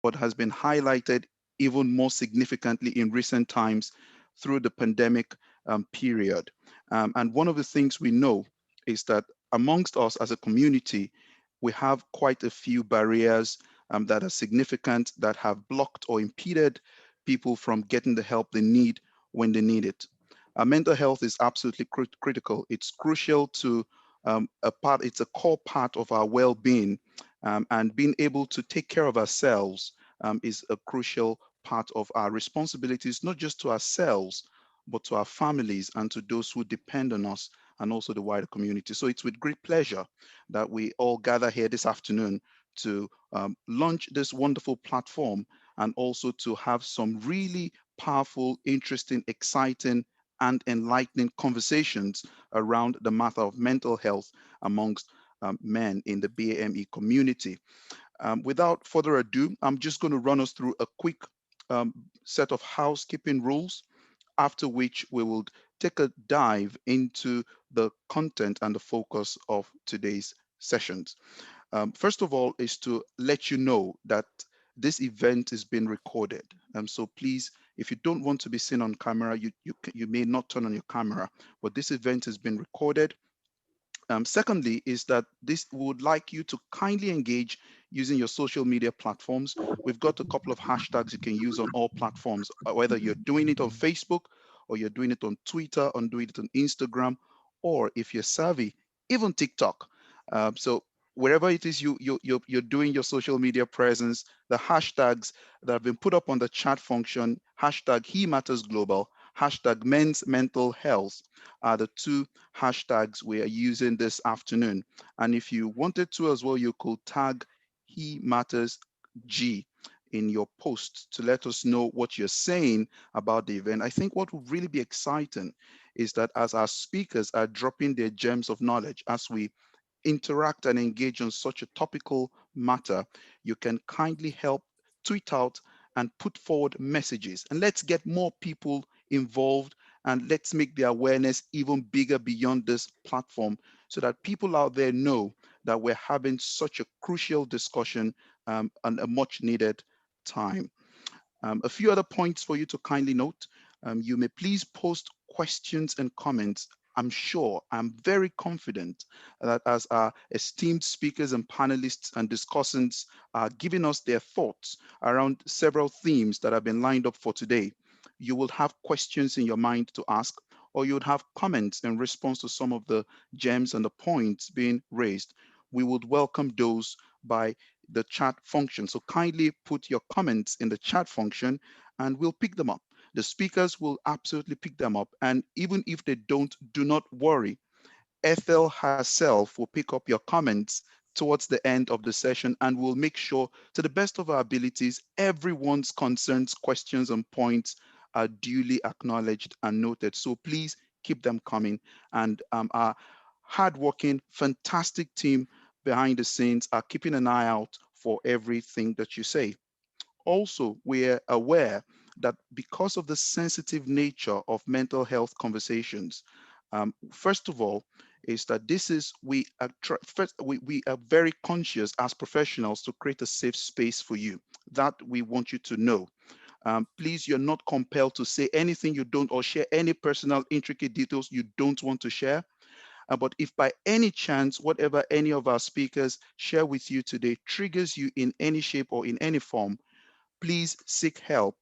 but has been highlighted even more significantly in recent times through the pandemic period. And one of the things we know is that amongst us as a community, we have quite a few barriers that are significant that have blocked or impeded people from getting the help they need when they need it. Mental health is absolutely critical. It's crucial to it's a core part of our well-being, and being able to take care of ourselves is a crucial part of our responsibilities, not just to ourselves, but to our families and to those who depend on us and also the wider community. So it's with great pleasure that we all gather here this afternoon to launch this wonderful platform and also to have some really powerful, interesting, exciting, and enlightening conversations around the matter of mental health amongst men in the BAME community. Without further ado, I'm just going to run us through a quick um, set of housekeeping rules, after which we will take a dive into the content and the focus of today's sessions. First of all, is to let you know that this event is being recorded. So please, if you don't want to be seen on camera, you may not turn on your camera, but this event has been recorded. Secondly, is that this would like you to kindly engage using your social media platforms. We've got a couple of hashtags you can use on all platforms, whether you're doing it on Facebook or you're doing it on Twitter, or doing it on Instagram, or if you're savvy, even TikTok. So wherever it is you're doing your social media presence, the hashtags that have been put up on the chat function, hashtag He Matters Global, hashtag Men's Mental Health, are the two hashtags we are using this afternoon. And if you wanted to as well, you could tag He Matters G in your post to let us know what you're saying about the event. I think what would really be exciting is that as our speakers are dropping their gems of knowledge, as we interact and engage on such a topical matter, you can kindly help tweet out and put forward messages. And let's get more people involved, and let's make the awareness even bigger beyond this platform so that people out there know that we're having such a crucial discussion and a much needed time. A few other points for you to kindly note. You may please post questions and comments. I'm very confident that as our esteemed speakers and panelists and discussants are giving us their thoughts around several themes that have been lined up for today, you will have questions in your mind to ask, or you would have comments in response to some of the gems and the points being raised. We would welcome those by the chat function. So kindly put your comments in the chat function and we'll pick them up. The speakers will absolutely pick them up. And even if they don't, do not worry. Ethel herself will pick up your comments towards the end of the session and will make sure, to the best of our abilities, everyone's concerns, questions, and points are duly acknowledged and noted. So please keep them coming. And our hardworking, fantastic team behind the scenes are keeping an eye out for everything that you say. Also, we're aware that because of the sensitive nature of mental health conversations, first of all, is that this is first, we are very conscious as professionals to create a safe space for you. That we want you to know. Please, you're not compelled to say anything you don't, or share any personal intricate details you don't want to share. But if by any chance, whatever any of our speakers share with you today triggers you in any shape or in any form, please seek help.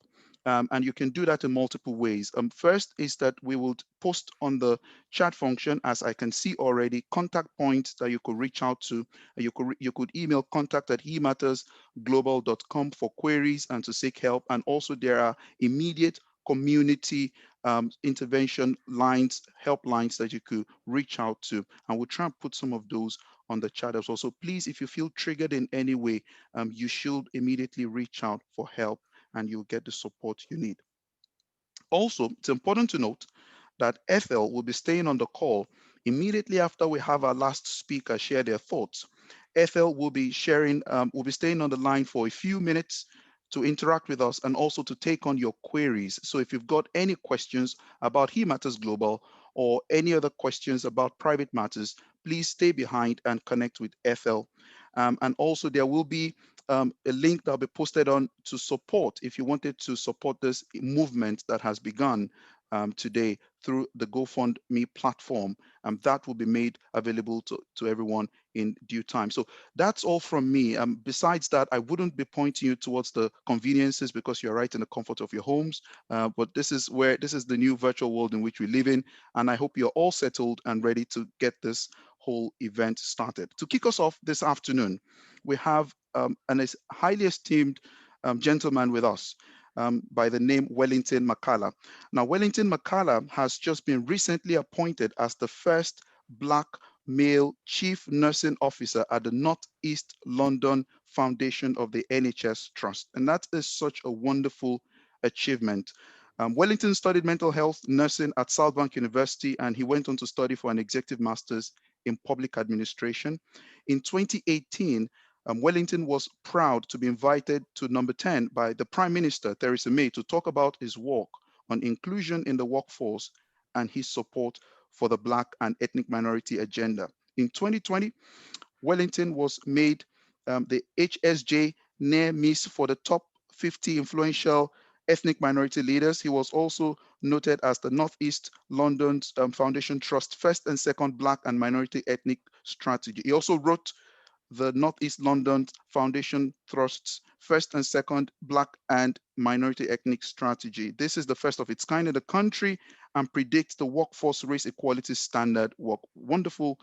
And you can do that in multiple ways. First is that we will post on the chat function, as I can see already, contact points that you could reach out to. You could email contact@hemattersglobal.com for queries and to seek help. And also there are immediate community intervention lines, helplines that you could reach out to. And we'll try and put some of those on the chat as well. So please, if you feel triggered in any way, you should immediately reach out for help and you'll get the support you need. Also, it's important to note that Ethel will be staying on the call immediately after we have our last speaker share their thoughts. Ethel will be staying on the line for a few minutes to interact with us and also to take on your queries. So if you've got any questions about He Matters Global or any other questions about private matters, please stay behind and connect with Ethel. And also there will be a link that'll be posted on to support, if you wanted to support this movement that has begun today through the GoFundMe platform, that will be made available to everyone in due time. So that's all from me. Besides that, I wouldn't be pointing you towards the conveniences because you're right in the comfort of your homes. But this is the new virtual world in which we live in. And I hope you're all settled and ready to get this whole event started. To kick us off this afternoon, we have an highly esteemed gentleman with us by the name Wellington Makala. Now, Wellington Makala has just been recently appointed as the first Black male chief nursing officer at the Northeast London Foundation of the NHS Trust. And that is such a wonderful achievement. Wellington studied mental health nursing at Southbank University, and he went on to study for an executive master's in public administration. In 2018, Wellington was proud to be invited to number 10 by the Prime Minister, Theresa May, to talk about his work on inclusion in the workforce and his support for the Black and ethnic minority agenda. In 2020, Wellington was made the HSJ Near Miss for the top 50 influential ethnic minority leaders. He was also noted as the Northeast London Foundation Trust first and second Black and minority ethnic strategy. He also wrote the Northeast London Foundation Trust's first and second Black and minority ethnic strategy. This is the first of its kind in the country and predicts the workforce race equality standard work. Wonderful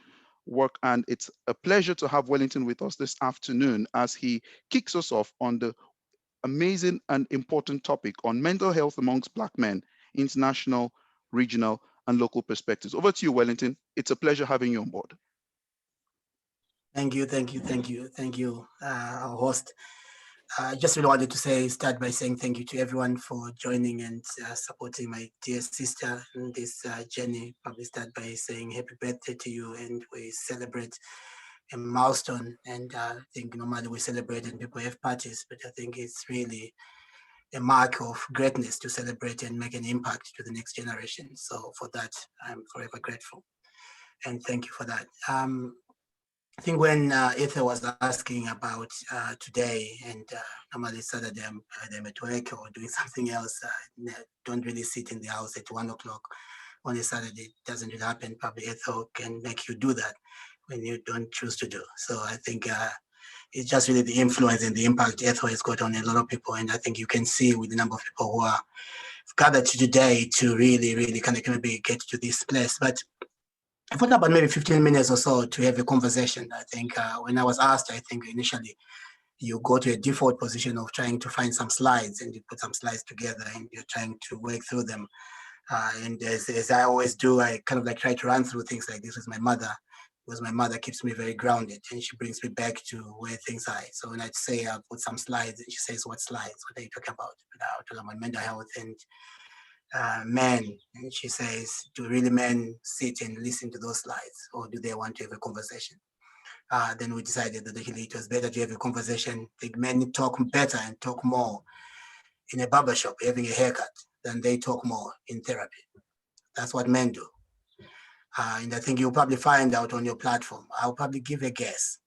work, and it's a pleasure to have Wellington with us this afternoon as he kicks us off on the amazing and important topic on mental health amongst Black men, international, regional, and local perspectives. Over to you, Wellington. It's a pleasure having you on board. Thank you, our host. I just really wanted to start by saying thank you to everyone for joining and supporting my dear sister in this journey. Probably start by saying happy birthday to you, and we celebrate a milestone. And I think normally we celebrate and people have parties, but I think it's really a mark of greatness to celebrate and make an impact to the next generation. So for that, I'm forever grateful. And thank you for that. I think when Ether was asking about today, and normally Saturday I'm at work or doing something else, don't really sit in the house at 1 o'clock on a Saturday. It doesn't really happen. Probably Ether can make you do that when you don't choose to do. So I think it's just really the influence and the impact Ether has got on a lot of people. And I think you can see with the number of people who are gathered today to really kind of maybe get to this place. But I thought about maybe 15 minutes or so to have a conversation. I think when I was asked, I think initially you go to a default position of trying to find some slides and you put some slides together and you're trying to work through them. And as I always do, I kind of like try to run through things like this with my mother, because my mother keeps me very grounded and she brings me back to where things are. So when I say I'll put some slides and she says, what slides? What are you talking about? And I'll tell her about mental health and men, and she says, do really men sit and listen to those slides, or do they want to have a conversation? Then we decided that actually it was better to have a conversation. I think men talk better and talk more in a barbershop having a haircut than they talk more in therapy. That's what men do. And I think you'll probably find out on your platform. I'll probably give a guess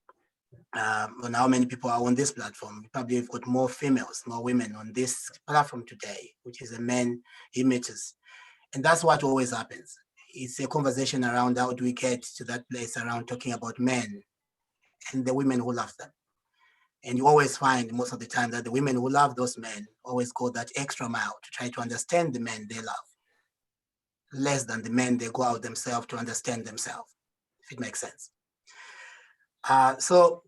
on how many people are on this platform. You probably have got more females, more women on this platform today, which is a men emitters. And that's what always happens. It's a conversation around how do we get to that place around talking about men and the women who love them. And you always find most of the time that the women who love those men always go that extra mile to try to understand the men they love, less than the men they go out themselves to understand themselves, if it makes sense. So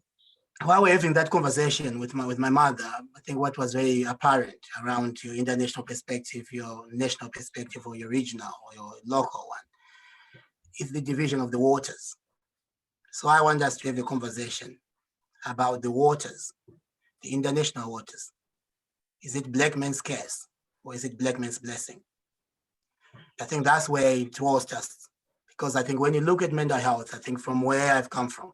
while we're having that conversation with my mother, I think what was very apparent around your international perspective, your national perspective, or your regional or your local one, is the division of the waters. So I want us to have a conversation about the waters, the international waters. Is it black man's curse or is it black man's blessing? I think that's where it draws us, because I think when you look at mental health, I think from where I've come from,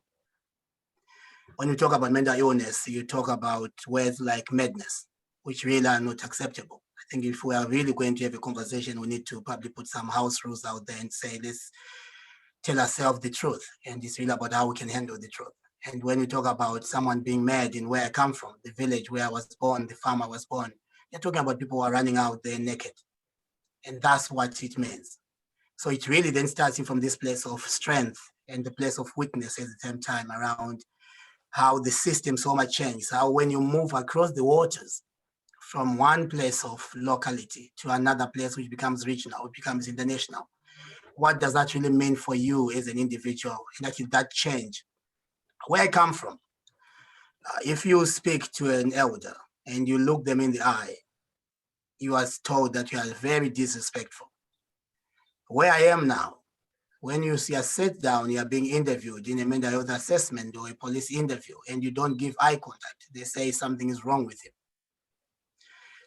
when you talk about mental illness, you talk about words like madness, which really are not acceptable. I think if we are really going to have a conversation, we need to probably put some house rules out there and say, let's tell ourselves the truth. And it's really about how we can handle the truth. And when you talk about someone being mad in where I come from, the village where I was born, the farm I was born, you're talking about people who are running out there naked. And that's what it means. So it really then starts from this place of strength and the place of weakness at the same time around how the system so much changes, how when you move across the waters from one place of locality to another place which becomes regional, it becomes international, what does that really mean for you as an individual? And actually that change. Where I come from, if you speak to an elder and you look them in the eye, you are told that you are very disrespectful. Where I am now, when you see a sit down, you are being interviewed in a mental health assessment or a police interview, and you don't give eye contact, they say something is wrong with you.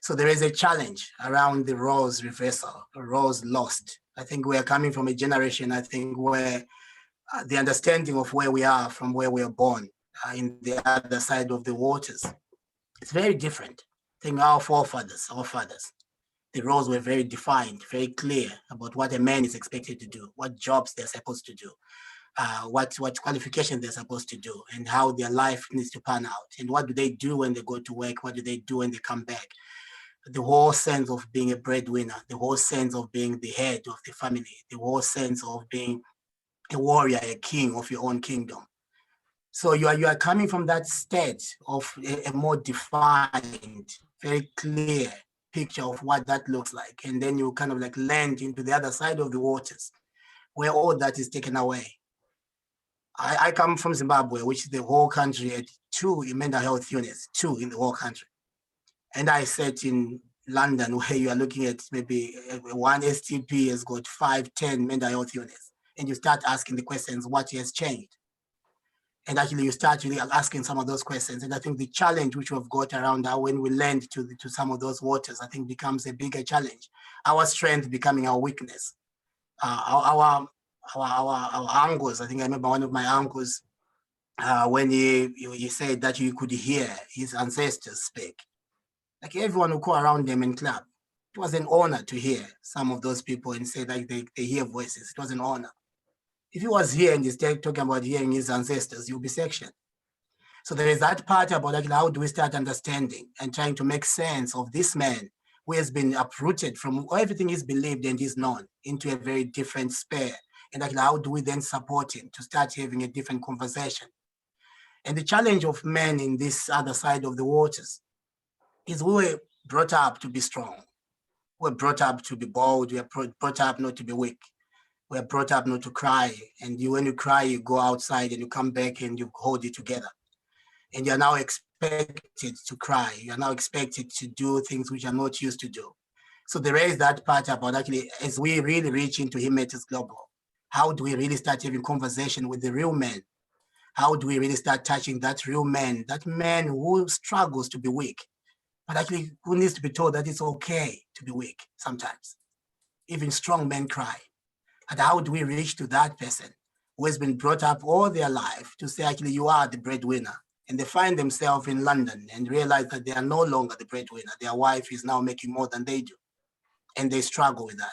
So there is a challenge around the roles reversal, roles lost. I think we are coming from a generation, I think, where the understanding of where we are from where we are born in the other side of the waters, it's very different. I think our forefathers, our fathers, the roles were very defined, very clear about what a man is expected to do, what jobs they're supposed to do, what qualifications they're supposed to do, and how their life needs to pan out. And what do they do when they go to work? What do they do when they come back? The whole sense of being a breadwinner, the whole sense of being the head of the family, the whole sense of being a warrior, a king of your own kingdom. So you are coming from that state of a more defined, very clear picture of what that looks like. And then you kind of like land into the other side of the waters where all that is taken away. I come from Zimbabwe, which is the whole country had 2 mental health units, 2 in the whole country. And I sat in London where you are looking at maybe one STP has got 5, 10 mental health units. And you start asking the questions, what has changed? And actually you start really asking some of those questions. And I think the challenge which we've got around how when we land to some of those waters, I think becomes a bigger challenge. Our strength becoming our weakness. Our uncles, I think I remember one of my uncles, when he said that you could hear his ancestors speak. Like everyone would go around them and clap. It was an honor to hear some of those people and say that they hear voices. It was an honor. If he was here and he's talking about hearing his ancestors, you'll be sectioned. So there is that part about like, how do we start understanding and trying to make sense of this man who has been uprooted from everything he's believed and is known into a very different sphere. And like, how do we then support him to start having a different conversation? And the challenge of men in this other side of the waters is we were brought up to be strong. We're brought up to be bold. We're brought up not to be weak. We're brought up not to cry. And when you cry, you go outside and you come back and you hold it together. And you're now expected to cry. You're now expected to do things which you're not used to do. So there is that part about actually, as we really reach into He Matters Global, how do we really start having conversation with the real men? How do we really start touching that real man, that man who struggles to be weak, but actually who needs to be told that it's okay to be weak sometimes. Even strong men cry. And how do we reach to that person who has been brought up all their life to say, actually, you are the breadwinner? And they find themselves in London and realize that they are no longer the breadwinner. Their wife is now making more than they do. And they struggle with that.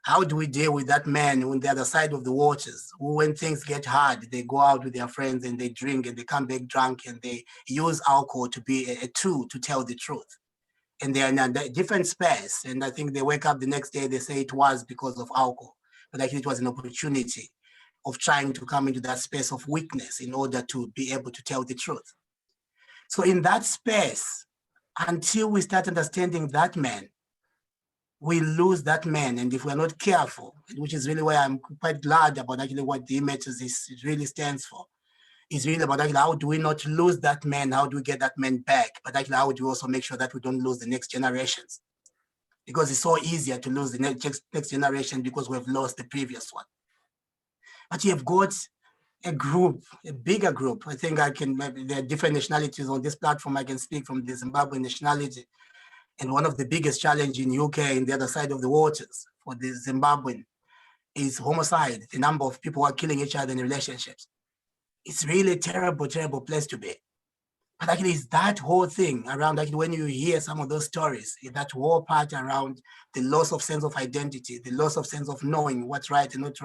How do we deal with that man on the other side of the waters, who when things get hard, they go out with their friends and they drink and they come back drunk and they use alcohol to be a tool to tell the truth? And they're in a different space. And I think they wake up the next day, they say it was because of alcohol, but actually it was an opportunity of trying to come into that space of weakness in order to be able to tell the truth. So in that space, until we start understanding that man, we lose that man. And if we're not careful, which is really why I'm quite glad about actually what the images it really stands for, is really about actually how do we not lose that man, how do we get that man back, but actually how do we also make sure that we don't lose the next generations? Because it's so easier to lose the next generation because we've lost the previous one. But you have got a group, a bigger group. I think there are different nationalities on this platform. I can speak from the Zimbabwean nationality. And one of the biggest challenges in UK in the other side of the waters for the Zimbabwean is homicide, the number of people who are killing each other in relationships. It's really a terrible, terrible place to be. But actually it's that whole thing around actually when you hear some of those stories, that whole part around the loss of sense of identity, the loss of sense of knowing what's right and what's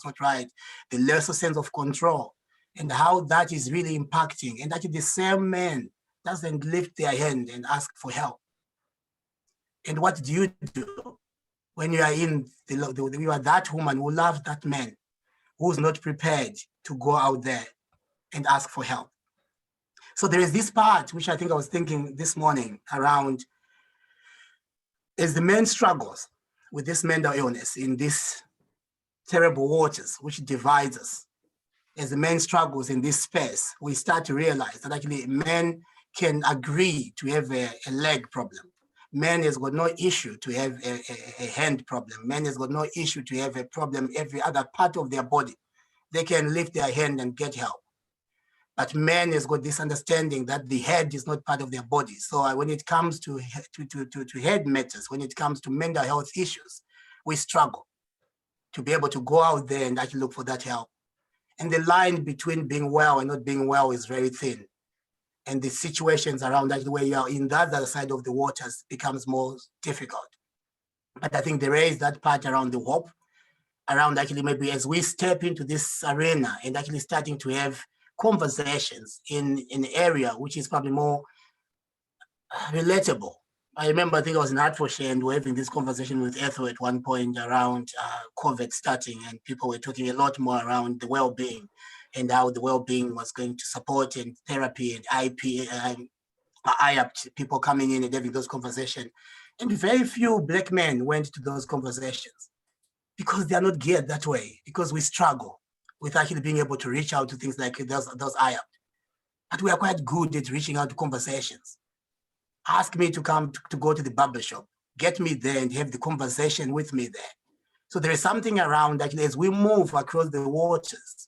not right, the loss of sense of control. and how that is really impacting. And actually the same man doesn't lift their hand and ask for help. And what do you do when you are you are that woman who loves that man, who's not prepared to go out there and ask for help? So there is this part which I think I was thinking this morning around, as the man struggles with this mental illness in these terrible waters which divides us. As the man struggles in this space, we start to realize that actually men can agree to have a leg problem. Man has got no issue to have a hand problem. Man has got no issue to have a problem every other part of their body. They can lift their hand and get help. But man has got this understanding that the head is not part of their body. So when it comes to head matters, when it comes to mental health issues, we struggle to be able to go out there and actually look for that help. And the line between being well and not being well is very thin. And the situations around that, where you are in the other side of the waters, becomes more difficult. But I think there is that part around the hope, around actually maybe as we step into this arena and actually starting to have conversations in an area which is probably more relatable. I remember, I think I was in Hertfordshire and we were having this conversation with Ethel at one point around COVID starting, and people were talking a lot more around the well-being and how the well-being was going to support and therapy and IAP, people coming in and having those conversations. And very few Black men went to those conversations because they are not geared that way, because we struggle with actually being able to reach out to things like those IAP. But we are quite good at reaching out to conversations. Ask me to come to go to the barber shop, get me there and have the conversation with me there. So there is something around actually as we move across the waters,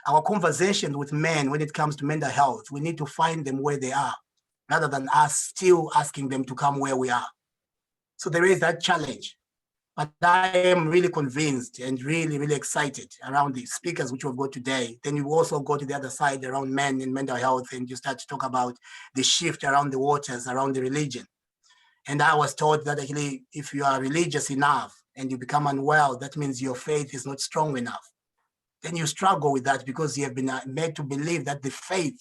our conversations with men when it comes to mental health, we need to find them where they are rather than us still asking them to come where we are. So there is that challenge. But I am really convinced and really, really excited around the speakers which we've got today. Then you also go to the other side around men and mental health, and you start to talk about the shift around the waters, around the religion. And I was taught that actually, if you are religious enough and you become unwell, that means your faith is not strong enough. Then you struggle with that because you have been made to believe that the faith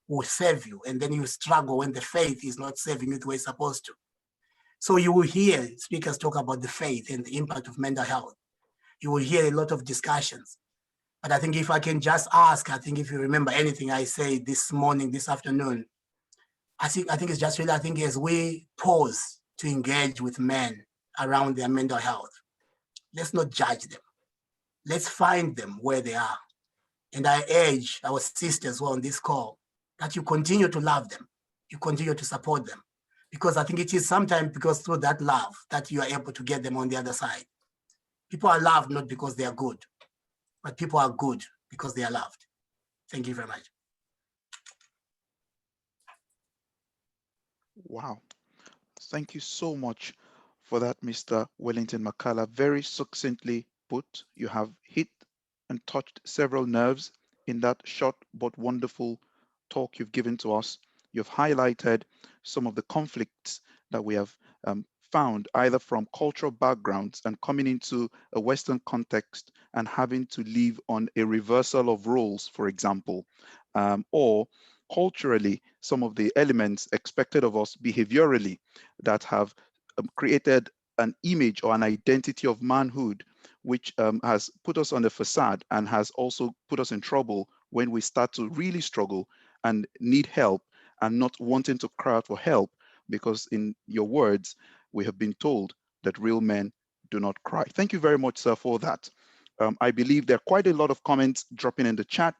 will save you. And then you struggle when the faith is not saving you the way it's supposed to. So you will hear speakers talk about the faith and the impact of mental health. You will hear a lot of discussions. But I think if I can just ask, I think if you remember anything I say this morning, this afternoon, I think it's just really, I think as we pause to engage with men around their mental health, let's not judge them. Let's find them where they are. And I urge our sisters who are on this call that you continue to love them. You continue to support them. Because I think it is sometimes because through that love that you are able to get them on the other side. People are loved not because they are good, but people are good because they are loved. Thank you very much. Wow. Thank you so much for that, Mr. Wellington Makala. Very succinctly put, you have hit and touched several nerves in that short but wonderful talk you've given to us. You've highlighted some of the conflicts that we have found, either from cultural backgrounds and coming into a Western context and having to live on a reversal of roles, for example, or culturally, some of the elements expected of us behaviorally that have created an image or an identity of manhood, which has put us on the facade and has also put us in trouble when we start to really struggle and need help and not wanting to cry out for help, because in your words, we have been told that real men do not cry. Thank you very much, sir, for that. I believe there are quite a lot of comments dropping in the chat.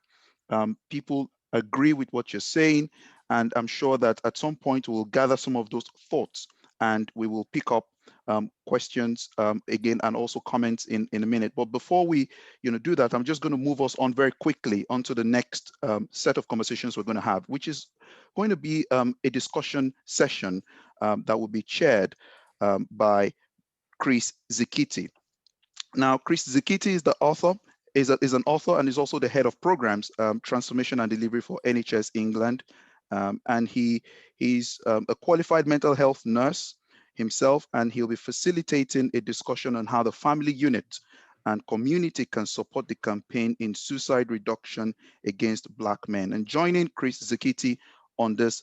People agree with what you're saying, and I'm sure that at some point we'll gather some of those thoughts and we will pick up questions again and also comments in a minute. But before we do that, I'm just going to move us on very quickly onto the next set of conversations we're going to have, which is going to be a discussion session that will be chaired by Chris Zikiti. Now, Chris Zikiti is the author, is an author, and is also the head of programs, transformation and delivery for NHS England. And he's a qualified mental health nurse himself, and he'll be facilitating a discussion on how the family unit and community can support the campaign in suicide reduction against Black men. And joining Chris Zekiti on this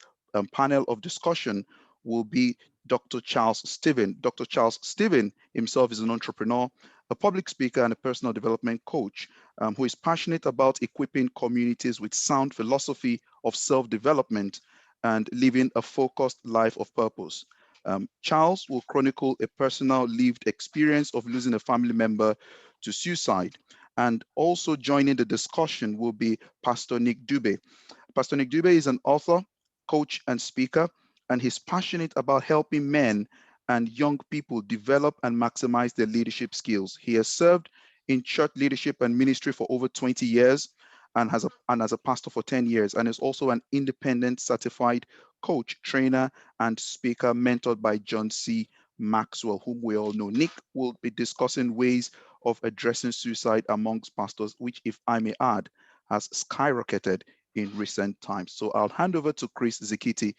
panel of discussion will be Dr. Charles Stephen. Dr. Charles Stephen himself is an entrepreneur, a public speaker, and a personal development coach who is passionate about equipping communities with sound philosophy of self-development and living a focused life of purpose. Charles will chronicle a personal lived experience of losing a family member to suicide. And also joining the discussion will be Pastor Nick Dube. Pastor Nick Dube is an author, coach, and speaker, and he's passionate about helping men and young people develop and maximize their leadership skills. He has served in church leadership and ministry for over 20 years and as a pastor for 10 years, and is also an independent certified coach, trainer, and speaker mentored by John C. Maxwell, whom we all know. Nick will be discussing ways of addressing suicide amongst pastors, which, if I may add, has skyrocketed in recent times. So I'll hand over to Chris Zekiti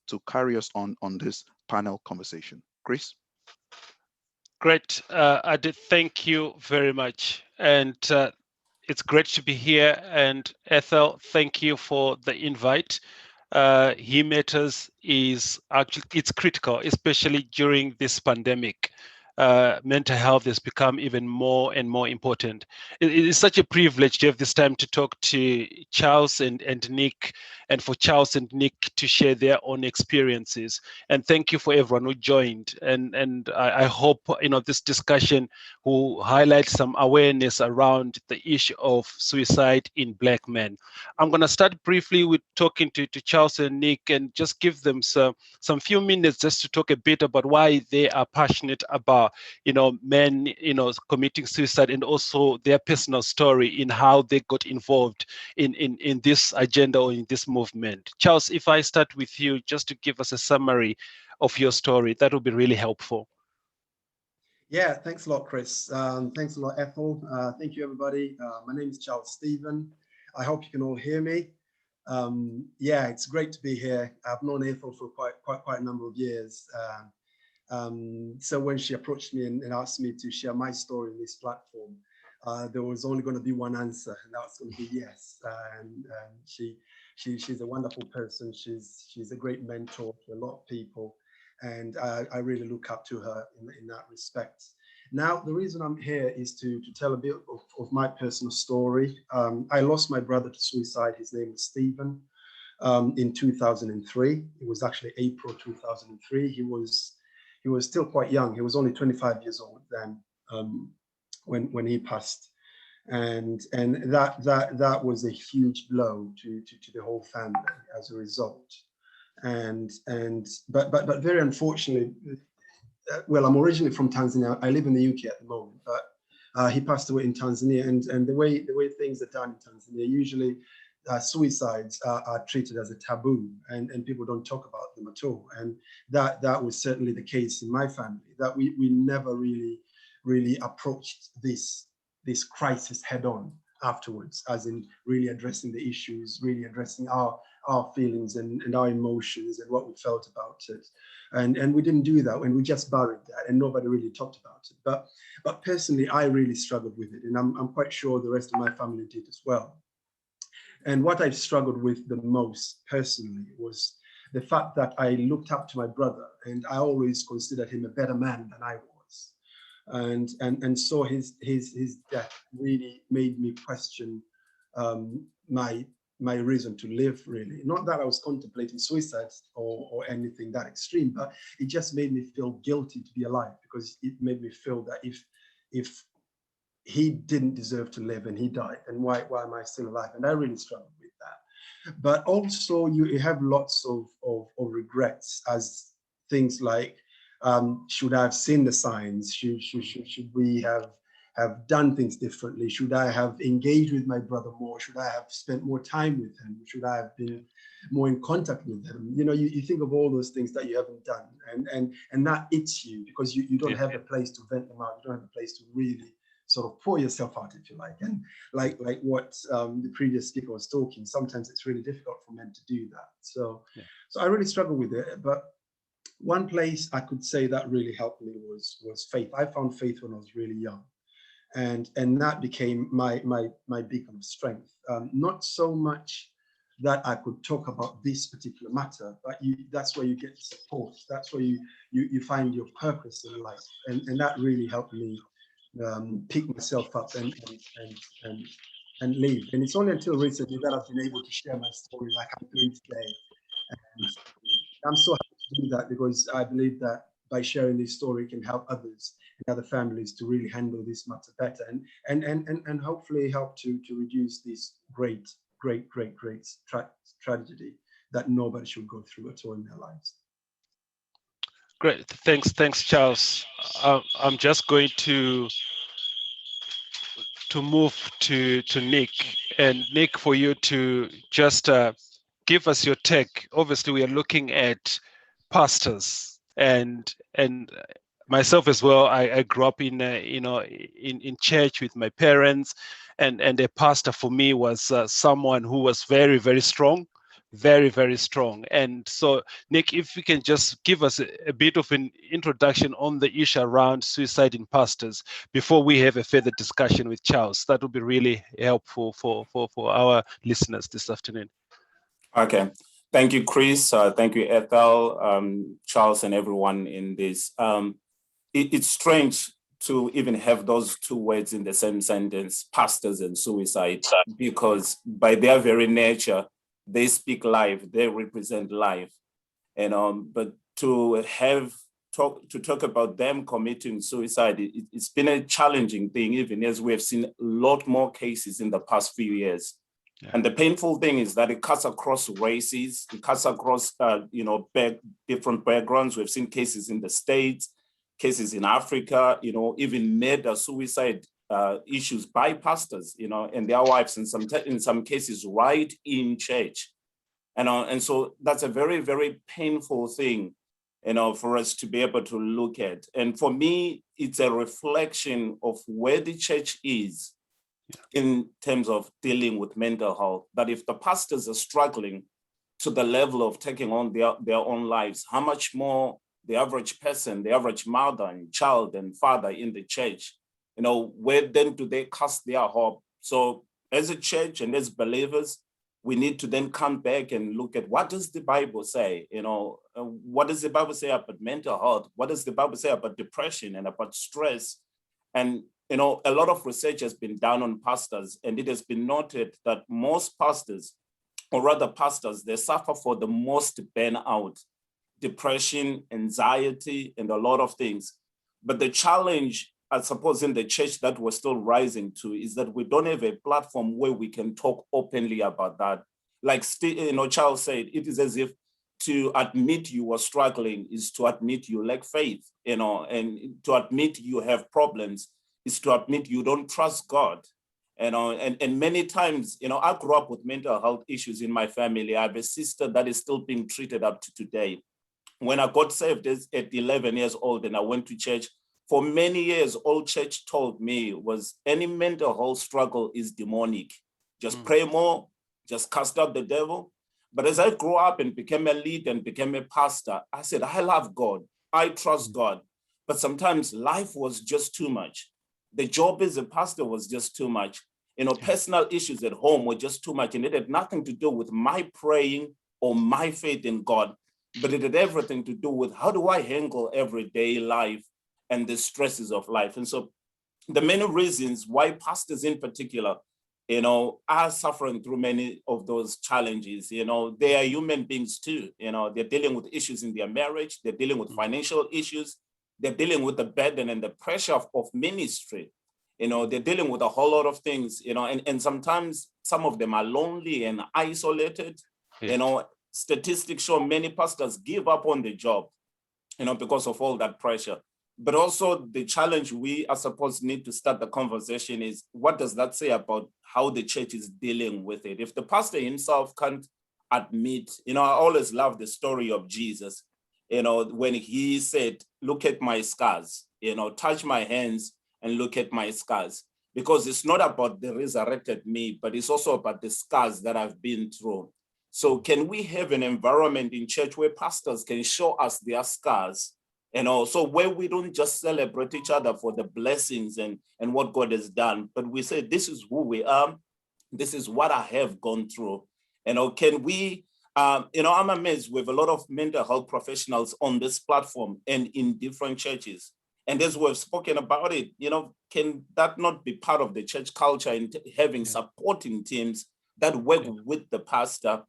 to carry us on this panel conversation. Chris? Great. Adi, thank you very much. And it's great to be here. And Ethel, thank you for the invite. He Matters is actually, it's critical, especially during this pandemic. Mental health has become even more and more important. It is such a privilege to have this time to talk to Charles and Nick, and for Charles and Nick to share their own experiences. And thank you for everyone who joined. And I hope this discussion will highlight some awareness around the issue of suicide in Black men. I'm going to start briefly with talking to Charles and Nick and just give them some few minutes just to talk a bit about why they are passionate about men committing suicide, and also their personal story in how they got involved in this agenda or in this movement. Charles, if I start with you, just to give us a summary of your story, that would be really helpful. Yeah, thanks a lot, Chris. Thanks a lot, Ethel. Thank you, everybody. My name is Charles Stephen. I hope you can all hear me. Yeah, it's great to be here. I've known Ethel for quite a number of years. So when she approached me and asked me to share my story in this platform, there was only going to be one answer, and that was going to be yes. And she's a wonderful person. She's a great mentor to a lot of people, and I really look up to her in that respect. Now, the reason I'm here is to tell a bit of my personal story. I lost my brother to suicide. His name was Stephen. In 2003. It was actually April 2003. He was still quite young. He was only 25 years old then when he passed, and that was a huge blow to the whole family as a result. But very unfortunately, well, I'm originally from Tanzania. I live in the UK at the moment, but he passed away in Tanzania, and the way things are done in Tanzania, usually suicides are treated as a taboo, and people don't talk about them at all. And that was certainly the case in my family, that we never really approached this crisis head on afterwards, as in really addressing the issues, really addressing our feelings and our emotions and what we felt about it. And we didn't do that, and we just buried that, and nobody really talked about it. But personally, I really struggled with it, and I'm quite sure the rest of my family did as well. And what I struggled with the most personally was the fact that I looked up to my brother, and I always considered him a better man than I was. And so his death really made me question my reason to live, really. Not that I was contemplating suicide or anything that extreme, but it just made me feel guilty to be alive, because it made me feel that if he didn't deserve to live and he died, and why am I still alive? And I really struggled with that. But also you have lots of regrets, as things like, should I have seen the signs? Should we have done things differently? Should I have engaged with my brother more? Should I have spent more time with him? Should I have been more in contact with him? You think of all those things that you haven't done, and that eats you, because you don't have a place to vent them out. You don't have a place to really sort of pour yourself out, if you like. And like what the previous speaker was talking, sometimes it's really difficult for men to do that. So I really struggle with it. But one place I could say that really helped me was faith. I found faith when I was really young. and that became my big strength. Not so much that I could talk about this particular matter, but that's where you get support. That's where you find your purpose in life, and that really helped me pick myself up and live. And it's only until recently that I've been able to share my story like I'm doing today. And I'm so happy to do that, because I believe that by sharing this story can help others and other families to really handle this matter better, and hopefully help to reduce this great tragedy that nobody should go through at all in their lives. Great, thanks, Charles. I'm just going to move to Nick, and Nick, for you to just give us your take. Obviously, we are looking at pastors, and myself as well. I grew up in in church with my parents, and a pastor for me was someone who was very, very strong, very, very strong. And so, Nick, if you can just give us a bit of an introduction on the issue around suicide in pastors before we have a further discussion with Charles, that would be really helpful for our listeners this afternoon. Okay. Thank you, Chris. Thank you, Ethel, Charles, and everyone in this. It's strange to even have those two words in the same sentence, pastors and suicide, because by their very nature, they speak life, they represent life. And but to talk about them committing suicide, it's been a challenging thing, even as we have seen a lot more cases in the past few years. Yeah. And the painful thing is that it cuts across races, it cuts across different backgrounds. We've seen cases in the States, cases in Africa, even murder, suicide issues by pastors, and their wives, in some cases right in church. And so that's a very, very painful thing, for us to be able to look at. And for me, it's a reflection of where the church is in terms of dealing with mental health. That if the pastors are struggling to the level of taking on their own lives, how much more the average person, the average mother and child and father in the church, where then do they cast their hope? So as a church and as believers, we need to then come back and look at, what does the Bible say? What does the Bible say about mental health? What does the Bible say about depression and about stress? And a lot of research has been done on pastors, and it has been noted that most pastors, or rather pastors, they suffer for the most burnout, depression, anxiety, and a lot of things. But the challenge, I suppose, in the church that we're still rising to is that we don't have a platform where we can talk openly about that. Like Charles said, it is as if to admit you are struggling is to admit you lack faith, and to admit you have problems is to admit you don't trust God. And many times, I grew up with mental health issues in my family. I have a sister that is still being treated up to today. When I got saved at 11 years old and I went to church, for many years, all church told me was any mental health struggle is demonic. Just pray more, just cast out the devil. But as I grew up and became a leader and became a pastor, I said, I love God. I trust God. But sometimes life was just too much. The job as a pastor was just too much. Personal issues at home were just too much. And it had nothing to do with my praying or my faith in God, but it had everything to do with how do I handle everyday life and the stresses of life. And so the many reasons why pastors in particular, are suffering through many of those challenges. They are human beings too. They're dealing with issues in their marriage. They're dealing with financial issues. They're dealing with the burden and the pressure of ministry. They're dealing with a whole lot of things, and sometimes some of them are lonely and isolated. Yeah. Statistics show many pastors give up on the job, because of all that pressure. But also the challenge we are supposed to need to start the conversation is, what does that say about how the church is dealing with it? If the pastor himself can't admit, I always love the story of Jesus, when he said, look at my scars, touch my hands and look at my scars, because it's not about the resurrected me, but it's also about the scars that I've been through. So can we have an environment in church where pastors can show us their scars So where we don't just celebrate each other for the blessings and what God has done, but we say, this is who we are. This is what I have gone through. Can we, I'm amazed with a lot of mental health professionals on this platform and in different churches. And as we've spoken about it, can that not be part of the church culture in having supporting teams that work with the pastor?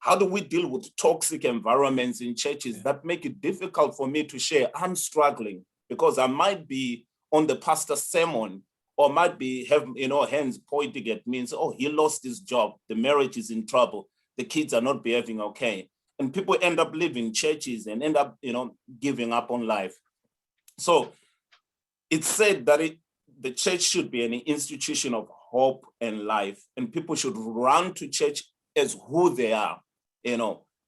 How do we deal with toxic environments in churches that make it difficult for me to share? I'm struggling because I might be on the pastor's sermon, or might be have hands pointing at me and say, oh, he lost his job, the marriage is in trouble, the kids are not behaving okay. And people end up leaving churches and end up giving up on life. So it's said that the church should be an institution of hope and life, and people should run to church as who they are,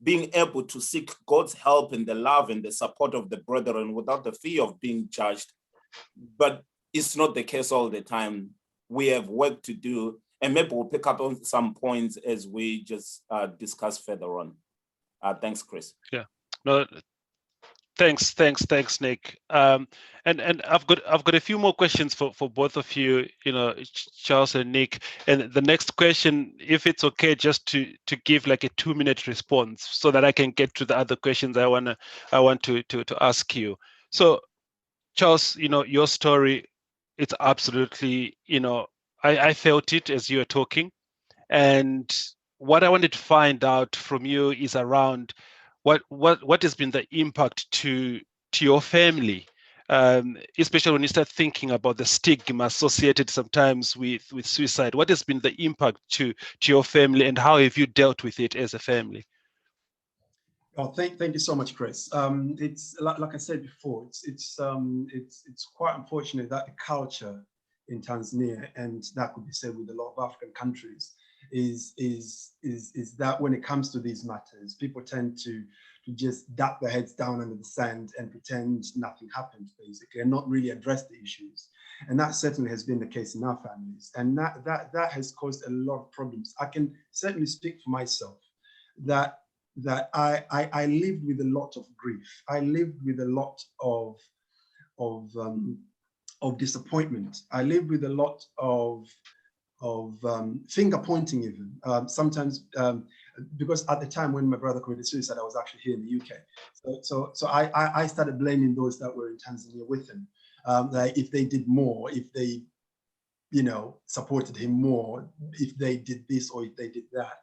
being able to seek God's help and the love and the support of the brethren without the fear of being judged. But it's not the case all the time. We have work to do, and maybe we'll pick up on some points as we just discuss further on. Thanks, Chris. Yeah. No. Thanks, Nick. And I've got a few more questions for both of you, Charles and Nick. And the next question, if it's okay, just to give like a 2-minute response so that I can get to the other questions I want to ask you. So, Charles, your story, it's absolutely, I felt it as you were talking. And what I wanted to find out from you is around what has been the impact to your family, especially when you start thinking about the stigma associated sometimes with suicide. What has been the impact to your family, and how have you dealt with it as a family? Oh, thank you so much, Chris. It's like I said before, it's quite unfortunate that the culture in Tanzania, and that could be said with a lot of African countries, is that when it comes to these matters, people tend to just duck their heads down under the sand and pretend nothing happened, basically, and not really address the issues. And that certainly has been the case in our families, and that has caused a lot of problems. I can certainly speak for myself that I lived with a lot of grief. I lived with a lot of disappointment. I lived with a lot of finger pointing, even sometimes, because at the time when my brother committed suicide, I was actually here in the UK. So I started blaming those that were in Tanzania with him, like if they did more, if they supported him more, if they did this or if they did that.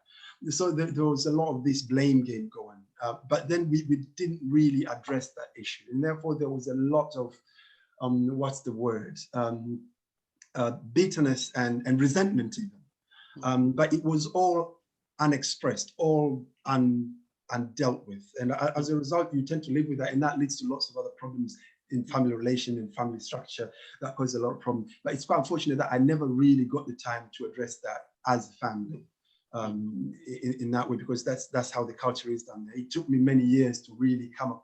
So there was a lot of this blame game going, but then we didn't really address that issue, and therefore there was a lot of what's the word, bitterness and resentment even, but it was all unexpressed, all undealt with, and as a result you tend to live with that, and that leads to lots of other problems in family relation and family structure that causes a lot of problems. But it's quite unfortunate that I never really got the time to address that as a family. In that way, because that's how the culture is done. It took me many years to really come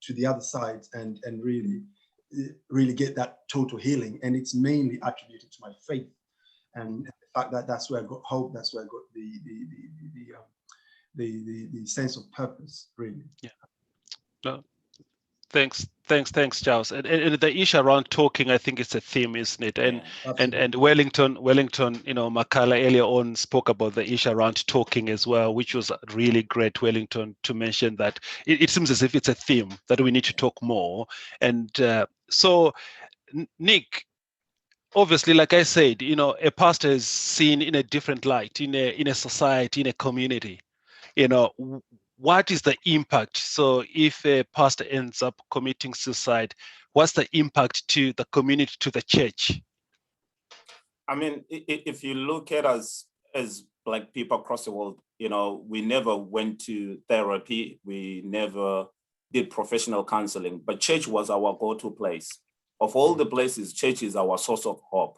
to the other side and really get that total healing, and it's mainly attributed to my faith and the fact that that's where I got hope, that's where I got the sense of purpose, really. Yeah. No. Thanks, Charles. And the issue around talking, I think it's a theme, isn't it? And Wellington, Makala earlier on spoke about the issue around talking as well, which was really great, Wellington, to mention that it seems as if it's a theme that we need to talk more. And so, Nick, obviously, like I said, a pastor is seen in a different light in a society, in a community. What is the impact? So if a pastor ends up committing suicide, what's the impact to the community, to the church? I mean, if you look at us as Black people across the world, we never went to therapy. We never did professional counseling, but church was our go-to place. Of all the places, church is our source of hope.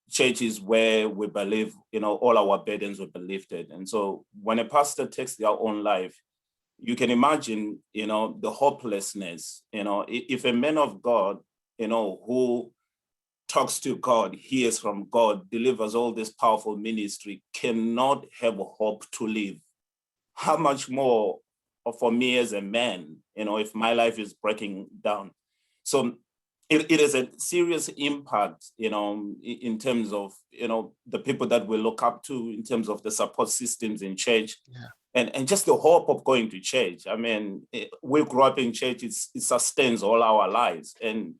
Church is where we believe, all our burdens will be lifted. And so when a pastor takes their own life, you can imagine, the hopelessness, if a man of God, who talks to God, hears from God, delivers all this powerful ministry, cannot have hope to live. How much more for me as a man, if my life is breaking down. So it is a serious impact, in terms of, the people that we look up to, in terms of the support systems in church. Yeah. And just the hope of going to church. I mean, we grew up in church, it sustains all our lives. And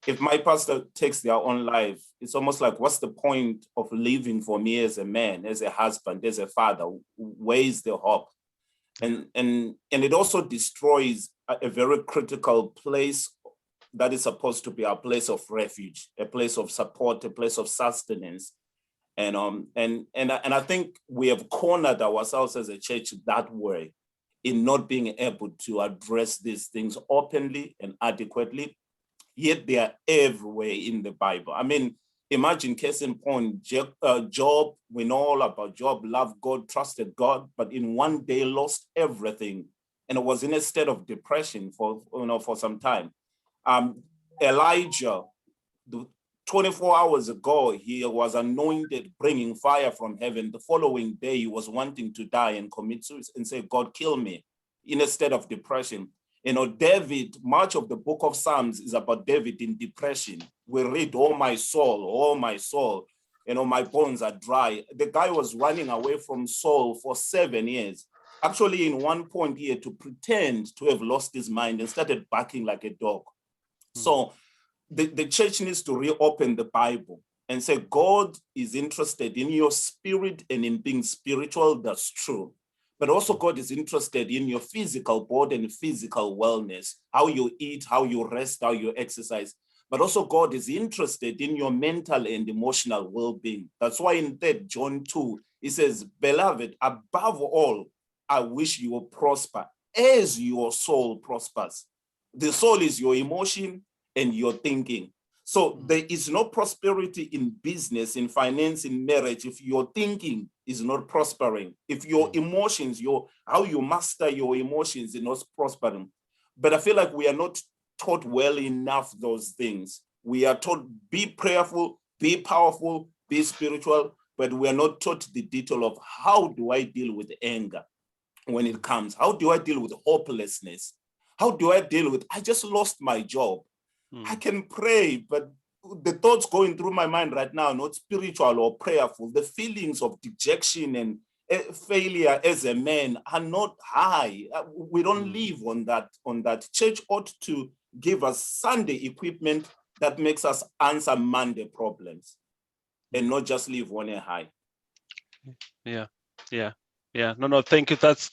if my pastor takes their own life, it's almost like, what's the point of living for me as a man, as a husband, as a father? Where is the hope? And it also destroys a very critical place that is supposed to be a place of refuge, a place of support, a place of sustenance. And I think we have cornered ourselves as a church that way, in not being able to address these things openly and adequately, yet they are everywhere in the Bible. I mean, imagine case in point, Job, we know all about Job, loved God, trusted God, but in one day lost everything and was in a state of depression for some time. Elijah, 24 hours ago, he was anointed, bringing fire from heaven. The following day, he was wanting to die and commit suicide and say, God, kill me, in a state of depression. David, much of the book of Psalms is about David in depression. We read, oh, my soul, my bones are dry. The guy was running away from Saul for 7 years. Actually, in one point, he had to pretend to have lost his mind and started barking like a dog. So the church needs to reopen the Bible and say, God is interested in your spirit and in being spiritual. That's true. But also God is interested in your physical body and physical wellness, how you eat, how you rest, how you exercise. But also God is interested in your mental and emotional well-being. That's why in 3 John 2, he says, beloved, above all, I wish you will prosper as your soul prospers. The soul is your emotion and your thinking. So there is no prosperity in business, in finance, in marriage, if your thinking is not prospering, if your emotions, how you master your emotions is not prospering. But I feel like we are not taught well enough those things. We are taught, be prayerful, be powerful, be spiritual, but we are not taught the detail of how do I deal with anger when it comes? How do I deal with hopelessness? How do I deal with, I just lost my job. I can pray, but the thoughts going through my mind right now, not spiritual or prayerful, the feelings of dejection and failure as a man are not high. We don't live on that. Church ought to give us Sunday equipment that makes us answer Monday problems and not just live on a high. Yeah. No, thank you. That's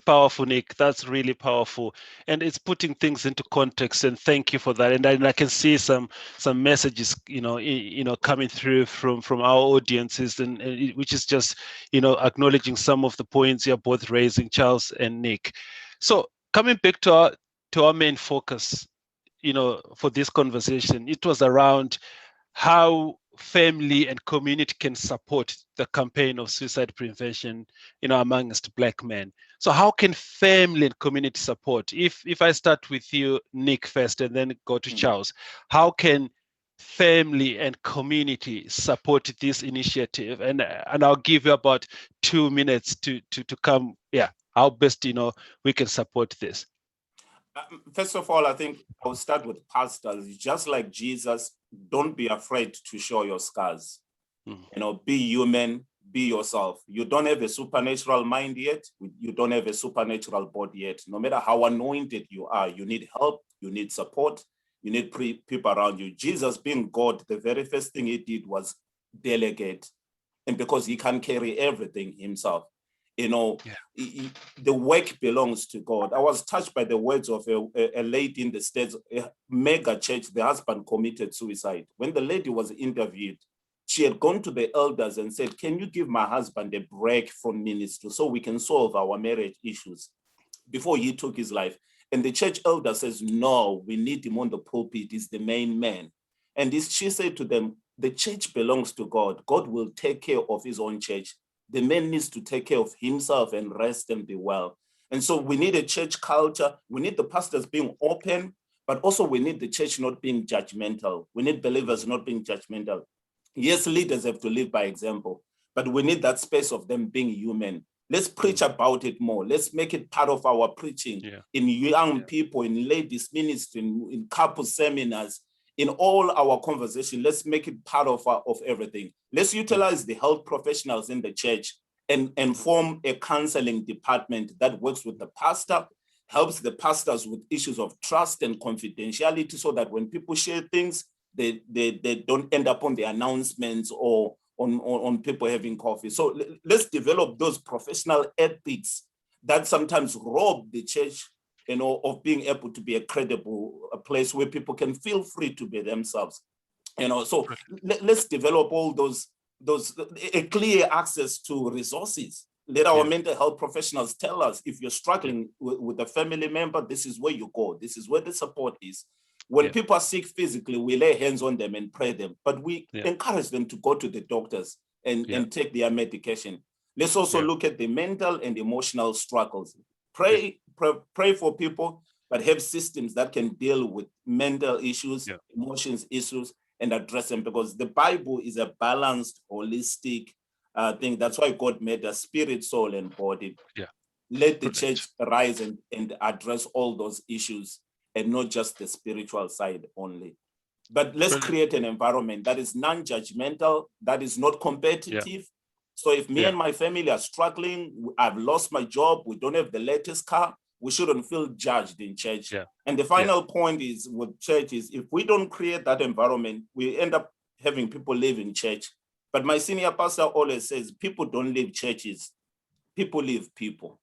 powerful, Nick. That's really powerful. And it's putting things into context, and thank you for that. And I can see some messages, coming through from our audiences, and which is just, acknowledging some of the points you're both raising, Charles and Nick. So coming back to our main focus, for this conversation, it was around how family and community can support the campaign of suicide prevention, amongst Black men. So how can family and community support? If I start with you, Nick, first, and then go to Charles, how can family and community support this initiative? And I'll give you about 2 minutes to come. Yeah, how best we can support this. First of all, I think I'll start with pastors. Just like Jesus, don't be afraid to show your scars. Be human, be yourself. You don't have a supernatural mind yet. You don't have a supernatural body yet. No matter how anointed you are, you need help, you need support, you need people around you. Jesus, being God, the very first thing he did was delegate. And because he can carry everything himself. The work belongs to God. I was touched by the words of a lady in the States, a mega church. The husband committed suicide. When the lady was interviewed, she had gone to the elders and said, can you give my husband a break from ministry so we can solve our marriage issues before he took his life? And the church elder says, no, we need him on the pulpit. He's the main man. And she said to them, the church belongs to God. God will take care of his own church. The man needs to take care of himself and rest and be well. And so we need a church culture. We need the pastors being open, but also we need the church not being judgmental. We need believers not being judgmental. Yes, leaders have to live by example, but we need that space of them being human. Let's preach about it more. Let's make it part of our preaching in young people, in ladies ministry, in couple seminars, in all our conversation. Let's make it part of everything. Let's utilize the health professionals in the church and form a counseling department that works with the pastor, helps the pastors with issues of trust and confidentiality, so that when people share things, they don't end up on the announcements or on people having coffee. So let's develop those professional ethics that sometimes rob the church, of being able to be a place where people can feel free to be themselves. So let's develop all those a clear access to resources. Let our mental health professionals tell us, if you're struggling with a family member, this is where you go. This is where the support is. When people are sick physically, we lay hands on them and pray them, but we encourage them to go to the doctors and take their medication. Let's also look at the mental and emotional struggles. Pray for people, but have systems that can deal with mental issues, emotions issues, and address them, because the Bible is a balanced, holistic thing. That's why God made us spirit, soul, and body. Let the church rise and address all those issues, and not just the spiritual side only. But let's create an environment that is non-judgmental, that is not competitive. So if me and my family are struggling, I've lost my job, we don't have the latest car, we shouldn't feel judged in church. And the final point is with church is, if we don't create that environment, we end up having people live in church. But my senior pastor always says, people don't live churches, people live people.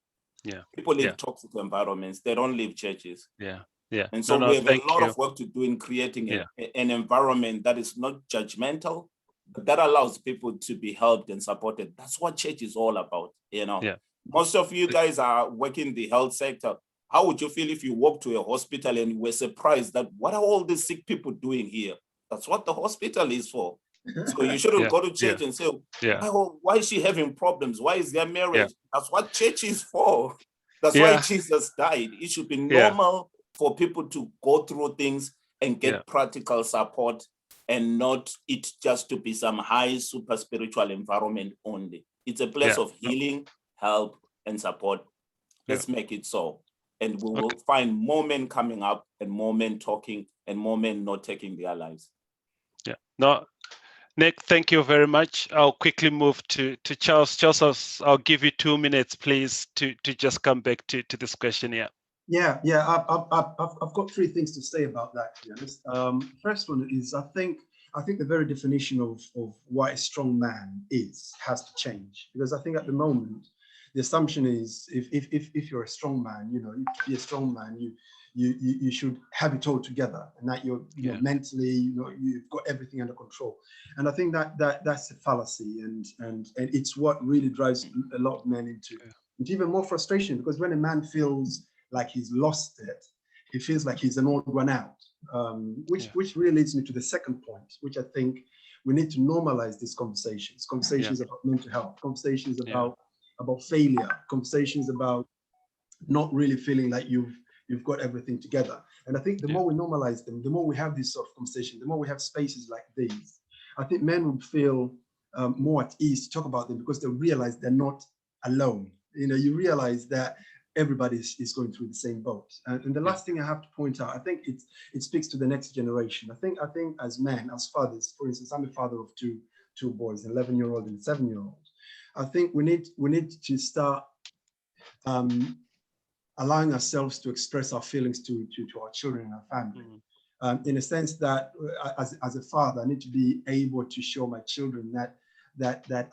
People live toxic environments, they don't live churches. And so we have a lot of work to do in creating an environment that is not judgmental, but that allows people to be helped and supported. That's what church is all about, Most of you guys are working in the health sector. How would you feel if you walked to a hospital and you were surprised that, what are all these sick people doing here? That's what the hospital is for. So you shouldn't go to church and say, why is she having problems? Why is there marriage? That's what church is for. That's why Jesus died. It should be normal for people to go through things and get practical support, and not it just to be some high super spiritual environment only. It's a place of healing, help, and support. Let's make it so. And we will find more men coming up, and more men talking, and more men not taking their lives. No, Nick, thank you very much. I'll quickly move to Charles. Charles, I'll give you 2 minutes, please, to just come back to this question. I've got 3 things to say about that, to be honest. First one is, I think the very definition of what a strong man has to change, because I think at the moment the assumption is, if you're a strong man, to be a strong man, you should have it all together, and that you're mentally, you've got everything under control. And I think that's a fallacy, and it's what really drives a lot of men into even more frustration, because when a man feels like he's lost it, he feels like he's an odd one out, which really leads me to the second point, which I think we need to normalize these conversations about mental health, conversations about failure, conversations about not really feeling like you've got everything together. And I think the more we normalize them, the more we have this sort of conversation, the more we have spaces like these, I think men would feel more at ease to talk about them, because they realize they're not alone. You realize that everybody is going through the same boat. And the last thing I have to point out, I think it speaks to the next generation. I think as men, as fathers, for instance, I'm a father of two boys, an 11-year-old and a 7-year-old. I think we need to start allowing ourselves to express our feelings to our children and our family. In a sense that as a father, I need to be able to show my children that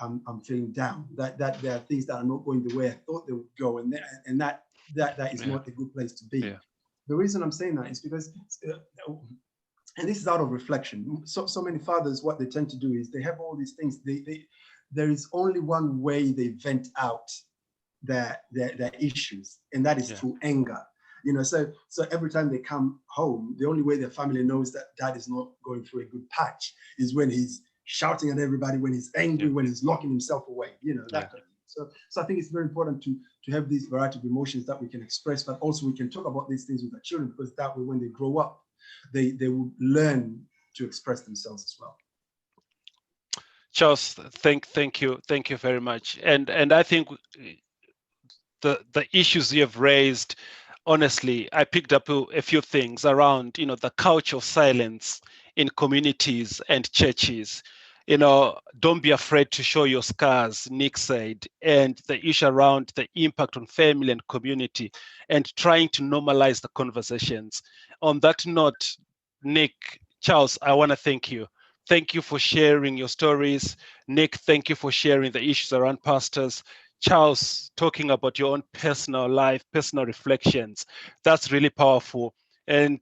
I'm feeling down, that there are things that are not going the way I thought they would go, and that is not a good place to be. The reason I'm saying that is because, and this is out of reflection, so many fathers, what they tend to do is they have all these things. There is only one way they vent out their issues, and that is through anger. So every time they come home, the only way their family knows that dad is not going through a good patch is when he's shouting at everybody, when he's angry, when he's locking himself away, that kind of thing. So I think it's very important to have this variety of emotions that we can express, but also we can talk about these things with our children, because that way when they grow up, they will learn to express themselves as well. Charles, thank you very much. And I think the issues you have raised. Honestly, I picked up a few things around, the culture of silence in communities and churches. Don't be afraid to show your scars, Nick said, and the issue around the impact on family and community, and trying to normalize the conversations. On that note, Nick, Charles, I want to thank you. Thank you for sharing your stories. Nick, thank you for sharing the issues around pastors. Charles, talking about your own personal life, personal reflections. That's really powerful. And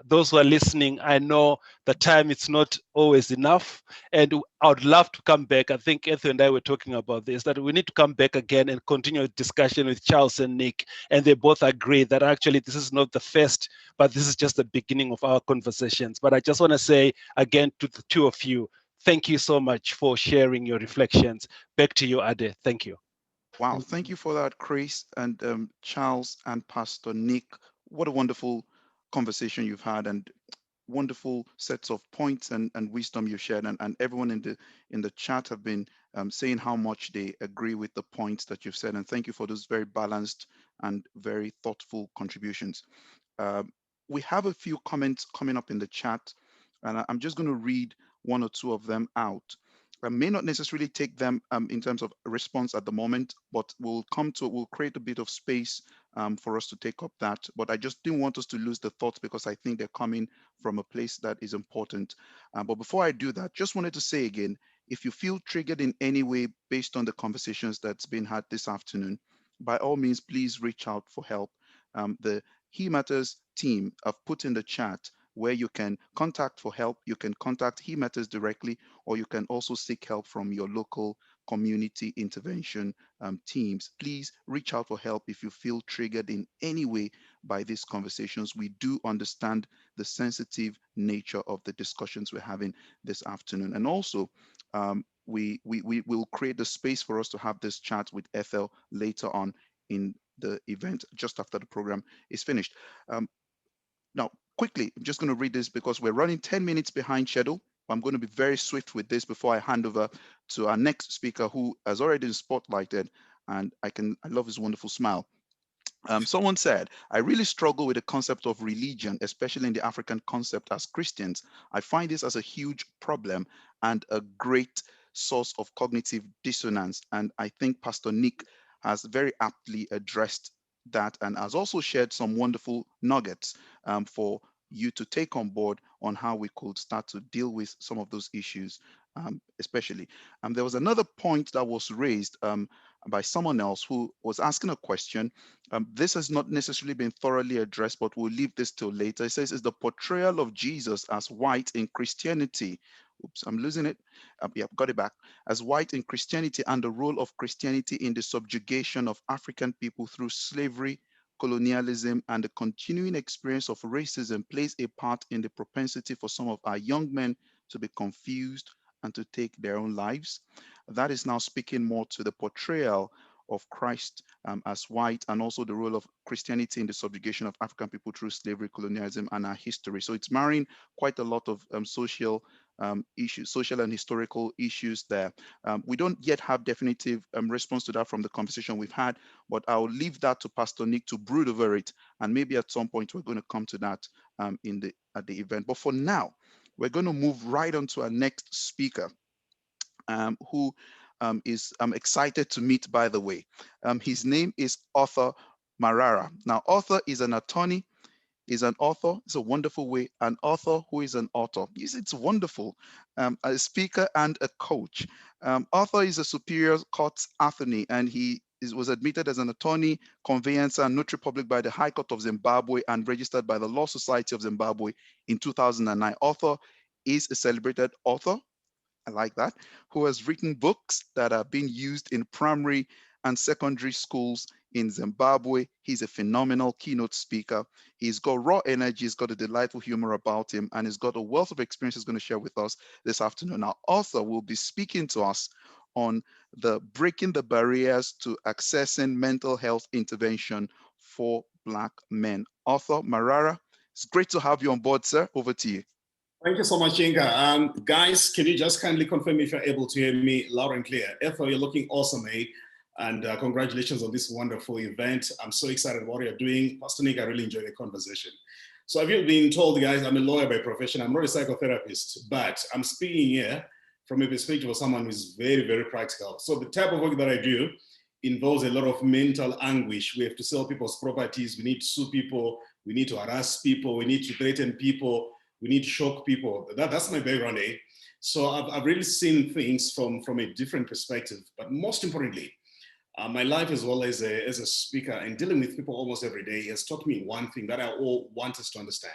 those who are listening, I know the time it's not always enough. And I would love to come back. I think Ethel and I were talking about this, that we need to come back again and continue a discussion with Charles and Nick. And they both agree that actually this is not the first, but this is just the beginning of our conversations. But I just want to say again to the two of you, thank you so much for sharing your reflections. Back to you, Ade. Thank you. Wow, thank you for that, Chris and Charles and Pastor Nick. What a wonderful conversation you've had, and wonderful sets of points and wisdom you shared, and everyone in the chat have been saying how much they agree with the points that you've said, and thank you for those very balanced and very thoughtful contributions. We have a few comments coming up in the chat, and I'm just going to read one or two of them out. I may not necessarily take them in terms of response at the moment, but we'll create a bit of space for us to take up that. But I just didn't want us to lose the thoughts, because I think they're coming from a place that is important. But before I do that, just wanted to say again, if you feel triggered in any way based on the conversations that's been had this afternoon, by all means, please reach out for help. The He Matters team have put in the chat where you can contact for help. You can contact He Matters directly, or you can also seek help from your local community intervention teams. Please reach out for help if you feel triggered in any way by these conversations. We do understand the sensitive nature of the discussions we're having this afternoon. And also, we will create the space for us to have this chat with Ethel later on in the event, just after the program is finished. Now, quickly, I'm just going to read this because we're running 10 minutes behind schedule. I'm going to be very swift with this before I hand over to our next speaker, who has already been spotlighted, and I love his wonderful smile. Someone said, I really struggle with the concept of religion, especially in the African concept as Christians. I find this as a huge problem and a great source of cognitive dissonance. And I think Pastor Nick has very aptly addressed that, and has also shared some wonderful nuggets for you to take on board on how we could start to deal with some of those issues, especially. There was another point that was raised by someone else who was asking a question. This has not necessarily been thoroughly addressed, but we'll leave this till later. It says, is the portrayal of Jesus as white in Christianity, oops, I'm losing it. Yeah, got it back. As white in Christianity, and the role of Christianity in the subjugation of African people through slavery, colonialism, and the continuing experience of racism plays a part in the propensity for some of our young men to be confused and to take their own lives. That is now speaking more to the portrayal of Christ as white, and also the role of Christianity in the subjugation of African people through slavery, colonialism, and our history. So it's marrying quite a lot of social issues, social and historical issues there. We don't yet have definitive response to that from the conversation we've had, but I'll leave that to Pastor Nick to brood over it, and maybe at some point we're going to come to that at the event. But for now, we're going to move right on to our next speaker, who is excited to meet, by the way. His name is Arthur Marara. Now, Arthur is an attorney, is an author. It's a wonderful way. An author who is an author. Yes, it's wonderful. A speaker and a coach. Arthur is a Superior Court attorney, and he was admitted as an attorney, conveyancer, and notary public by the High Court of Zimbabwe and registered by the Law Society of Zimbabwe in 2009. Arthur is a celebrated author, I like that, who has written books that are being used in primary and secondary schools in Zimbabwe. He's a phenomenal keynote speaker. He's got raw energy, he's got a delightful humor about him, and he's got a wealth of experience he's going to share with us this afternoon. Now, Arthur will be speaking to us on the breaking the barriers to accessing mental health intervention for Black men. Arthur Marara, it's great to have you on board, sir. Over to you. Thank you so much, Inga. Guys, can you just kindly confirm if you're able to hear me loud and clear? Ethel, you're looking awesome, eh? And congratulations on this wonderful event. I'm so excited about what you're doing. Pastor Nick, I really enjoyed the conversation. So have you been told, guys, I'm a lawyer by profession. I'm not a psychotherapist, but I'm speaking here from a perspective of someone who's very, very practical. So the type of work that I do involves a lot of mental anguish. We have to sell people's properties. We need to sue people. We need to harass people. We need to threaten people. We need to shock people. That's my background, eh? So I've really seen things from a different perspective. But most importantly, my life as well as a speaker and dealing with people almost every day has taught me one thing that I all want us to understand.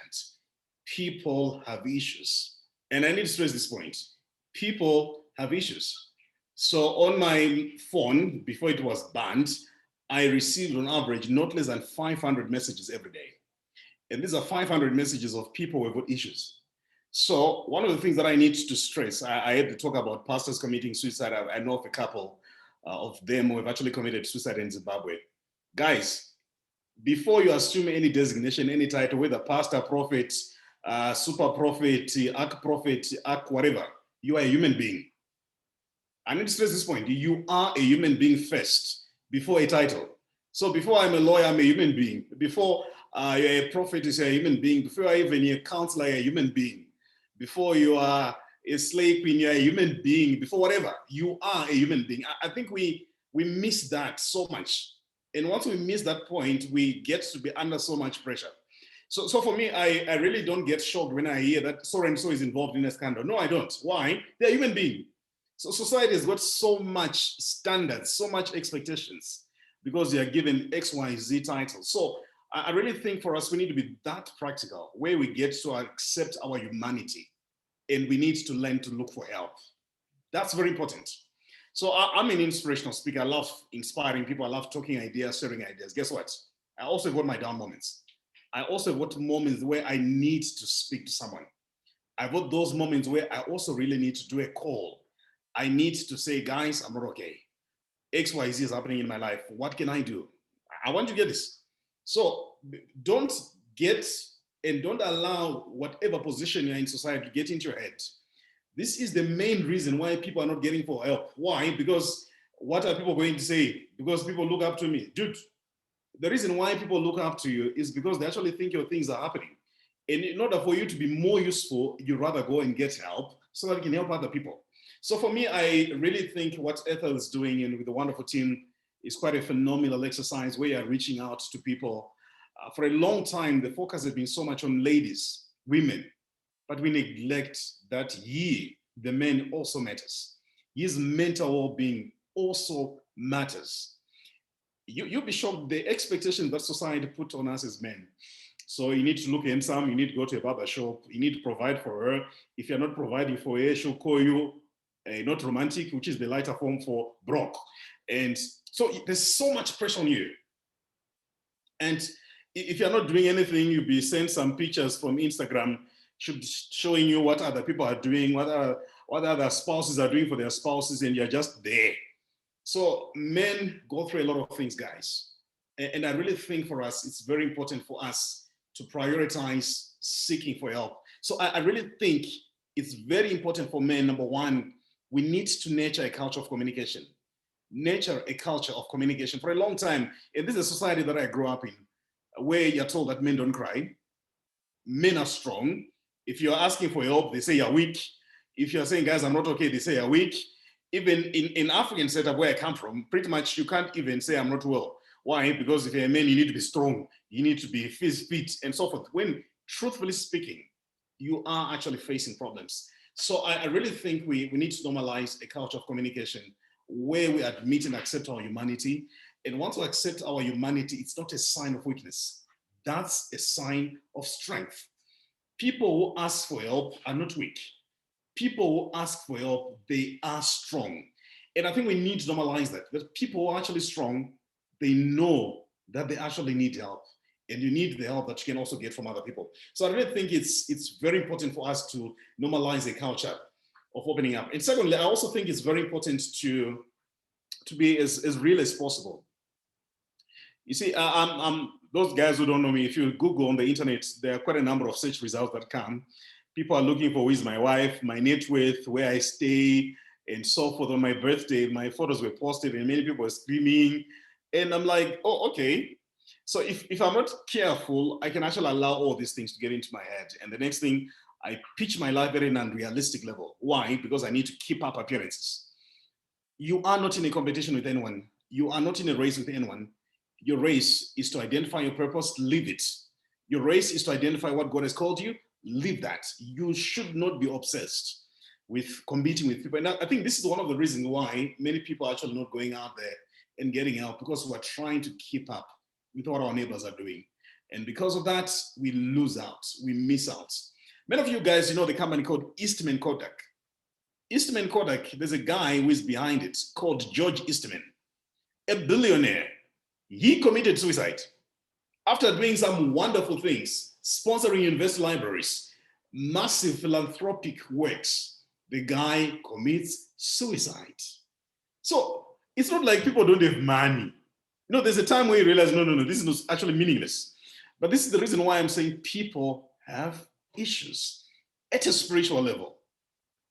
People have issues. And I need to stress this point. People have issues. So on my phone, before it was banned, I received on average not less than 500 messages every day. And these are 500 messages of people who have got issues. So one of the things that I need to stress, I had to talk about pastors committing suicide. I know of a couple of them who have actually committed suicide in Zimbabwe. Guys, before you assume any designation, any title, whether pastor, prophet, super prophet, arch whatever, you are a human being. I need to stress this point. You are a human being first, before a title. So before I'm a lawyer, I'm a human being. Before you're a prophet, you're a human being. Before you're even a counselor, you're a human being. Before you are a slave queen, you're a human being. Before whatever, you are a human being. I think we miss that so much. And once we miss that point, we get to be under so much pressure. So for me, I really don't get shocked when I hear that so-and-so is involved in a scandal. No, I don't. Why? They're a human being. So society has got so much standards, so much expectations because they are given X, Y, Z titles. So I really think for us, we need to be that practical where we get to accept our humanity and we need to learn to look for help. That's very important. So I'm an inspirational speaker. I love inspiring people. I love talking ideas, sharing ideas. Guess what? I also got my down moments. I also got moments where I need to speak to someone. I've got those moments where I also really need to do a call. I need to say, guys, I'm not okay. X, Y, Z is happening in my life. What can I do? I want to get this. So don't get and don't allow whatever position you're in society to get into your head. This is the main reason why people are not getting for help. Why? Because what are people going to say? Because people look up to me. Dude, the reason why people look up to you is because they actually think your things are happening. And in order for you to be more useful, you rather go and get help so that you can help other people. So for me, I really think what Ethel is doing and with the wonderful team is quite a phenomenal exercise where you're reaching out to people. For a long time, the focus has been so much on ladies, women, but we neglect that ye, the men, also matters. His mental well-being also matters. You'll be shocked the expectations that society put on us as men. So you need to look handsome, you need to go to a barber shop, you need to provide for her. If you're not providing for her, she'll call you not romantic, which is the lighter form for broke. And so there's so much pressure on you. And if you're not doing anything, you'll be sent some pictures from Instagram showing you what other people are doing, what other spouses are doing for their spouses, and you're just there. So men go through a lot of things, guys. And I really think for us, it's very important for us to prioritize seeking for help. So I really think it's very important for men, number one, we need to nurture a culture of communication. Nurture a culture of communication. For a long time, and this is a society that I grew up in, where you're told that men don't cry. Men are strong. If you're asking for help, they say you're weak. If you're saying, guys, I'm not okay, they say you're weak. Even in African setup where I come from, pretty much you can't even say I'm not well. Why? Because if you're a man, you need to be strong. You need to be fit and so forth. When, truthfully speaking, you are actually facing problems. So I really think we need to normalize a culture of communication where we admit and accept our humanity. And once we accept our humanity, it's not a sign of weakness. That's a sign of strength. People who ask for help are not weak. People who ask for help, they are strong. And I think we need to normalize that people who are actually strong, they know that they actually need help. And you need the help that you can also get from other people. So I really think it's very important for us to normalize a culture of opening up. And secondly, I also think it's very important to be as real as possible. You see, those guys who don't know me, if you Google on the internet, there are quite a number of search results that come. People are looking for who is my wife, my net worth, where I stay, and so forth. On my birthday, my photos were posted and many people were screaming. And I'm like, oh, okay. So if I'm not careful, I can actually allow all these things to get into my head. And the next thing, I pitch my life at an unrealistic level. Why? Because I need to keep up appearances. You are not in a competition with anyone. You are not in a race with anyone. Your race is to identify your purpose, live it. Your race is to identify what God has called you, live that. You should not be obsessed with competing with people. And I think this is one of the reasons why many people are actually not going out there and getting out, because we're trying to keep up with what our neighbors are doing. And because of that, we lose out, we miss out. Many of you guys, know the company called Eastman Kodak. Eastman Kodak, there's a guy who is behind it called George Eastman, a billionaire. He committed suicide after doing some wonderful things, sponsoring university libraries, massive philanthropic works. The guy commits suicide. So it's not like people don't have money. There's a time where you realize, no, this is actually meaningless. But this is the reason why I'm saying people have issues at a spiritual level.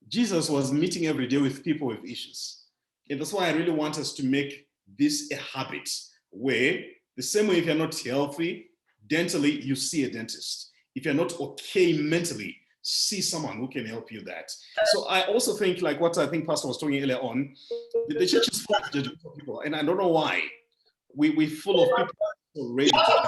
Jesus was meeting every day with people with issues. And that's why I really want us to make this a habit where the same way if you're not healthy, dentally, you see a dentist. If you're not okay mentally, see someone who can help you that. So I also think, like what I think Pastor was talking earlier on, the church is full of judgmental people. And I don't know why. We're full of people who are ready to judge.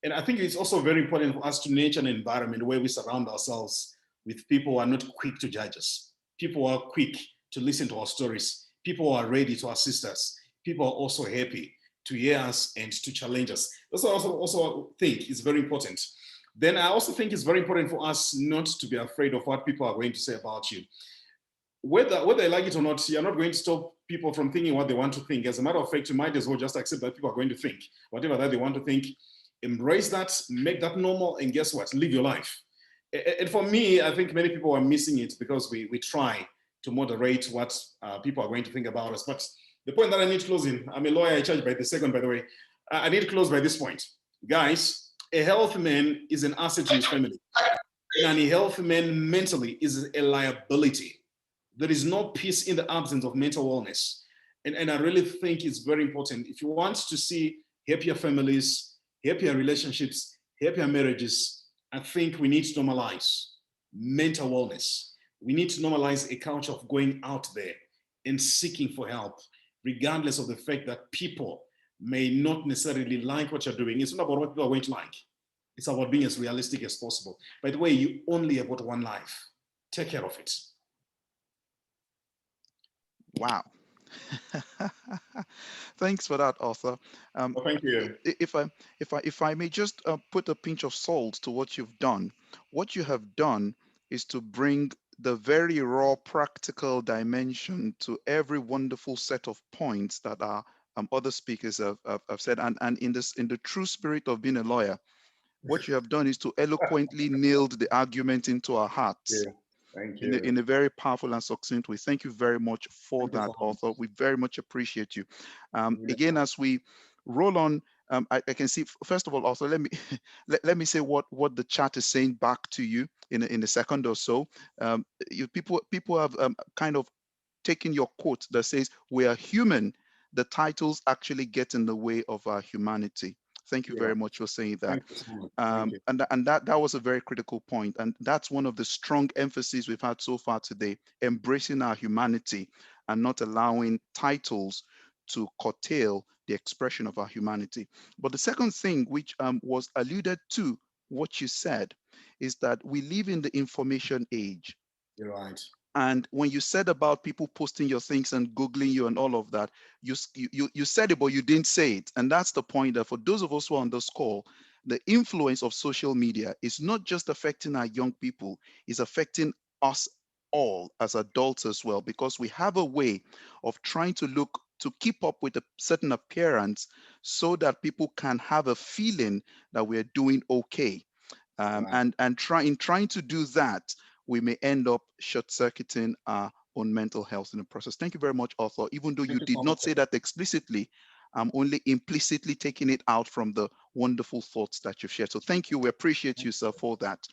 And I think it's also very important for us to nurture an environment where we surround ourselves with people who are not quick to judge us. People who are quick to listen to our stories. People who are ready to assist us. People are also happy to hear us and to challenge us. That's what I also think is very important. Then I also think it's very important for us not to be afraid of what people are going to say about you. Whether they like it or not, you're not going to stop people from thinking what they want to think. As a matter of fact, you might as well just accept that people are going to think whatever that they want to think. Embrace that, make that normal, and guess what? Live your life. And for me, I think many people are missing it because we try to moderate what people are going to think about us. But the point that I need to close in, I'm a lawyer, I charge by the second, by the way. I need to close by this point. Guys, a healthy man is an asset to his family. And a healthy man mentally is a liability. There is no peace in the absence of mental wellness. And I really think it's very important. If you want to see happier families, happier relationships, happier marriages, I think we need to normalize mental wellness. We need to normalize a culture of going out there and seeking for help, regardless of the fact that people may not necessarily like what you're doing. It's not about what people are going to like. It's about being as realistic as possible. By the way, you only have got one life. Take care of it. Wow. Thanks for that, Arthur. Well, thank you. If I may just put a pinch of salt to what you've done. What you have done is to bring the very raw practical dimension to every wonderful set of points that our other speakers have said. And in the true spirit of being a lawyer, what you have done is to eloquently nailed the argument into our hearts. Yeah. Thank you. In a very powerful and succinct way. Thank you very much for that, Arthur. We very much appreciate you. Again, as we roll on, I can see, first of all, Arthur, let me let me say what the chat is saying back to you in a second or so. People have kind of taken your quote that says, "We are human." The titles actually get in the way of our humanity. Thank you very much for saying that. And that was a very critical point. And that's one of the strong emphases we've had so far today, embracing our humanity and not allowing titles to curtail the expression of our humanity. But the second thing, which was alluded to what you said, is that we live in the information age. You're right. And when you said about people posting your things and Googling you and all of that, you said it, but you didn't say it. And that's the point that for those of us who are on this call, the influence of social media is not just affecting our young people, it's affecting us all as adults as well, because we have a way of trying to keep up with a certain appearance so that people can have a feeling that we're doing okay. And trying to do that, we may end up short-circuiting our own mental health in the process. Thank you very much, Arthur. Even though you did not say that explicitly, I'm only implicitly taking it out from the wonderful thoughts that you've shared. So thank you. We appreciate you, sir, for that.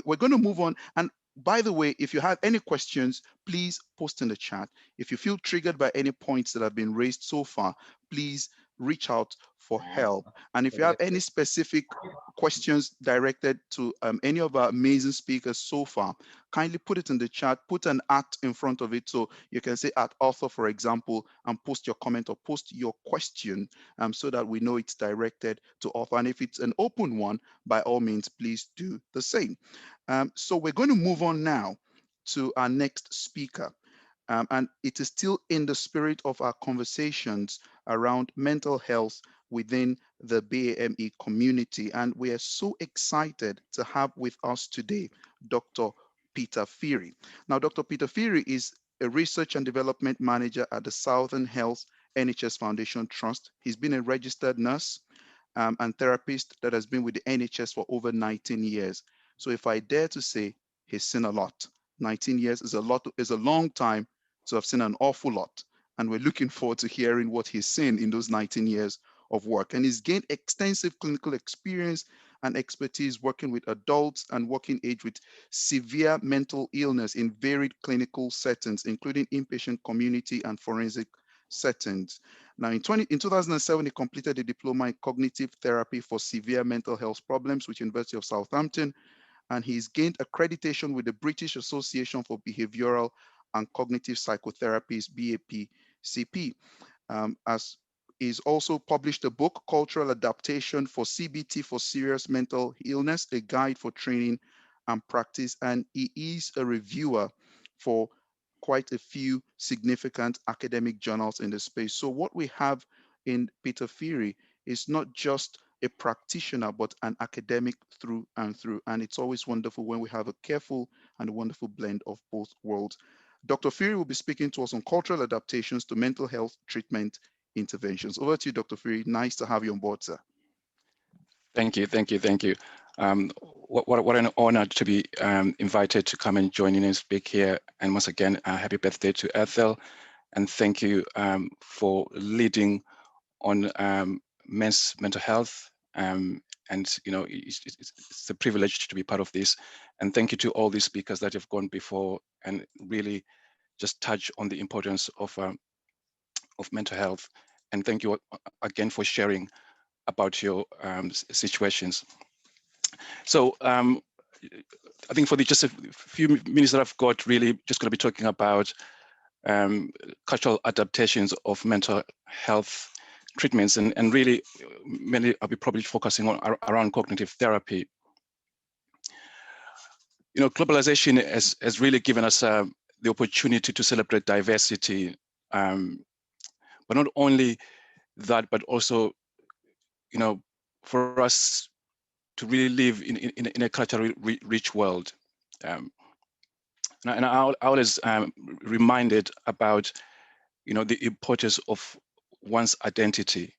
We're going to move on. And By the way, if you have any questions, please post in the chat. If you feel triggered by any points that have been raised so far, please reach out for help. And if you have any specific questions directed to any of our amazing speakers so far, kindly put it in the chat, put an @ in front of it. So you can say @author, for example, and post your comment or post your question so that we know it's directed to author. And if it's an open one, by all means, please do the same. So we're going to move on now to our next speaker. And it is still in the spirit of our conversations around mental health within the BAME community. And we are so excited to have with us today Dr. Peter Phiri. Now, Dr. Peter Phiri is a research and development manager at the Southern Health NHS Foundation Trust. He's been a registered nurse and therapist that has been with the NHS for over 19 years. So if I dare to say, he's seen a lot. 19 years is a long time to have seen an awful lot. And we're looking forward to hearing what he's seen in those 19 years of work. And he's gained extensive clinical experience and expertise working with adults and working age with severe mental illness in varied clinical settings, including inpatient, community, and forensic settings. Now, in 2007, he completed a diploma in cognitive therapy for severe mental health problems with University of Southampton, and he's gained accreditation with the British Association for Behavioral and Cognitive Psychotherapies, BAPCP. As he's also published a book, Cultural Adaptation for CBT for Serious Mental Illness, a guide for training and practice, and he is a reviewer for quite a few significant academic journals in the space. So what we have in Peter Phiri is not just a practitioner, but an academic through and through. And it's always wonderful when we have a careful and a wonderful blend of both worlds. Dr. Phiri will be speaking to us on cultural adaptations to mental health treatment interventions. Over to you, Dr. Phiri. Nice to have you on board, sir. Thank you, thank you, thank you. What an honor to be invited to come and join in and speak here. And once again, happy birthday to Ethel. And thank you for leading on men's mental health. And it's a privilege to be part of this. And thank you to all these speakers that have gone before and really just touch on the importance of mental health. And thank you again for sharing about your situations. So I think for just a few minutes that I've got, really just going to be talking about cultural adaptations of mental health treatments, and really mainly I'll be probably focusing on around cognitive therapy. Globalization has really given us the opportunity to celebrate diversity, but not only that, but also, for us to really live in a culturally rich world. And I always reminded about, the importance of one's identity,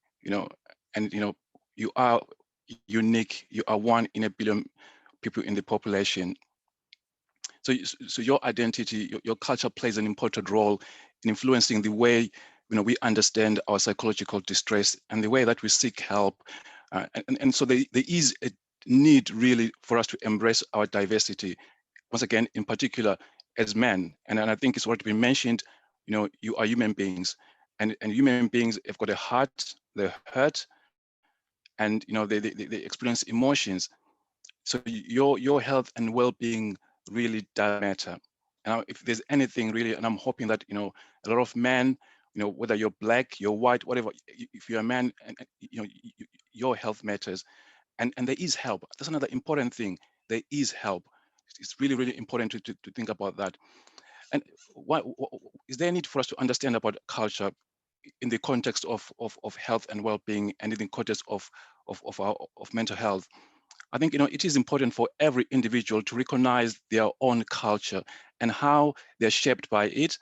and, you are unique, you are one in a billion people in the population. So your identity, your culture plays an important role in influencing the way, we understand our psychological distress and the way that we seek help. And so there is a need really for us to embrace our diversity, once again, in particular as men. And I think it's already been mentioned, you are human beings, and human beings have got a heart, they hurt, and they experience emotions. So your health and well-being really does matter. Now, if there's anything really, and I'm hoping that a lot of men, whether you're black, you're white, whatever, if you're a man, and your health matters, and there is help. That's another important thing. There is help. It's really, really important to think about that. And what is there a need for us to understand about culture in the context of health and well-being, and in the context of mental health? I think it is important for every individual to recognize their own culture and how they're shaped by it,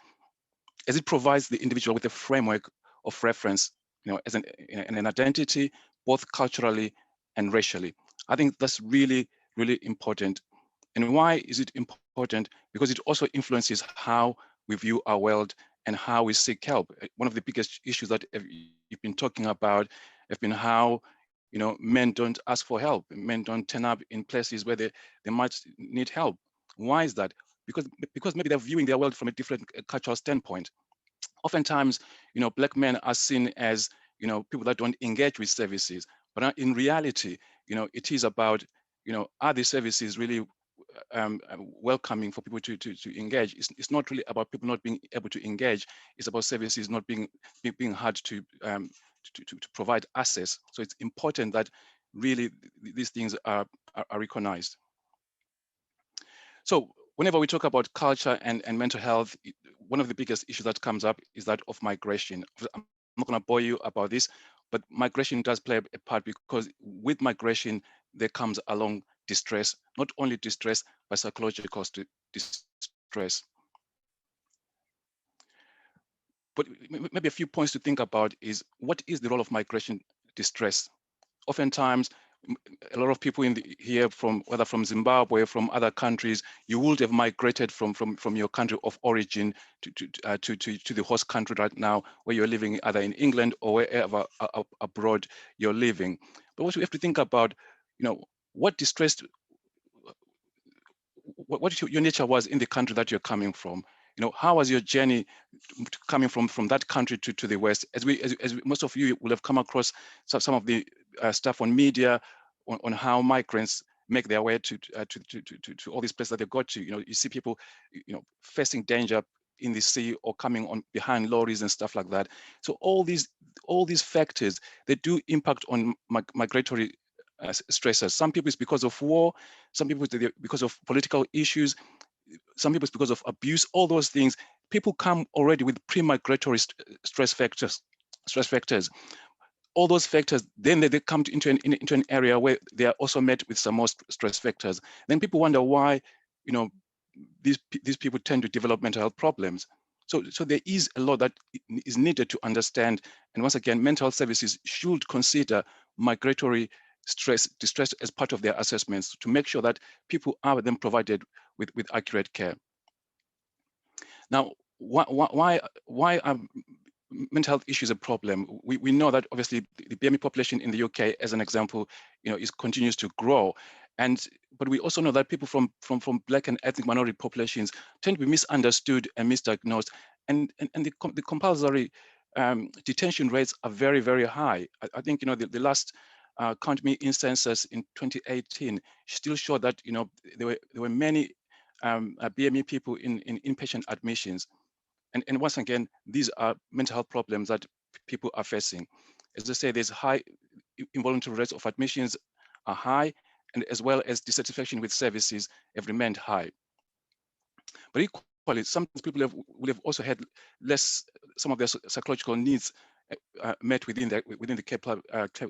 as it provides the individual with a framework of reference, as an identity, both culturally and racially. I think that's really, really important. And why is it important? Because it also influences how we view our world and how we seek help. One of the biggest issues that you've been talking about have been how men don't ask for help. Men don't turn up in places where they might need help. Why is that? Because maybe they're viewing their world from a different cultural standpoint. Oftentimes, Black men are seen as, people that don't engage with services. But in reality, it is about, are these services really welcoming for people to engage? It's not really about people not being able to engage. It's about services not being hard to provide access. So it's important that really these things are recognized. So whenever we talk about culture and mental health, one of the biggest issues that comes up is that of migration. I'm not going to bore you about this, but migration does play a part, because with migration, there comes along distress, not only distress, but psychological distress. But maybe a few points to think about is, what is the role of migration distress? Oftentimes, a lot of people here from, whether from Zimbabwe, from other countries, you would have migrated from your country of origin to the host country right now, where you're living either in England or wherever abroad you're living. But what we have to think about, what distressed, what your nature was in the country that you're coming from. How was your journey coming from that country to the West? As most of you will have come across some of the stuff on media on how migrants make their way to all these places that they got to. You see people, facing danger in the sea or coming on behind lorries and stuff like that. So all these factors, they do impact on migratory stressors. Some people it's because of war, some people it's because of political issues, some people it's because of abuse. All those things, people come already with pre-migratory stress factors. All those factors, then they come into an area where they are also met with some more stress factors. Then people wonder why, these people tend to develop mental health problems. So there is a lot that is needed to understand. And once again, mental health services should consider migratory distress as part of their assessments, to make sure that people are then provided with accurate care. Now, why are mental health issues a problem? We know that obviously the BME population in the UK, as an example, continues to grow. But we also know that people from Black and ethnic minority populations tend to be misunderstood and misdiagnosed. And the compulsory detention rates are very, very high. I think, the last Count Me In census in 2018 still showed that, there were many BME people in inpatient admissions. And once again, these are mental health problems that people are facing. As I say, there's high involuntary rates of admissions are high, and as well as dissatisfaction with services have remained high. But equally, sometimes people will have also had less, some of their psychological needs met within the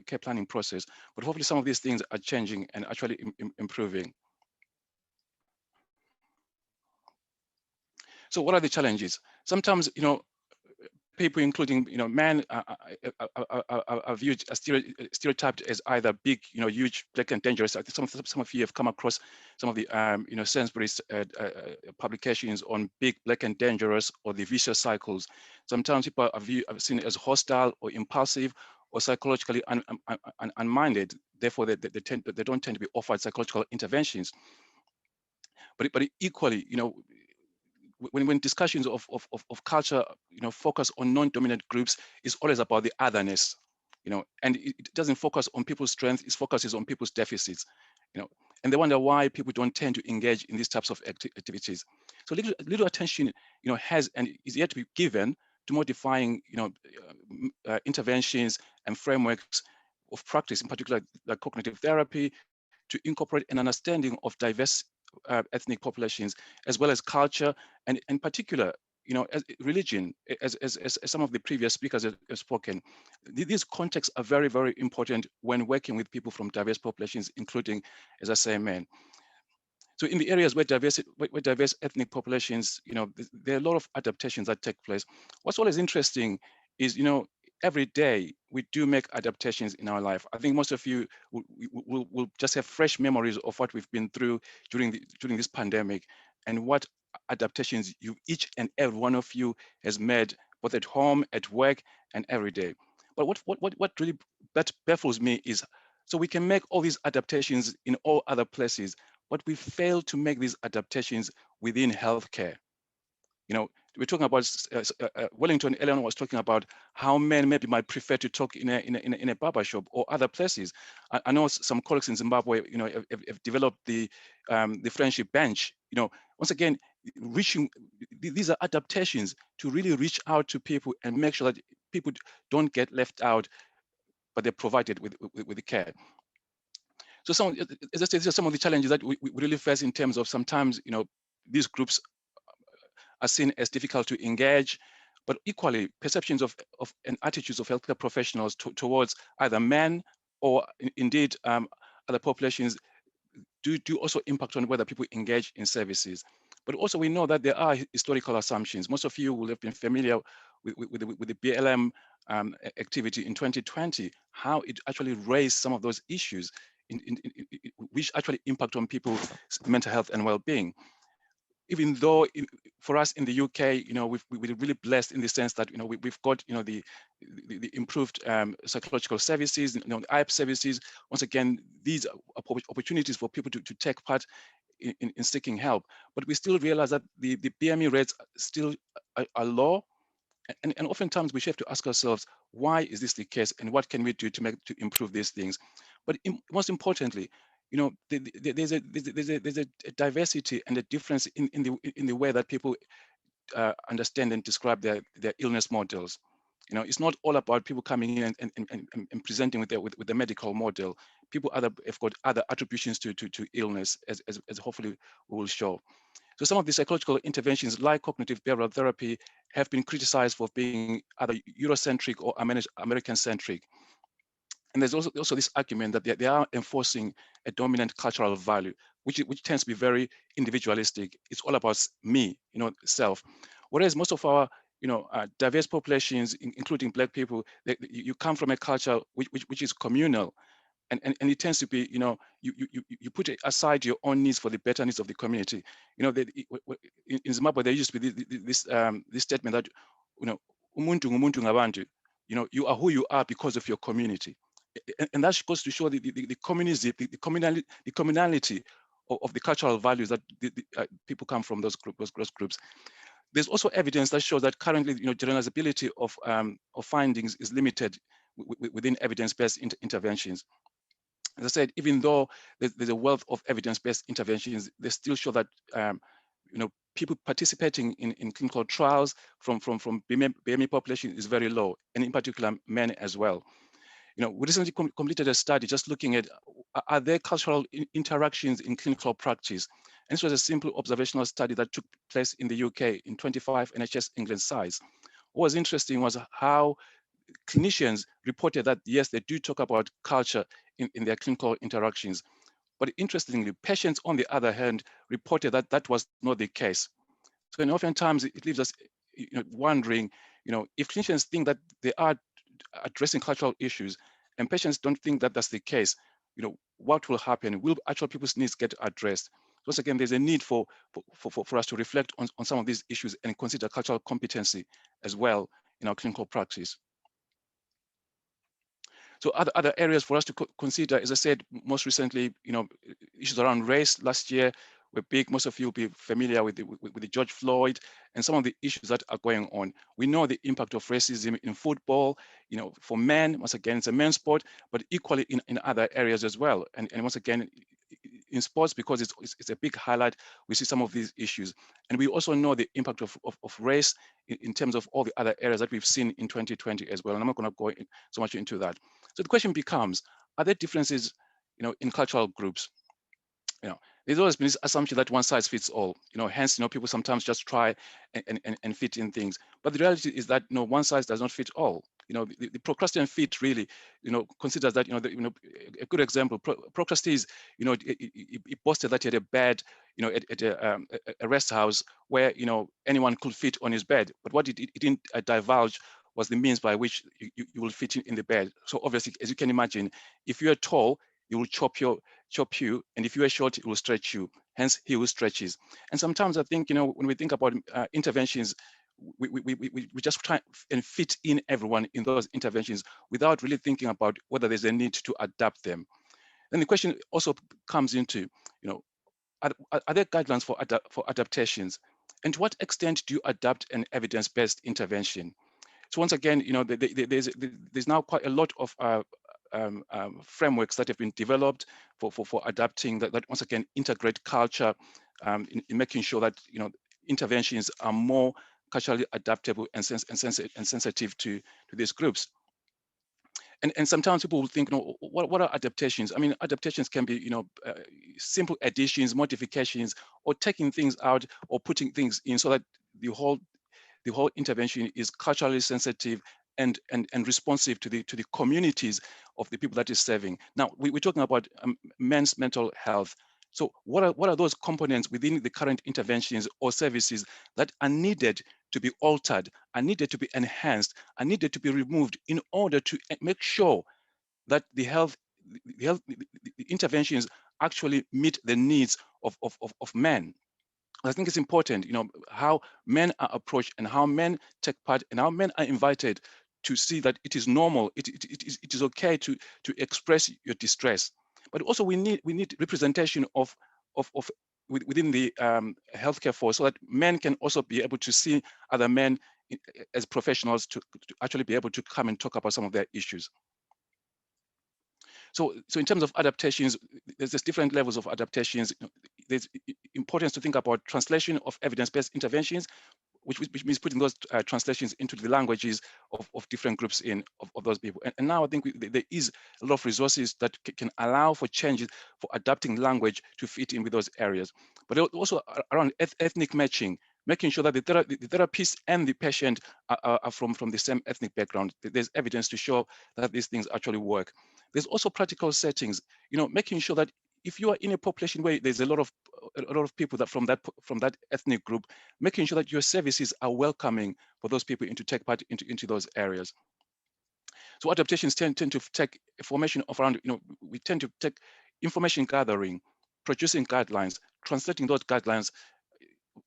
care planning process. But hopefully some of these things are changing and actually improving. So what are the challenges? Sometimes, people, including men, are viewed as stereotyped as either big, huge, black and dangerous. I think some of you have come across some of the Sainsbury's publications on big, black and dangerous, or the vicious cycles. Sometimes people are seen as hostile or impulsive or psychologically unminded. Therefore, they don't tend to be offered psychological interventions. But equally, when discussions of culture, focus on non-dominant groups, is always about the otherness, and it doesn't focus on people's strengths, it focuses on people's deficits, and they wonder why people don't tend to engage in these types of activities. So little attention, has and is yet to be given to modifying, interventions and frameworks of practice, in particular like cognitive therapy, to incorporate an understanding of diverse ethnic populations, as well as culture, and in particular, as religion, as some of the previous speakers have spoken. These contexts are very, very important when working with people from diverse populations, including, as I say, men. So in the areas where diverse ethnic populations, there are a lot of adaptations that take place. What's always interesting is, every day we do make adaptations in our life. I think most of you will just have fresh memories of what we've been through during this pandemic, and what adaptations each and every one of you has made, both at home, at work, and every day. But what really baffles me is, so we can make all these adaptations in all other places, but we fail to make these adaptations within healthcare. You know, we're talking about Wellington. Eleanor was talking about how men maybe might prefer to talk in a barber shop or other places. I know some colleagues in Zimbabwe, you know, have developed the friendship bench. You know, once again, reaching these are adaptations to really reach out to people and make sure that people don't get left out, but they're provided with the care. So some, as I said, these are some of the challenges that we really face in terms of sometimes, you know, these groups are seen as difficult to engage, but equally perceptions of and attitudes of healthcare professionals towards either men or indeed other populations do also impact on whether people engage in services. But also we know that there are historical assumptions. Most of you will have been familiar with the BLM activity in 2020, how it actually raised some of those issues which actually impact on people's mental health and well-being. Even though for us in the UK, you know, we're really blessed in the sense that, you know, we've got, you know, the improved psychological services, you know, the IAP services. Once again, these are opportunities for people to take part in seeking help. But we still realize that the BME rates still are low. And oftentimes we have to ask ourselves, why is this the case, and what can we do to improve these things? But most importantly, you know, there's a diversity and a difference in the way that people understand and describe their illness models. You know, it's not all about people coming in and presenting with the medical model. People have got other attributions to illness, as hopefully we will show. So some of the psychological interventions like cognitive behavioral therapy have been criticized for being either Eurocentric or American-centric. And there's also this argument that they are enforcing a dominant cultural value, which tends to be very individualistic. It's all about me, you know, self. Whereas most of our, you know, diverse populations, including Black people, you come from a culture which is communal. And it tends to be, you know, you put aside your own needs for the better needs of the community. You know, in Zimbabwe, there used to be this statement that, you know, umuntu ngumuntu ngabantu, you know, you are who you are because of your community. And that goes to show the community, the communality of the cultural values that people come from those groups. There's also evidence that shows that currently, you know, generalizability of findings is limited within evidence-based interventions. As I said, even though there's a wealth of evidence-based interventions, they still show that you know, people participating in clinical trials from BME population is very low, and in particular men as well. You know, we recently completed a study just looking at are there cultural interactions in clinical practice. And this was a simple observational study that took place in the UK in 25 NHS England sites. What was interesting was how clinicians reported that, yes, they do talk about culture in their clinical interactions. But interestingly, patients, on the other hand, reported that that was not the case. So oftentimes it leaves us, you know, wondering, you know, if clinicians think that they are addressing cultural issues and patients don't think that that's the case, you know, what will happen? Will actual people's needs get addressed? Once again, there's a need for us to reflect on some of these issues and consider cultural competency as well in our clinical practice. So other areas for us to consider, as I said, most recently, you know, issues around race last year were big. Most of you will be familiar with the George Floyd and some of the issues that are going on. We know the impact of racism in football, you know, for men. Once again, it's a men's sport, but equally in other areas as well. And once again, in sports, because it's a big highlight, we see some of these issues. And we also know the impact of race in terms of all the other areas that we've seen in 2020 as well. And I'm not going to go so much into that. So the question becomes, are there differences, you know, in cultural groups? You know, there's always been this assumption that one size fits all, you know, hence, you know, people sometimes just try and fit in things. But the reality is that, you know, one size does not fit all. You know, the Procrustes fit really, you know, considers that, you know, a good example, Procrustes, you know, it boasted that he had a bed, you know, at a rest house where, you know, anyone could fit on his bed. But what it didn't divulge was the means by which you will fit in the bed. So obviously, as you can imagine, if you're tall, it will chop you, and if you are short, it will stretch you. Hence, he who stretches. And sometimes I think, you know, when we think about interventions, we just try and fit in everyone in those interventions without really thinking about whether there's a need to adapt them. Then the question also comes into, you know, are there guidelines for adaptations? And to what extent do you adapt an evidence-based intervention? So once again, there's now quite a lot of frameworks that have been developed for adapting that once again integrate culture in making sure that interventions are more culturally adaptable and sensitive to these groups. And sometimes people will think, what are adaptations? I mean, adaptations can be, simple additions, modifications, or taking things out or putting things in so that the whole intervention is culturally sensitive and responsive to the communities of the people that is serving. Now, we're talking about men's mental health. So what are those components within the current interventions or services that are needed to be altered, are needed to be enhanced, are needed to be removed in order to make sure that the interventions actually meet the needs of men? I think it's important, how men are approached and how men take part and how men are invited to see that it is normal, it is okay to express your distress. But also we need representation of within the healthcare force so that men can also be able to see other men as professionals to actually be able to come and talk about some of their issues. So in terms of adaptations, there's different levels of adaptations. There's importance to think about translation of evidence-based interventions, which means putting those translations into the languages of different groups of those people. And now I think there is a lot of resources that can allow for changes for adapting language to fit in with those areas. But also around ethnic matching, making sure that the therapist and the patient are from the same ethnic background. There's evidence to show that these things actually work. There's also practical settings, making sure that if you are in a population where there's a lot of people that from that ethnic group, making sure that your services are welcoming for those people to take part into those areas. So adaptations tend to take information of around, we tend to take information gathering, producing guidelines, translating those guidelines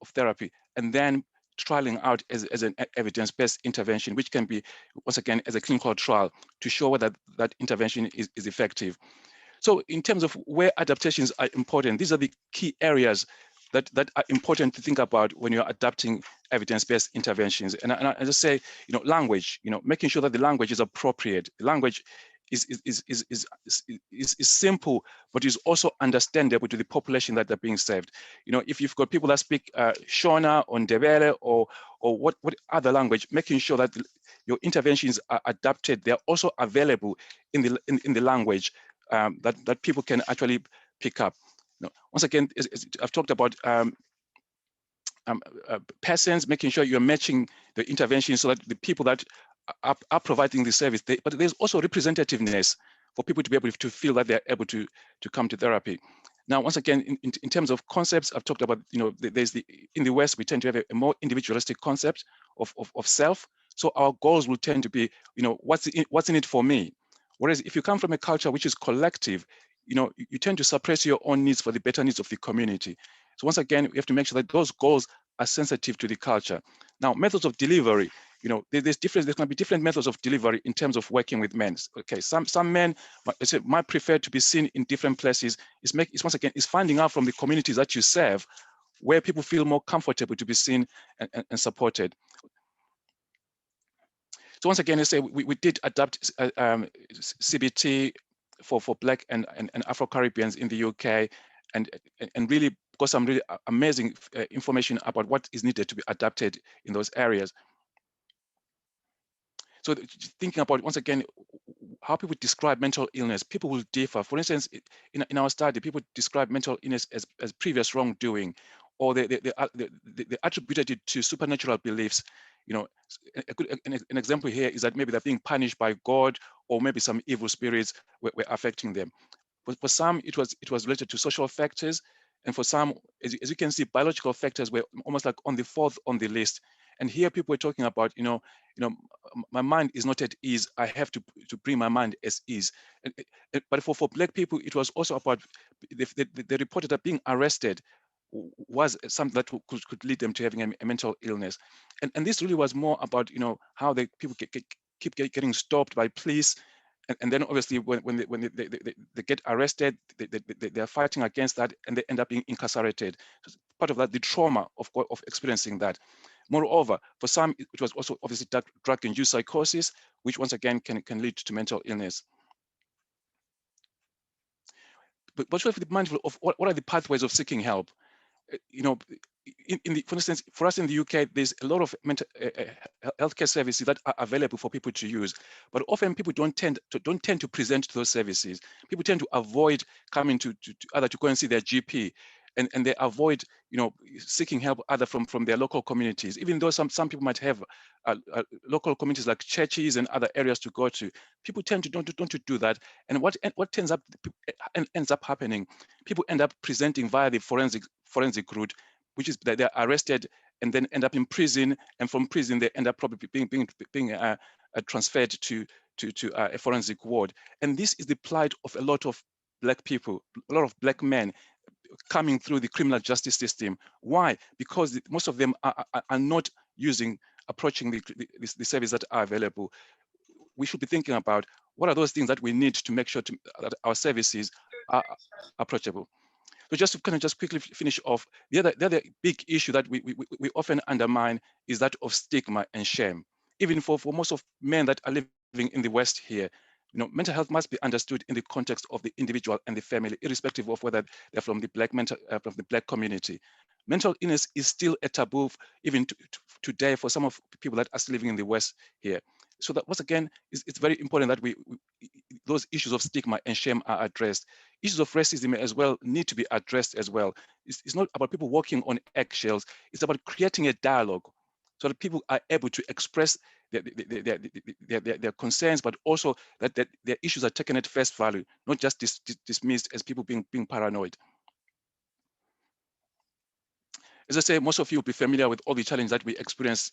of therapy, and then trialing out as an evidence-based intervention, which can be, once again, as a clinical trial to show whether that intervention is effective. So in terms of where adaptations are important, these are the key areas that are important to think about when you're adapting evidence-based interventions. And I just say, language, making sure that the language is appropriate. The language is simple, but is also understandable to the population that they're being served. If you've got people that speak Shona or Ndebele or what other language, making sure that your interventions are adapted. They're also available in the language that people can actually pick up. Once again, I've talked about persons, making sure you're matching the intervention so that the people that are providing the service, but there's also representativeness for people to be able to feel that they're able to come to therapy. Now, once again, in terms of concepts, I've talked about, there's in the West, we tend to have a more individualistic concept of self. So our goals will tend to be, what's in it for me? Whereas if you come from a culture which is collective, you tend to suppress your own needs for the better needs of the community. So once again, we have to make sure that those goals are sensitive to the culture. Now, methods of delivery, there's going to be different methods of delivery in terms of working with men. Okay, some men might prefer to be seen in different places. Once again, it's finding out from the communities that you serve where people feel more comfortable to be seen and supported. So once again, I say we did adapt CBT for Black and Afro-Caribbeans in the UK, and really got some really amazing information about what is needed to be adapted in those areas. So thinking about, once again, how people describe mental illness, people will differ. For instance, in our study, people describe mental illness as previous wrongdoing, or they attributed it to supernatural beliefs. An example here is that maybe they're being punished by God, or maybe some evil spirits were affecting them. But for some, it was related to social factors, and for some, as you can see, biological factors were almost like on the fourth on the list. And here people were talking about, my mind is not at ease. I have to bring my mind as ease. But for Black people, it was also about, they reported that being arrested was something that could lead them to having a mental illness. And this really was more about, how people keep getting stopped by police, and then obviously when they get arrested, they are fighting against that, and they end up being incarcerated. So part of that, the trauma of experiencing that. Moreover, for some, it was also obviously drug-induced psychosis, which once again can lead to mental illness. But we should be mindful of what are the pathways of seeking help. You know, for instance, for us in the UK, there's a lot of mental healthcare services that are available for people to use, but often people don't tend to present those services. People tend to avoid coming to go and see their GP, and they avoid, you know, seeking help either from their local communities, even though some people might have local communities like churches and other areas to go to. People tend to don't do that, and what ends up happening, people end up presenting via the forensic route, which is that they're arrested and then end up in prison, and from prison they end up probably being transferred to a forensic ward. And this is the plight of a lot of Black people, a lot of Black men coming through the criminal justice system. Why? Because most of them are not approaching the services that are available. We should be thinking about what are those things that we need to make sure that our services are approachable. So just to kind of just quickly finish off, the other big issue that we often undermine is that of stigma and shame. Even for most of men that are living in the West here, you know, mental health must be understood in the context of the individual and the family, irrespective of whether they're from the from the Black community. Mental illness is still a taboo even today for some of the people that are still living in the West here. So that once again, it's very important that those issues of stigma and shame are addressed. Issues of racism as well need to be addressed as well. It's not about people walking on eggshells. It's about creating a dialogue so that people are able to express their concerns, but also that their issues are taken at face value, not just dismissed as people being paranoid. As I say, most of you will be familiar with all the challenges that we experience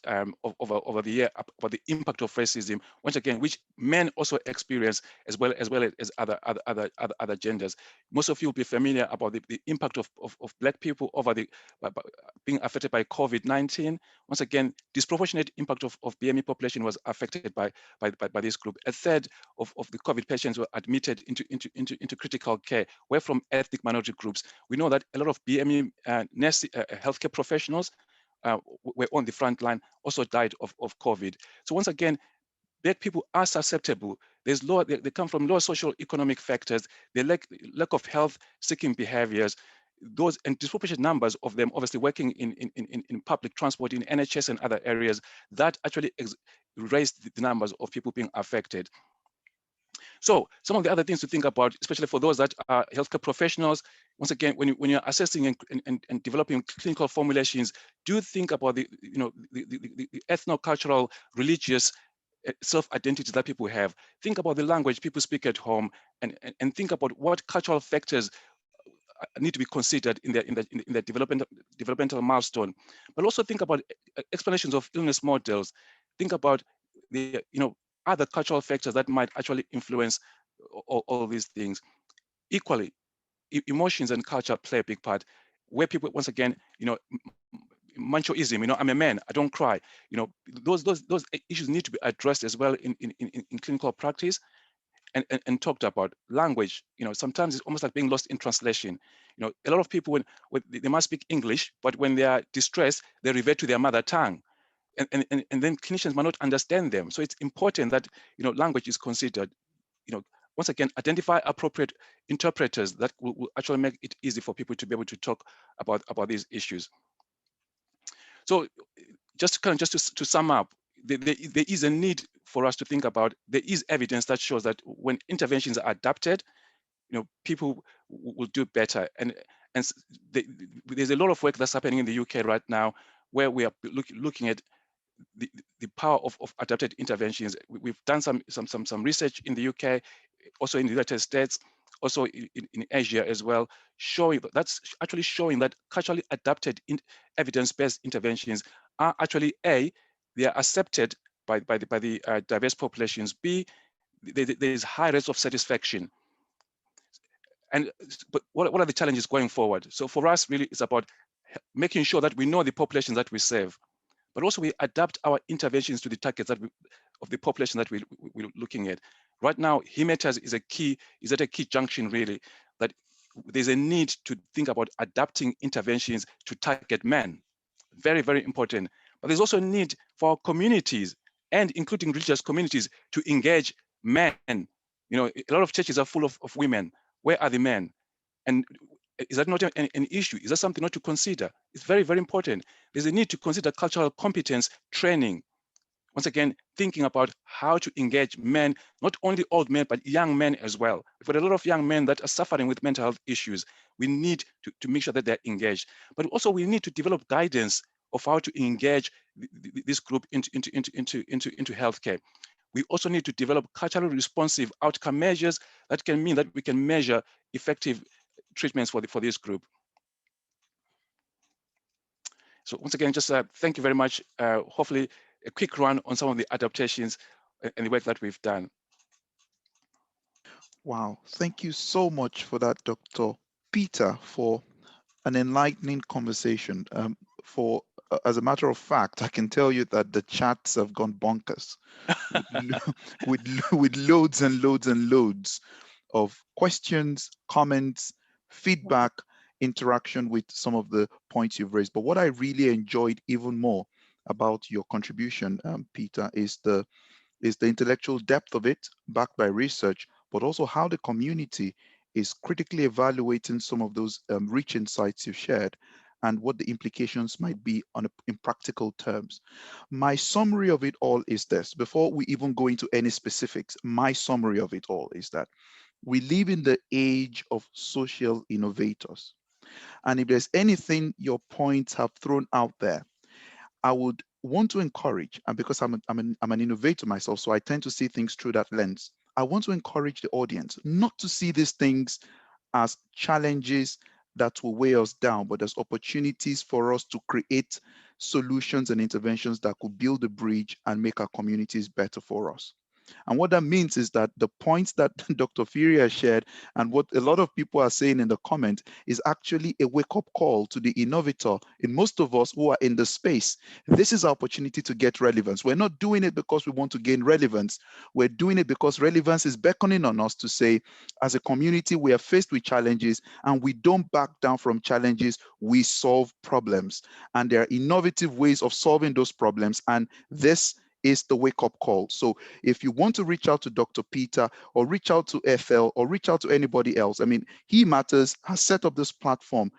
over the year, about the impact of racism, once again, which men also experience as well as other genders. Most of you will be familiar about the impact of Black people being affected by COVID-19. Once again, disproportionate impact of BME population was affected by this group. A third of the COVID patients were admitted into critical care, were from ethnic minority groups. We know that a lot of BME healthcare professionals were on the front line, also died of COVID. So once again, Black people are susceptible. They come from low social economic factors, the lack of health seeking behaviors, those and disproportionate numbers of them obviously working in public transport, in NHS and other areas, that actually raised the numbers of people being affected. So some of the other things to think about, especially for those that are healthcare professionals, once again, when you're assessing and developing clinical formulations, do think about the ethno-cultural, religious self-identity that people have. Think about the language people speak at home, and think about what cultural factors need to be considered in the developmental milestone. But also think about explanations of illness models. Think about the other cultural factors that might actually influence all these things. Equally, emotions and culture play a big part, where people, once again, machoism, I'm a man, I don't cry. Those issues need to be addressed as well in clinical practice and talked about. Language, sometimes it's almost like being lost in translation. A lot of people, when they must speak English, but when they are distressed, they revert to their mother tongue. And then clinicians might not understand them. So it's important that language is considered. Once again, identify appropriate interpreters that will actually make it easy for people to be able to talk about these issues. So just to sum up, there is a need for us to think about. There is evidence that shows that when interventions are adapted, people will do better. And there's a lot of work that's happening in the UK right now, where we are looking at the power of adapted interventions. We've done some research in the UK, also in the United States, also in Asia as well, that's actually showing that culturally adapted evidence-based interventions are actually they are accepted by the diverse populations. B, there is high rates of satisfaction. But what are the challenges going forward? So for us, really, it's about making sure that we know the populations that we serve. but also we adapt our interventions to the targets that of the population that we're looking at. Right now, hematas is at a key junction really, that there's a need to think about adapting interventions to target men. Very, very important. But there's also a need for our communities, and including religious communities, to engage men. You know, a lot of churches are full of women. Where are the men? And is that not an issue? Is that something not to consider? It's very, very important. There's a need to consider cultural competence training. Once again, thinking about how to engage men, not only old men, but young men as well. We've got a lot of young men that are suffering with mental health issues. We need to make sure that they're engaged. But also we need to develop guidance of how to engage this group into healthcare. We also need to develop culturally responsive outcome measures that can mean that we can measure effective treatments for this group. So once again, just thank you very much. Hopefully a quick run on some of the adaptations and the work that we've done. Wow, thank you so much for that, Dr. Peter, for an enlightening conversation. As a matter of fact, I can tell you that the chats have gone bonkers with loads and loads and loads of questions, comments, feedback, interaction with some of the points you've raised. But what I really enjoyed even more about your contribution, Peter, is the intellectual depth of it, backed by research, but also how the community is critically evaluating some of those rich insights you've shared and what the implications might be in practical terms. My summary of it all is this. Before we even go into any specifics, my summary of it all is that we live in the age of social innovators. And if there's anything your points have thrown out there, I would want to encourage, and because I'm an innovator myself, so I tend to see things through that lens. I want to encourage the audience not to see these things as challenges that will weigh us down, but as opportunities for us to create solutions and interventions that could build a bridge and make our communities better for us. And what that means is that the points that Dr. Furia shared and what a lot of people are saying in the comment is actually a wake-up call to the innovator in most of us who are in the space. This is our opportunity to get relevance. We're not doing it because we want to gain relevance. We're doing it because relevance is beckoning on us to say, as a community, we are faced with challenges and we don't back down from challenges, we solve problems. And there are innovative ways of solving those problems. And this is the wake-up call. So if you want to reach out to Dr. Peter or reach out to Ethel or reach out to anybody else, I mean, He Matters has set up this platform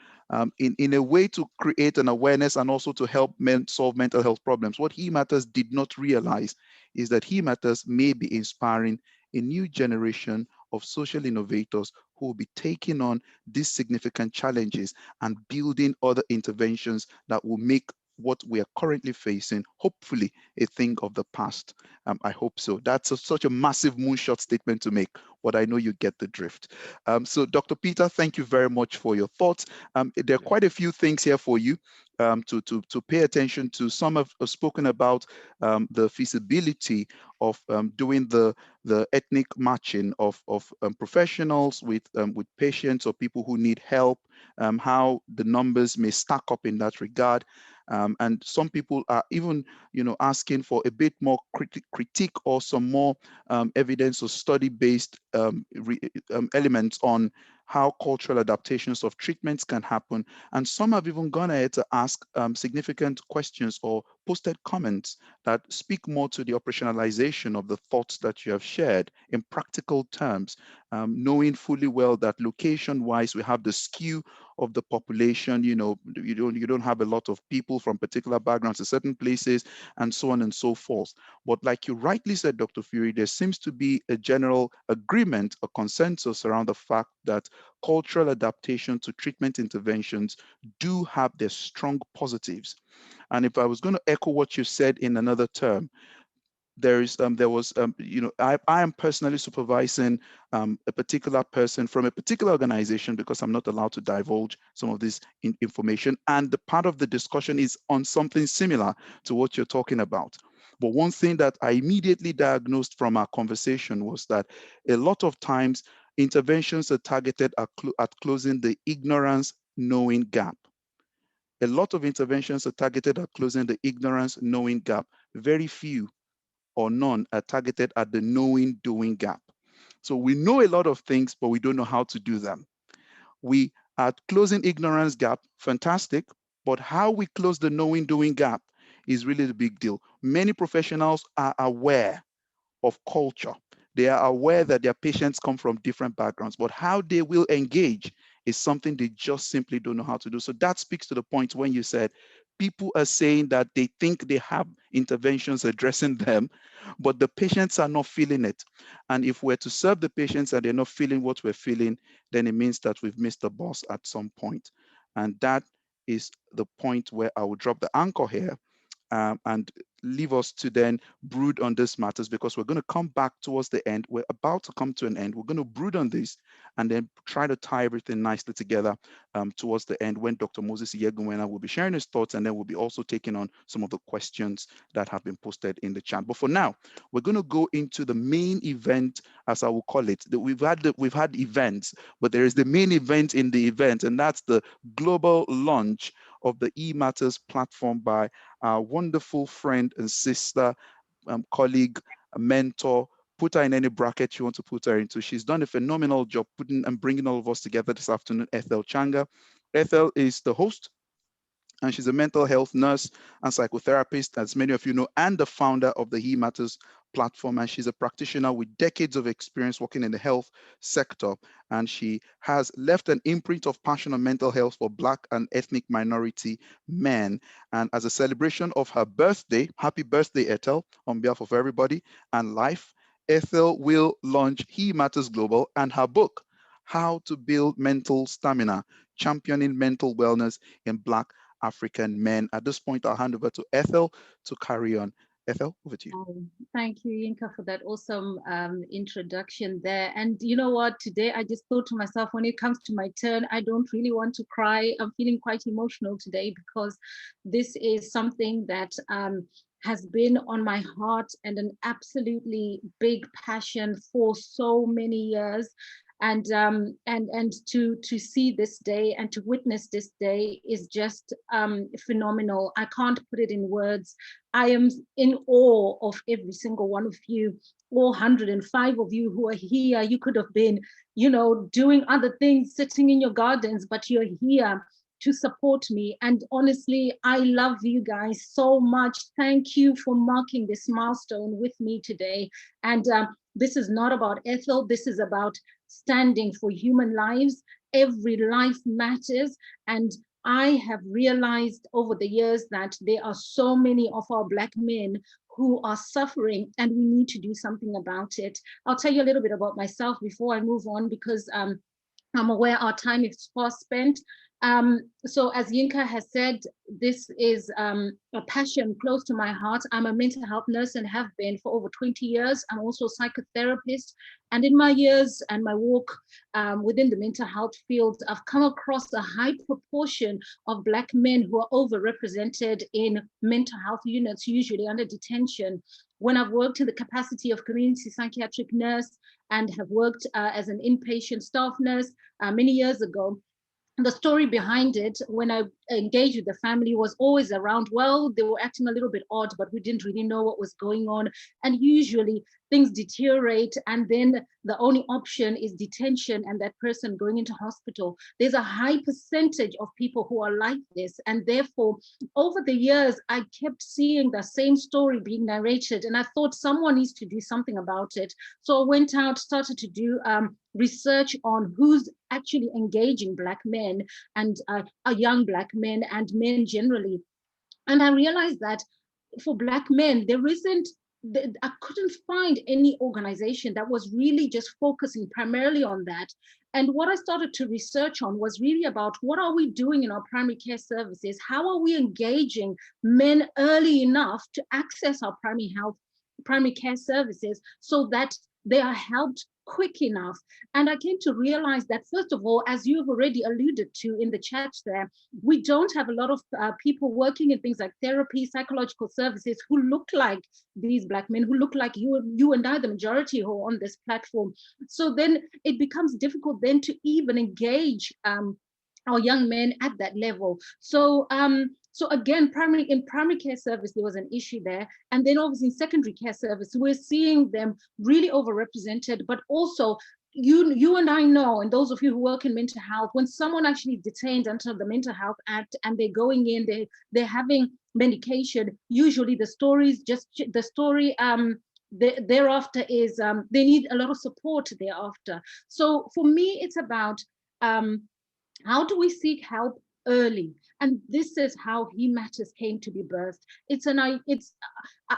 in a way to create an awareness and also to help men solve mental health problems. What He Matters did not realize is that He Matters may be inspiring a new generation of social innovators who will be taking on these significant challenges and building other interventions that will make what we are currently facing, hopefully, a thing of the past. I hope so. That's such a massive moonshot statement to make, but I know you get the drift. So Dr. Peter, thank you very much for your thoughts. There are quite a few things here for you to pay attention to. Some have spoken about the feasibility of doing the ethnic matching of professionals with patients or people who need help, how the numbers may stack up in that regard. And some people are even, asking for a bit more critique or some more evidence or study-based elements on how cultural adaptations of treatments can happen. And some have even gone ahead to ask significant questions or posted comments that speak more to the operationalization of the thoughts that you have shared in practical terms, knowing fully well that location-wise, we have the skew of the population. You don't have a lot of people from particular backgrounds in certain places, and so on and so forth. But like you rightly said, Dr. Fury, there seems to be a general agreement, a consensus around the fact that cultural adaptation to treatment interventions do have their strong positives. And if I was going to echo what you said in another term, I am personally supervising a particular person from a particular organization because I'm not allowed to divulge some of this information. And the part of the discussion is on something similar to what you're talking about. But one thing that I immediately diagnosed from our conversation was that a lot of times interventions are targeted at closing the ignorance knowing gap. A lot of interventions are targeted at closing the ignorance-knowing gap. Very few or none are targeted at the knowing-doing gap. So we know a lot of things, but we don't know how to do them. We are closing ignorance gap, fantastic, but how we close the knowing-doing gap is really the big deal. Many professionals are aware of culture. They are aware that their patients come from different backgrounds, but how they will engage is something they just simply don't know how to do. So that speaks to the point when you said people are saying that they think they have interventions addressing them, but the patients are not feeling it. And if we're to serve the patients and they're not feeling what we're feeling, then it means that we've missed the bus at some point. And that is the point where I will drop the anchor here. And leave us to then brood on these matters, because we're going to come back towards the end. We're about to come to an end. We're going to brood on this and then try to tie everything nicely together towards the end, when Dr. Moses Iyegwena will be sharing his thoughts, and then we'll be also taking on some of the questions that have been posted in the chat. But for now, we're going to go into the main event, as I will call it. We've had events, but there is the main event in the event, and that's the global launch of the eMatters platform by our wonderful friend and sister, colleague, mentor. Put her in any bracket you want to put her into. She's done a phenomenal job putting and bringing all of us together this afternoon. Ethel Changa. Ethel is the host, and she's a mental health nurse and psychotherapist, as many of you know, and the founder of the He Matters platform. And she's a practitioner with decades of experience working in the health sector. And she has left an imprint of passion on mental health for Black and ethnic minority men. And as a celebration of her birthday, happy birthday, Ethel, on behalf of everybody and life, Ethel will launch He Matters Global and her book, How to Build Mental Stamina, Championing Mental Wellness in Black African Men. At this point, I'll hand over to Ethel to carry on. Ethel, over to you. Thank you, Yinka, for that awesome introduction there. And you know what, today I just thought to myself, when it comes to my turn, I don't really want to cry. I'm feeling quite emotional today, because this is something that has been on my heart and an absolutely big passion for so many years. And to see this day and to witness this day is just phenomenal. I can't put it in words. I am in awe of every single one of you, all 105 of you who are here. You could have been, you know, doing other things, sitting in your gardens, but you're here to support me. And honestly, I love you guys so much. Thank you for marking this milestone with me today. And this is not about Ethel. This is about standing for human lives. Every life matters. And I have realized over the years that there are so many of our Black men who are suffering, and we need to do something about it. I'll tell you a little bit about myself before I move on, because I'm aware our time is fast spent. So as Yinka has said, this is a passion close to my heart. I'm a mental health nurse and have been for over 20 years. I'm also a psychotherapist. And in my years and my walk within the mental health field, I've come across a high proportion of Black men who are overrepresented in mental health units, usually under detention. When I've worked in the capacity of community psychiatric nurse and have worked as an inpatient staff nurse many years ago, the story behind it, when I engaged with the family, was always around, well, they were acting a little bit odd, but we didn't really know what was going on. And usually things deteriorate, and then the only option is detention and that person going into hospital. There's a high percentage of people who are like this. And therefore, over the years, I kept seeing the same story being narrated, and I thought someone needs to do something about it. So I went out, started to do research on who's actually engaging Black men and young Black men and men generally. And I realized that for Black men, there isn't, I couldn't find any organization that was really just focusing primarily on that. And what I started to research on was really about what are we doing in our primary care services? How are we engaging men early enough to access our primary care services so that they are helped quick enough? And I came to realize that, first of all, as you've already alluded to in the chat there, we don't have a lot of people working in things like therapy, psychological services, who look like these Black men, who look like you and I, the majority who are on this platform. So then it becomes difficult then to even engage our young men at that level. So so again, in primary care service, there was an issue there. And then obviously in secondary care service, we're seeing them really overrepresented, but also you and I know, and those of you who work in mental health, when someone actually is detained under the Mental Health Act and they're going in, they're having medication, usually the story thereafter is they need a lot of support thereafter. So for me, it's about how do we seek help early? And this is how He Matters came to be birthed.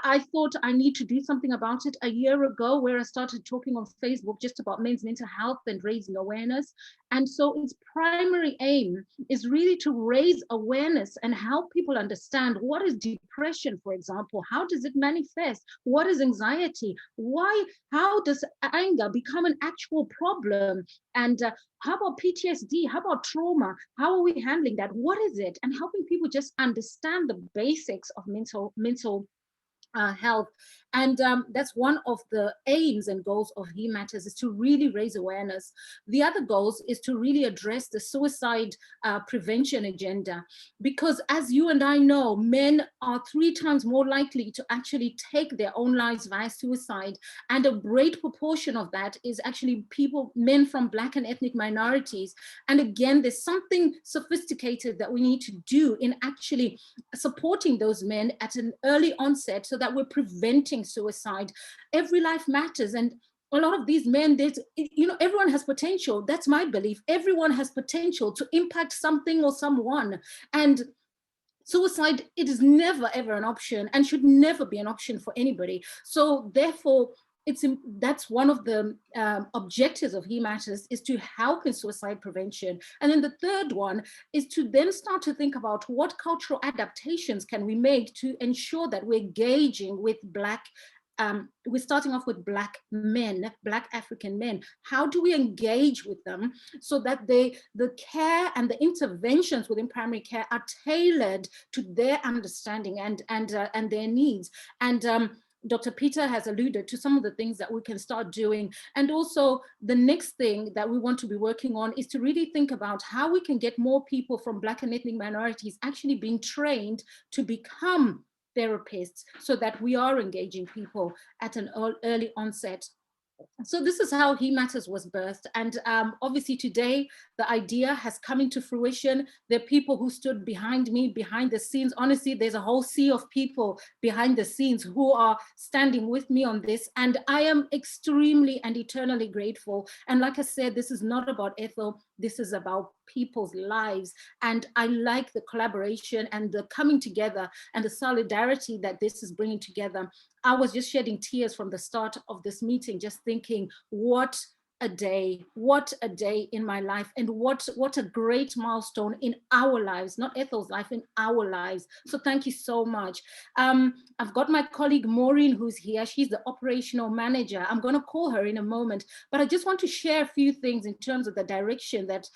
I thought I need to do something about it a year ago, where I started talking on Facebook just about men's mental health and raising awareness. And so its primary aim is really to raise awareness and help people understand what is depression, for example. How does it manifest? What is anxiety? How does anger become an actual problem? And how about PTSD? How about trauma? How are we handling that? What is it? And helping people just understand the basics of mental health. And that's one of the aims and goals of He Matters, is to really raise awareness. The other goals is to really address the suicide prevention agenda, because as you and I know, men are 3 times more likely to actually take their own lives via suicide. And a great proportion of that is actually men from Black and ethnic minorities. And again, there's something sophisticated that we need to do in actually supporting those men at an early onset, so that we're preventing suicide. Every life matters. And a lot of these men, everyone has potential. That's my belief. Everyone has potential to impact something or someone. And suicide, it is never, ever an option, and should never be an option for anybody. So therefore, that's one of the objectives of He Matters, is to help in suicide prevention. And then the third one is to then start to think about what cultural adaptations can we make to ensure that we're engaging with we're starting off with Black men, Black African men. How do we engage with them so that the care and the interventions within primary care are tailored to their understanding and their needs? And Dr. Peter has alluded to some of the things that we can start doing. And also the next thing that we want to be working on is to really think about how we can get more people from Black and ethnic minorities actually being trained to become therapists, so that we are engaging people at an early onset. So this is how He Matters was birthed. And obviously today, the idea has come into fruition. There are people who stood behind me, behind the scenes. Honestly, there's a whole sea of people behind the scenes who are standing with me on this. And I am extremely and eternally grateful. And like I said, this is not about Ethel. This is about people's lives. And I like the collaboration and the coming together and the solidarity that this is bringing together. I was just shedding tears from the start of this meeting, just thinking, what a day in my life, and what a great milestone in our lives, not Ethel's life, in our lives. So thank you so much. I've got my colleague Maureen who's here. She's the operational manager. I'm going to call her in a moment, but I just want to share a few things in terms of the direction that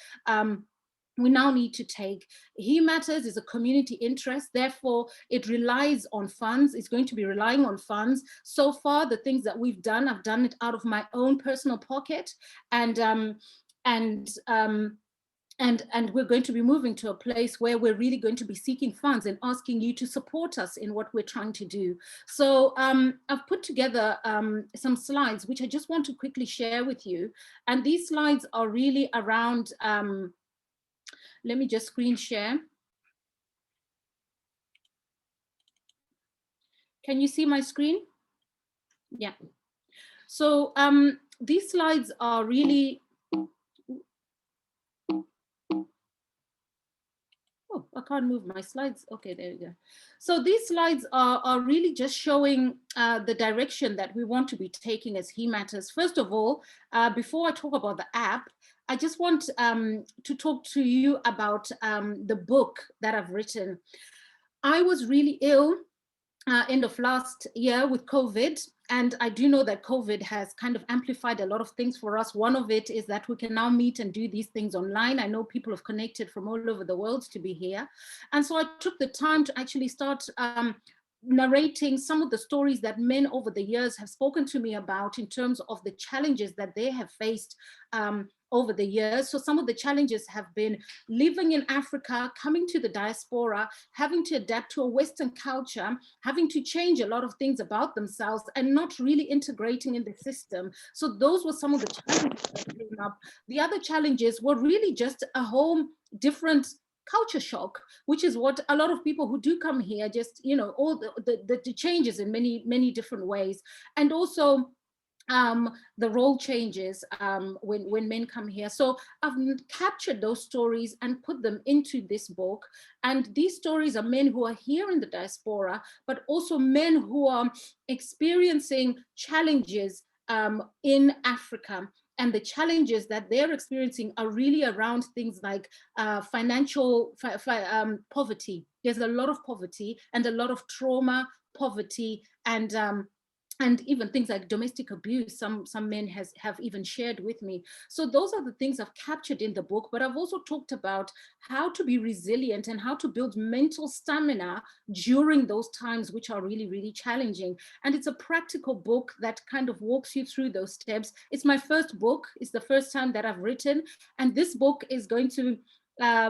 we now need to take. He Matters is a community interest, therefore it relies on funds. It's going to be relying on funds. So far, the things that we've done, I've done it out of my own personal pocket, and we're going to be moving to a place where we're really going to be seeking funds and asking you to support us in what we're trying to do. So I've put together some slides, which I just want to quickly share with you. And these slides are really around, let me just screen share. Can you see my screen? Yeah. So these slides are really, oh, I can't move my slides. Okay, there we go. So these slides are really just showing the direction that we want to be taking as He Matters. First of all, before I talk about the app, I just want to talk to you about the book that I've written. I was really ill end of last year with COVID. And I do know that COVID has kind of amplified a lot of things for us. One of it is that we can now meet and do these things online. I know people have connected from all over the world to be here. And so I took the time to actually start narrating some of the stories that men over the years have spoken to me about in terms of the challenges that they have faced over the years. So some of the challenges have been living in Africa, coming to the diaspora, having to adapt to a Western culture, having to change a lot of things about themselves and not really integrating in the system. So those were some of the challenges that came up. The other challenges were really just a whole different culture shock, which is what a lot of people who do come here just, you know, all the changes in many different ways. And also the role changes when men come here. So I've captured those stories and put them into this book. And these stories are men who are here in the diaspora, but also men who are experiencing challenges in Africa. And the challenges that they're experiencing are really around things like financial poverty. There's a lot of poverty and a lot of trauma, poverty, and even things like domestic abuse, some men have even shared with me. So those are the things I've captured in the book, but I've also talked about how to be resilient and how to build mental stamina during those times, which are really, really challenging. And it's a practical book that kind of walks you through those steps. It's my first book. It's the first time that I've written. And this book is going to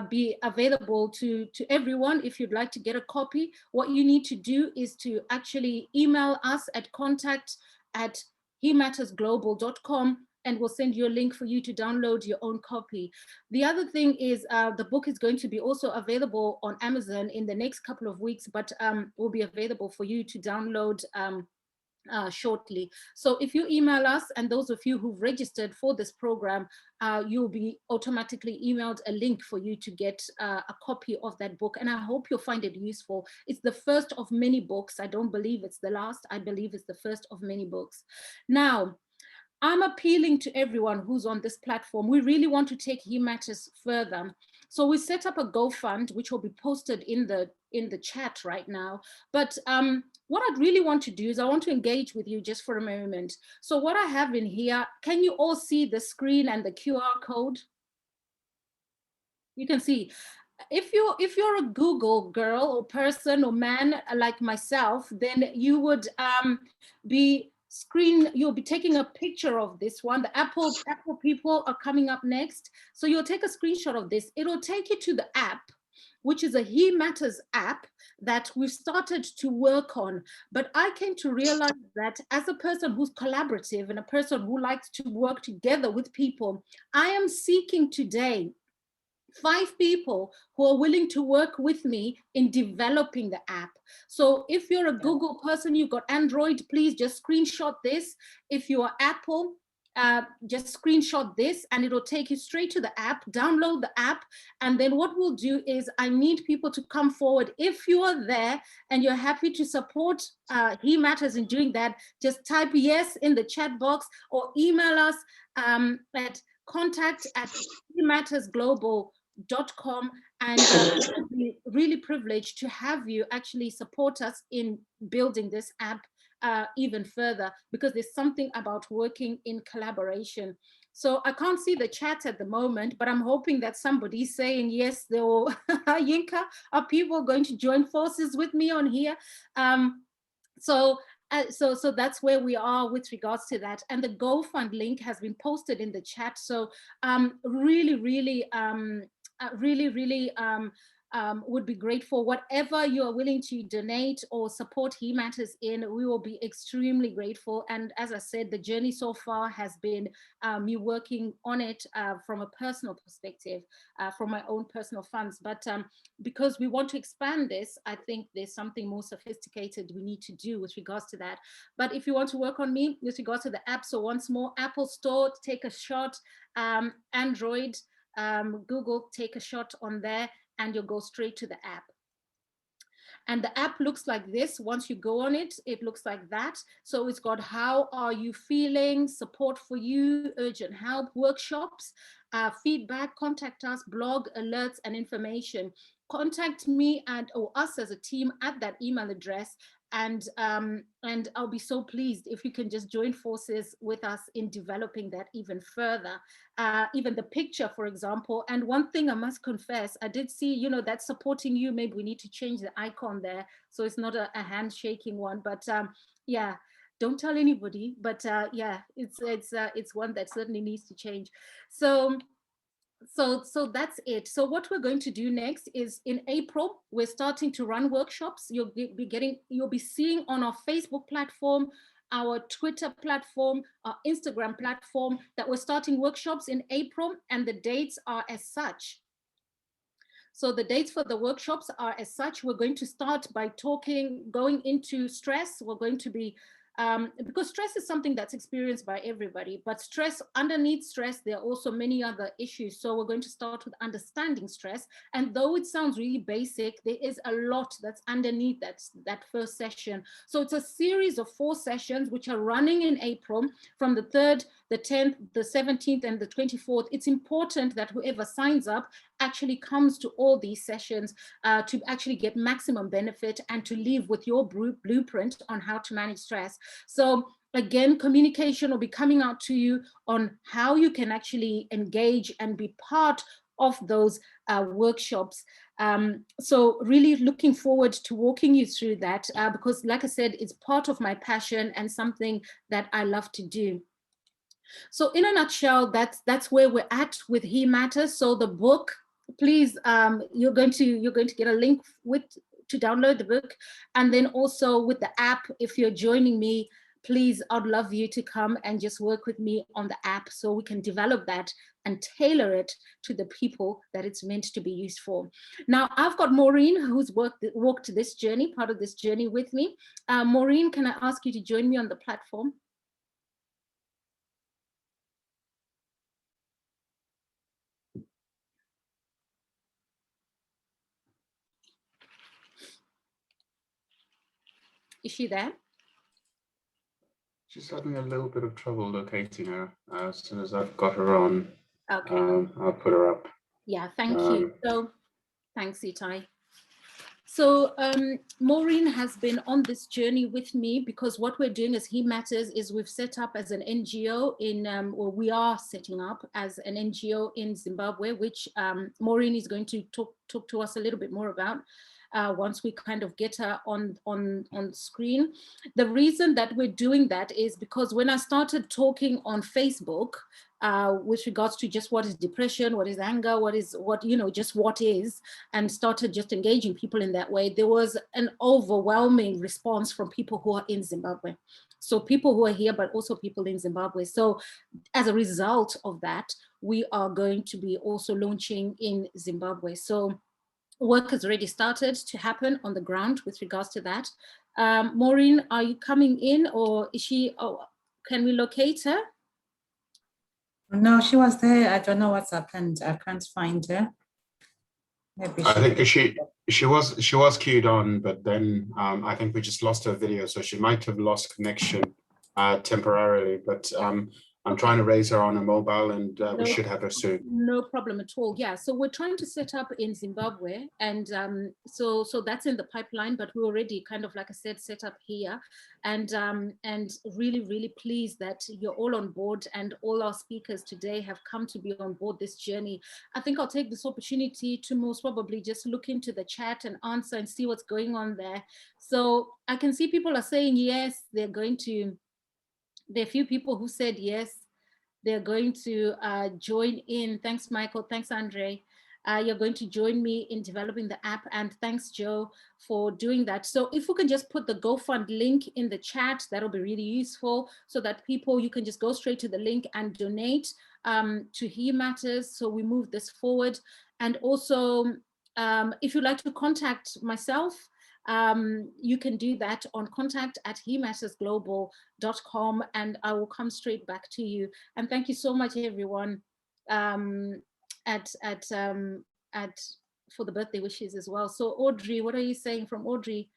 be available to everyone. If you'd like to get a copy, what you need to do is to actually email us at contact@hemattersglobal.com, and we'll send you a link for you to download your own copy. The other thing is the book is going to be also available on Amazon in the next couple of weeks, but will be available for you to download shortly. So if you email us, and those of you who've registered for this program, you'll be automatically emailed a link for you to get a copy of that book. And I hope you'll find it useful. It's the first of many books. I don't believe it's the last. I believe it's the first of many books. Now, I'm appealing to everyone who's on this platform. We really want to take He Matters further. So we set up a GoFund, which will be posted in the chat right now. But what I'd really want to do is I want to engage with you just for a moment. So what I have in here, can you all see the screen and the QR code? You can see. If you're a Google girl or person or man like myself, then you would you'll be taking a picture of this one. The Apple people are coming up next. So you'll take a screenshot of this. It'll take you to the app, which is a He Matters app that we've started to work on. But I came to realize that as a person who's collaborative and a person who likes to work together with people, I am seeking today 5 people who are willing to work with me in developing the app. So if you're a Google person, you've got Android, please just screenshot this. If you are Apple, just screenshot this and it'll take you straight to the app. Download the app, and then what we'll do is I need people to come forward. If you are there and you're happy to support He Matters in doing that, just type yes in the chat box or email us at contact@hemattersglobal.com, and we'll be really privileged to have you actually support us in building this app even further, because there's something about working in collaboration. So I can't see the chat at the moment, but I'm hoping that somebody's saying yes. They will. Yinka, are people going to join forces with me on here? So that's where we are with regards to that. And the GoFund link has been posted in the chat. So really would be grateful. Whatever you are willing to donate or support He Matters in, we will be extremely grateful. And as I said, the journey so far has been me working on it from a personal perspective, from my own personal funds. But because we want to expand this, I think there's something more sophisticated we need to do with regards to that. But if you want to work on me with regards to the app, so once more, Apple Store, take a shot, Android, Google, take a shot on there, and you'll go straight to the app. And the app looks like this. Once you go on it, it looks like that. So it's got how are you feeling, support for you, urgent help, workshops, feedback, contact us, blog, alerts, and information. Contact me or us as a team at that email address. And I'll be so pleased if you can just join forces with us in developing that even further. Even the picture, for example. And one thing I must confess, I did see, that supporting you, maybe we need to change the icon there. So it's not a handshaking one, but yeah. Don't tell anybody, but yeah, it's one that certainly needs to change. So that's it. So what we're going to do next is in April, we're starting to run workshops. You'll be seeing on our Facebook platform, our Twitter platform, our Instagram platform, that we're starting workshops in April, and the dates are as such. So the dates for the workshops are as such. We're going to start by going into stress. We're going to be, because stress is something that's experienced by everybody, but underneath stress, there are also many other issues. So we're going to start with understanding stress. And though it sounds really basic, there is a lot that's underneath that first session. So it's a series of 4 sessions, which are running in April from the 3rd, the 10th, the 17th, and the 24th. It's important that whoever signs up actually comes to all these sessions to actually get maximum benefit and to leave with your blueprint on how to manage stress. So again, communication will be coming out to you on how you can actually engage and be part of those workshops. So really looking forward to walking you through that because like I said, it's part of my passion and something that I love to do. So in a nutshell, that's where we're at with He Matters. So the book, please, you're going to get a link to download the book, and then also with the app. If you're joining me, please, I'd love you to come and just work with me on the app so we can develop that and tailor it to the people that it's meant to be used for. Now, I've got Maureen, who's walked this journey, part of this journey with me. Maureen, can I ask you to join me on the platform? Is she there? She's having a little bit of trouble locating her. As soon as I've got her on, okay, I'll put her up. Yeah, thank you. So, thanks, Itai. So Maureen has been on this journey with me because what we're doing as He Matters is we've set up as an NGO or we are setting up as an NGO in Zimbabwe, which Maureen is going to talk to us a little bit more about. Once we kind of get her on screen. The reason that we're doing that is because when I started talking on Facebook with regards to just what is depression, what is anger, just what is, and started just engaging people in that way, there was an overwhelming response from people who are in Zimbabwe. So people who are here, but also people in Zimbabwe. So as a result of that, we are going to be also launching in Zimbabwe. So work has already started to happen on the ground with regards to that. Maureen, are you coming in, or is she, can we locate her? No, she was there. I don't know what's happened. I can't find her. Maybe I think she was queued on, but then I think we just lost her video, so she might have lost connection temporarily. But I'm trying to raise her on a mobile, and we should have her soon. No problem at all. Yeah, so we're trying to set up in Zimbabwe, and so that's in the pipeline. But we're already kind of, like I said, set up here, and really, really pleased that you're all on board, and all our speakers today have come to be on board this journey. I think I'll take this opportunity to most probably just look into the chat and answer and see what's going on there. So I can see people are saying yes, they're going to. There are a few people who said yes, they're going to join in. Thanks, Michael. Thanks, Andre. You're going to join me in developing the app. And thanks, Joe, for doing that. So if we can just put the GoFund link in the chat, that'll be really useful so that you can just go straight to the link and donate to He Matters. So we move this forward. And also, if you'd like to contact myself, you can do that on contact@hemattersglobal.com, and I will come straight back to you. And thank you so much, everyone, for the birthday wishes as well. So Audrey, what are you saying from Audrey?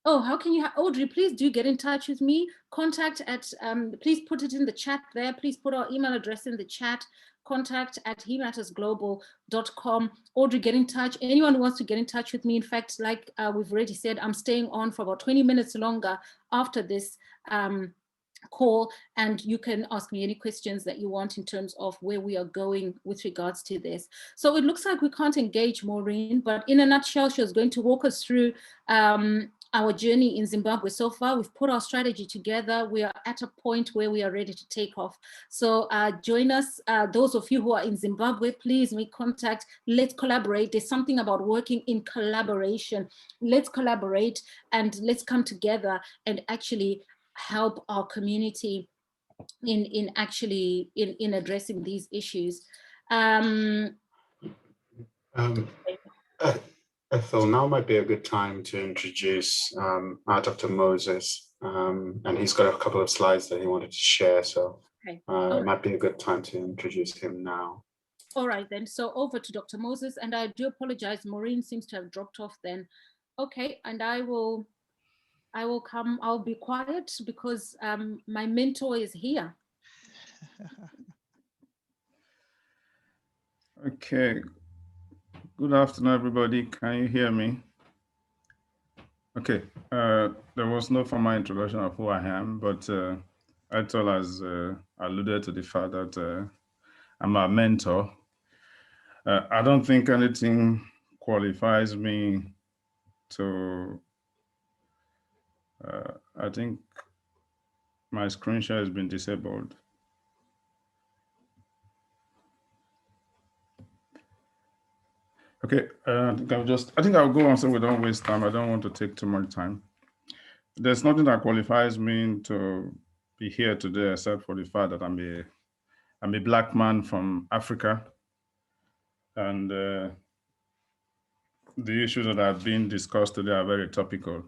Oh, how can you, Audrey, please do get in touch with me. Please put it in the chat there. Please put our email address in the chat, contact@hemattersglobal.com. Audrey, get in touch. Anyone who wants to get in touch with me. In fact, like we've already said, I'm staying on for about 20 minutes longer after this call, and you can ask me any questions that you want in terms of where we are going with regards to this. So it looks like we can't engage Maureen, but in a nutshell, she was going to walk us through our journey in Zimbabwe so far. We've put our strategy together. We are at a point where we are ready to take off. So join us. Those of you who are in Zimbabwe, please make contact. Let's collaborate. There's something about working in collaboration. Let's collaborate and let's come together and actually help our community in addressing these issues. Ethel, now might be a good time to introduce Dr. Moses, and he's got a couple of slides that he wanted to share, so it might be a good time to introduce him now. All right, then. So over to Dr. Moses, and I do apologize. Maureen seems to have dropped off then. Okay, and I will come. I'll be quiet because my mentor is here. Okay. Good afternoon, everybody. Can you hear me? Okay. There was no formal introduction of who I am, but Ethel has alluded to the fact that I'm a mentor. I don't think anything qualifies me to, I think my screen share has been disabled. Okay, I think I'll go on so we don't waste time. I don't want to take too much time. There's nothing that qualifies me to be here today except for the fact that I'm a Black man from Africa, and the issues that have been discussed today are very topical.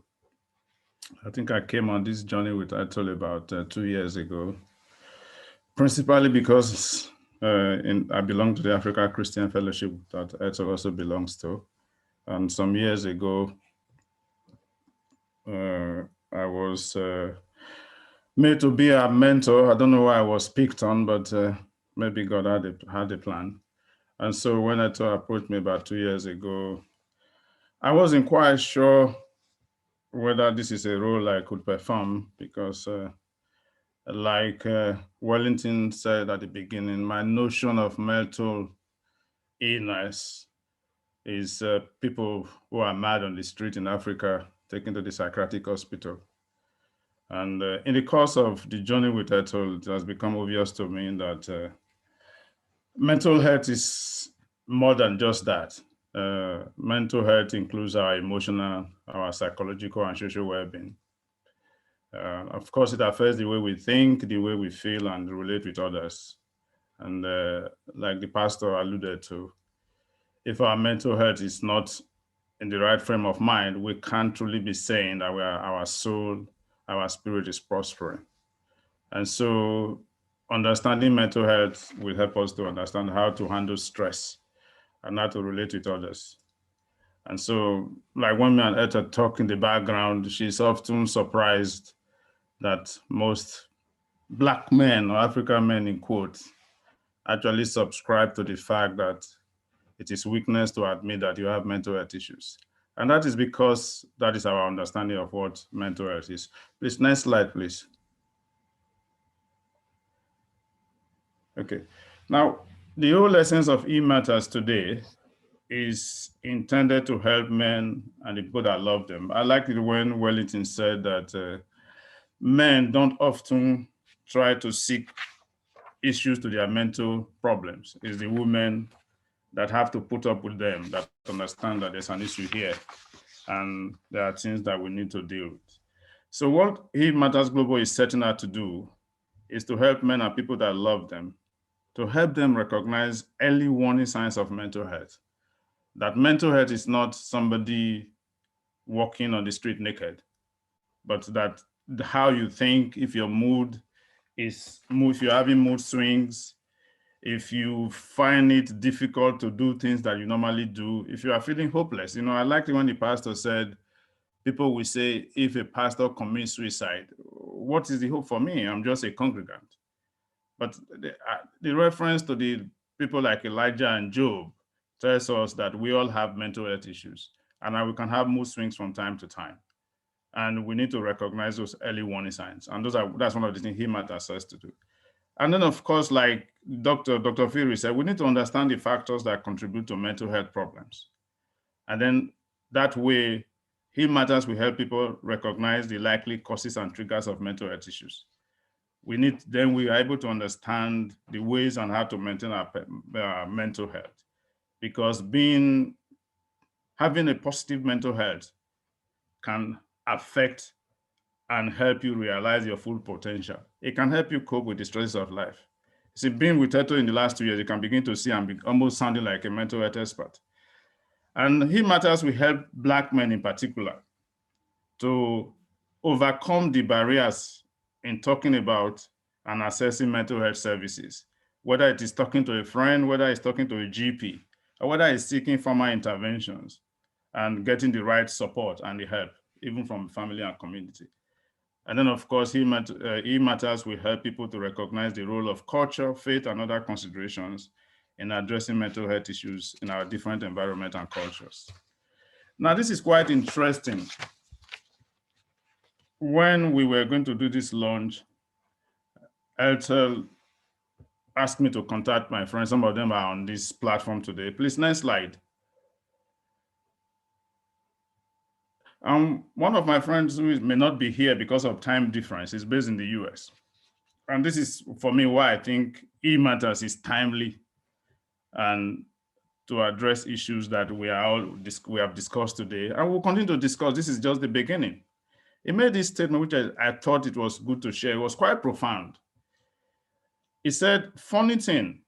I think I came on this journey with Ethel about 2 years ago, principally because I belong to the Africa Christian Fellowship that Ethel also belongs to. And some years ago, I was made to be a mentor. I don't know why I was picked on, but maybe God had a plan. And so when Ethel approached me about 2 years ago, I wasn't quite sure whether this is a role I could perform because like Wellington said at the beginning, my notion of mental illness is people who are mad on the street in Africa taken to the psychiatric hospital. And in the course of the journey with Ethel, it has become obvious to me that mental health is more than just that. Mental health includes our emotional, our psychological and social well-being. Of course, it affects the way we think, the way we feel and relate with others. And like the pastor alluded to, if our mental health is not in the right frame of mind, we can't truly be saying that our soul, our spirit is prospering. And so understanding mental health will help us to understand how to handle stress and how to relate with others. And so, like when me and Ethel talk in the background, she's often surprised that most Black men or African men in quotes actually subscribe to the fact that it is weakness to admit that you have mental health issues. And that is because that is our understanding of what mental health is. Please, next slide, please. Okay, now the whole essence of e-matters today is intended to help men and the people that love them. I like it when Wellington said that men don't often try to seek issues to their mental problems. It's the women that have to put up with them, that understand that there's an issue here and there are things that we need to deal with. So what e-matters Global is setting out to do is to help men and people that love them, to help them recognize early warning signs of mental health. That mental health is not somebody walking on the street naked, but that how you think, if your mood is, if you're having mood swings, if you find it difficult to do things that you normally do, if you are feeling hopeless. You know, I liked it when the pastor said, people will say, if a pastor commits suicide, what is the hope for me? I'm just a congregant. But the reference to the people like Elijah and Job tells us that we all have mental health issues and that we can have mood swings from time to time. And we need to recognize those early warning signs. And that's one of the things e-matters says to do. And then, of course, like Dr. Fury said, we need to understand the factors that contribute to mental health problems. And then that way, He Matters will help people recognize the likely causes and triggers of mental health issues. Then we are able to understand the ways on how to maintain our mental health, because having a positive mental health can affect and help you realize your full potential. It can help you cope with the stresses of life. See, being with Eto in the last 2 years, you can begin to see I'm almost sounding like a mental health expert. And He Matters will help Black men in particular to overcome the barriers in talking about and accessing mental health services, whether it is talking to a friend, whether it's talking to a GP, or whether it's seeking formal interventions and getting the right support and the help, even from family and community. And then, of course, He Matters will help people to recognize the role of culture, faith, and other considerations in addressing mental health issues in our different environments and cultures. Now, this is quite interesting. When we were going to do this launch, Airtel asked me to contact my friends. Some of them are on this platform today. Please, next slide. One of my friends who may not be here because of time difference is based in the US. And this is, for me, why I think He Matters is timely and to address issues that we have discussed today. And we'll continue to discuss. This is just the beginning. He made this statement, which I thought it was good to share. It was quite profound. He said, funny thing,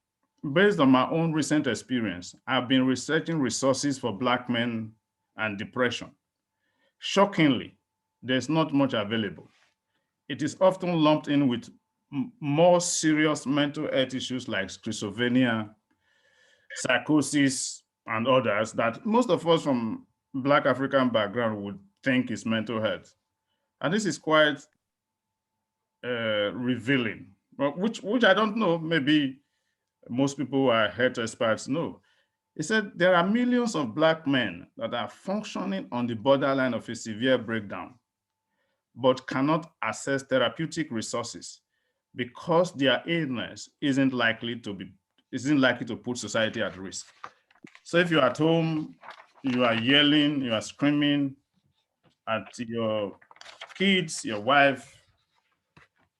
based on my own recent experience, I've been researching resources for Black men and depression. Shockingly, there's not much available. It is often lumped in with more serious mental health issues like schizophrenia, psychosis, and others that most of us from Black African background would think is mental health. And this is quite revealing, which I don't know, maybe most people who are health experts know. He said there are millions of Black men that are functioning on the borderline of a severe breakdown, but cannot access therapeutic resources because their illness isn't likely to put society at risk. So if you're at home, you are yelling, you are screaming at your kids, your wife,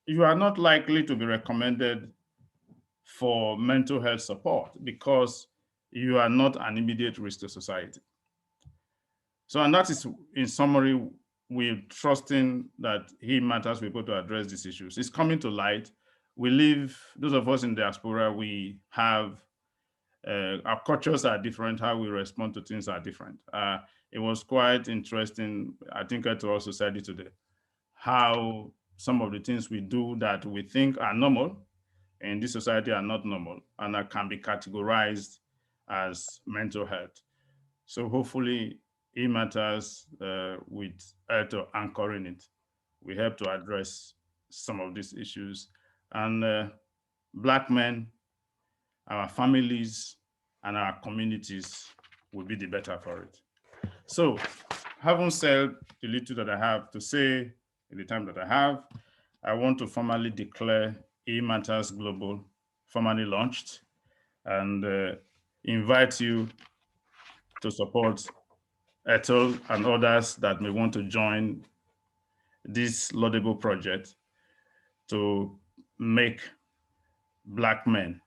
you are not likely to be recommended for mental health support because you are not an immediate risk to society. So, and that is, in summary, we're trusting that He Matters will be able to address these issues. It's coming to light. We live, those of us in diaspora, we have, our cultures are different, how we respond to things are different. It was quite interesting, I think I also said it today, how some of the things we do that we think are normal in this society are not normal and that can be categorized as mental health. So hopefully He Matters with Airtel anchoring it, we help to address some of these issues. And Black men, our families, and our communities will be the better for it. So having said the little that I have to say in the time that I have, I want to formally declare He Matters Global formally launched and invite you to support Ethel and others that may want to join this laudable project to make Black men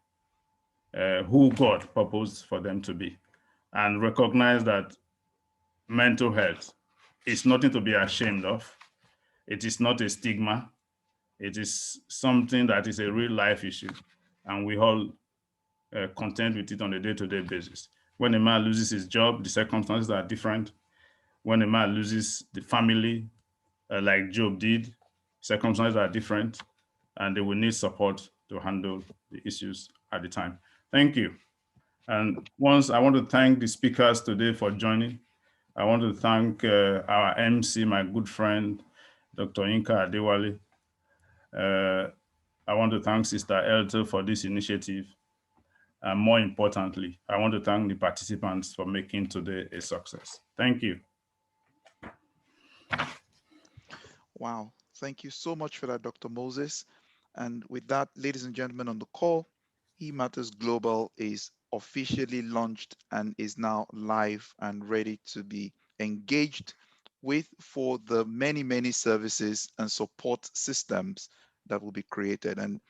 who God purposed for them to be, and recognize that mental health is nothing to be ashamed of. It is not a stigma. It is something that is a real life issue, and we all contend with it on a day-to-day basis. When a man loses his job, the circumstances are different. When a man loses the family, like Job did, circumstances are different, and they will need support to handle the issues at the time. Thank you. And once I want to thank the speakers today for joining. I want to thank our MC, my good friend, Dr. Inka Adewale. I want to thank Sister Elto for this initiative. And more importantly, I want to thank the participants for making today a success. Thank you. Wow. Thank you so much for that, Dr. Moses. And with that, ladies and gentlemen on the call, He Matters Global is officially launched and is now live and ready to be engaged with for the many, many services and support systems that will be created. And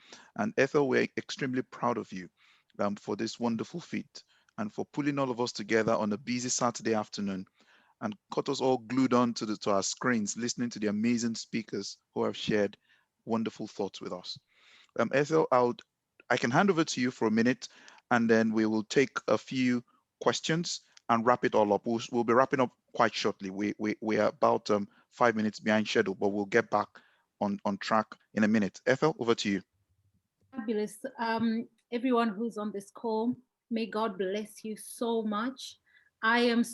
Ethel, we're extremely proud of you for this wonderful feat and for pulling all of us together on a busy Saturday afternoon and got us all glued on to our screens, listening to the amazing speakers who have shared wonderful thoughts with us. Ethel, I can hand over to you for a minute, and then we will take a few questions and wrap it all up. We'll be wrapping up quite shortly. We are about 5 minutes behind schedule, but we'll get back on track in a minute. Ethel, over to you. Fabulous. Everyone who's on this call, may God bless you so much. I am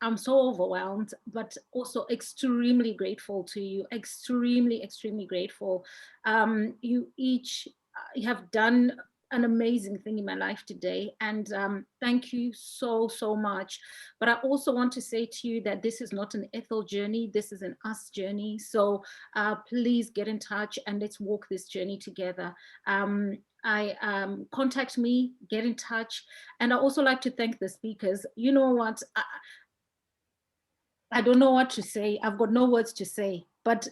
I'm so overwhelmed, but also extremely grateful to you, extremely grateful. You each have done an amazing thing in my life today, and thank you so much. But I also want to say to you that this is not an Ethel journey, this is an us journey. So please get in touch and let's walk this journey together. Contact me, get in touch. And I also like to thank the speakers. You know what, I don't know what to say. I've got no words to say, but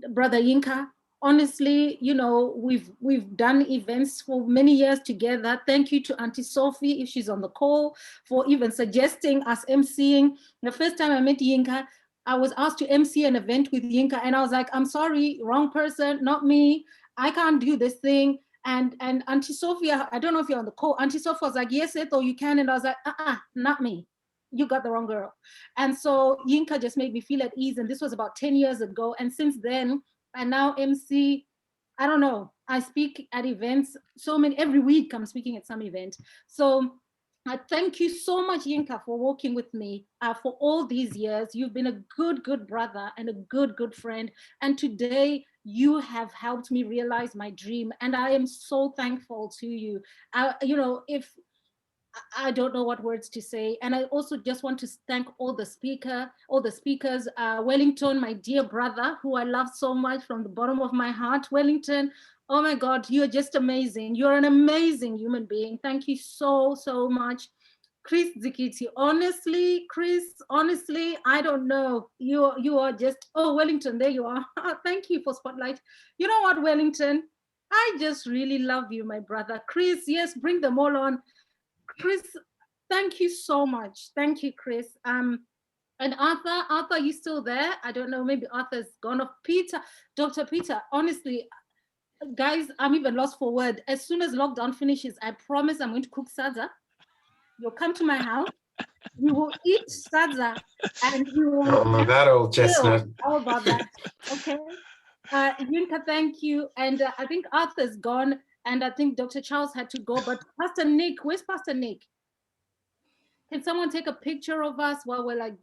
Brother Yinka, honestly, you know, we've done events for many years together. Thank you to Auntie Sophie, if she's on the call, for even suggesting us emceeing. The first time I met Yinka, I was asked to MC an event with Yinka, and I was like, I'm sorry, wrong person, not me. I can't do this thing. And Auntie Sophie, I don't know if you're on the call. Auntie Sophie was like, yes, Ethel, you can. And I was like, not me. You got the wrong girl. And so Yinka just made me feel at ease. And this was about 10 years ago. And since then, I now MC, I don't know, I speak at events, every week I'm speaking at some event. So I thank you so much, Yinka, for working with me for all these years. You've been a good brother and a good friend. And today you have helped me realize my dream. And I am so thankful to you. You know, if I don't know what words to say. And I also just want to thank all the speakers, Wellington, my dear brother, who I love so much from the bottom of my heart. Wellington, oh my God, you're just amazing. You're an amazing human being. Thank you so much. Chris Zikiti, honestly, I don't know. You are just, oh, Wellington, there you are. Thank you for spotlight. You know what, Wellington? I just really love you, my brother. Chris, yes, bring them all on. Chris, thank you so much. Thank you, Chris. And Arthur, you still there? I don't know, maybe Arthur's gone off. Peter, Dr. Peter, honestly, guys, I'm even lost for word. As soon as lockdown finishes, I promise I'm going to cook sadza. You'll come to my house, we will eat sadza, and we will that old chestnut. How about that? Okay. Yinka, thank you. And I think Arthur's gone. And I think Dr. Charles had to go, but Pastor Nick, where's Pastor Nick? Can someone take a picture of us while we're like?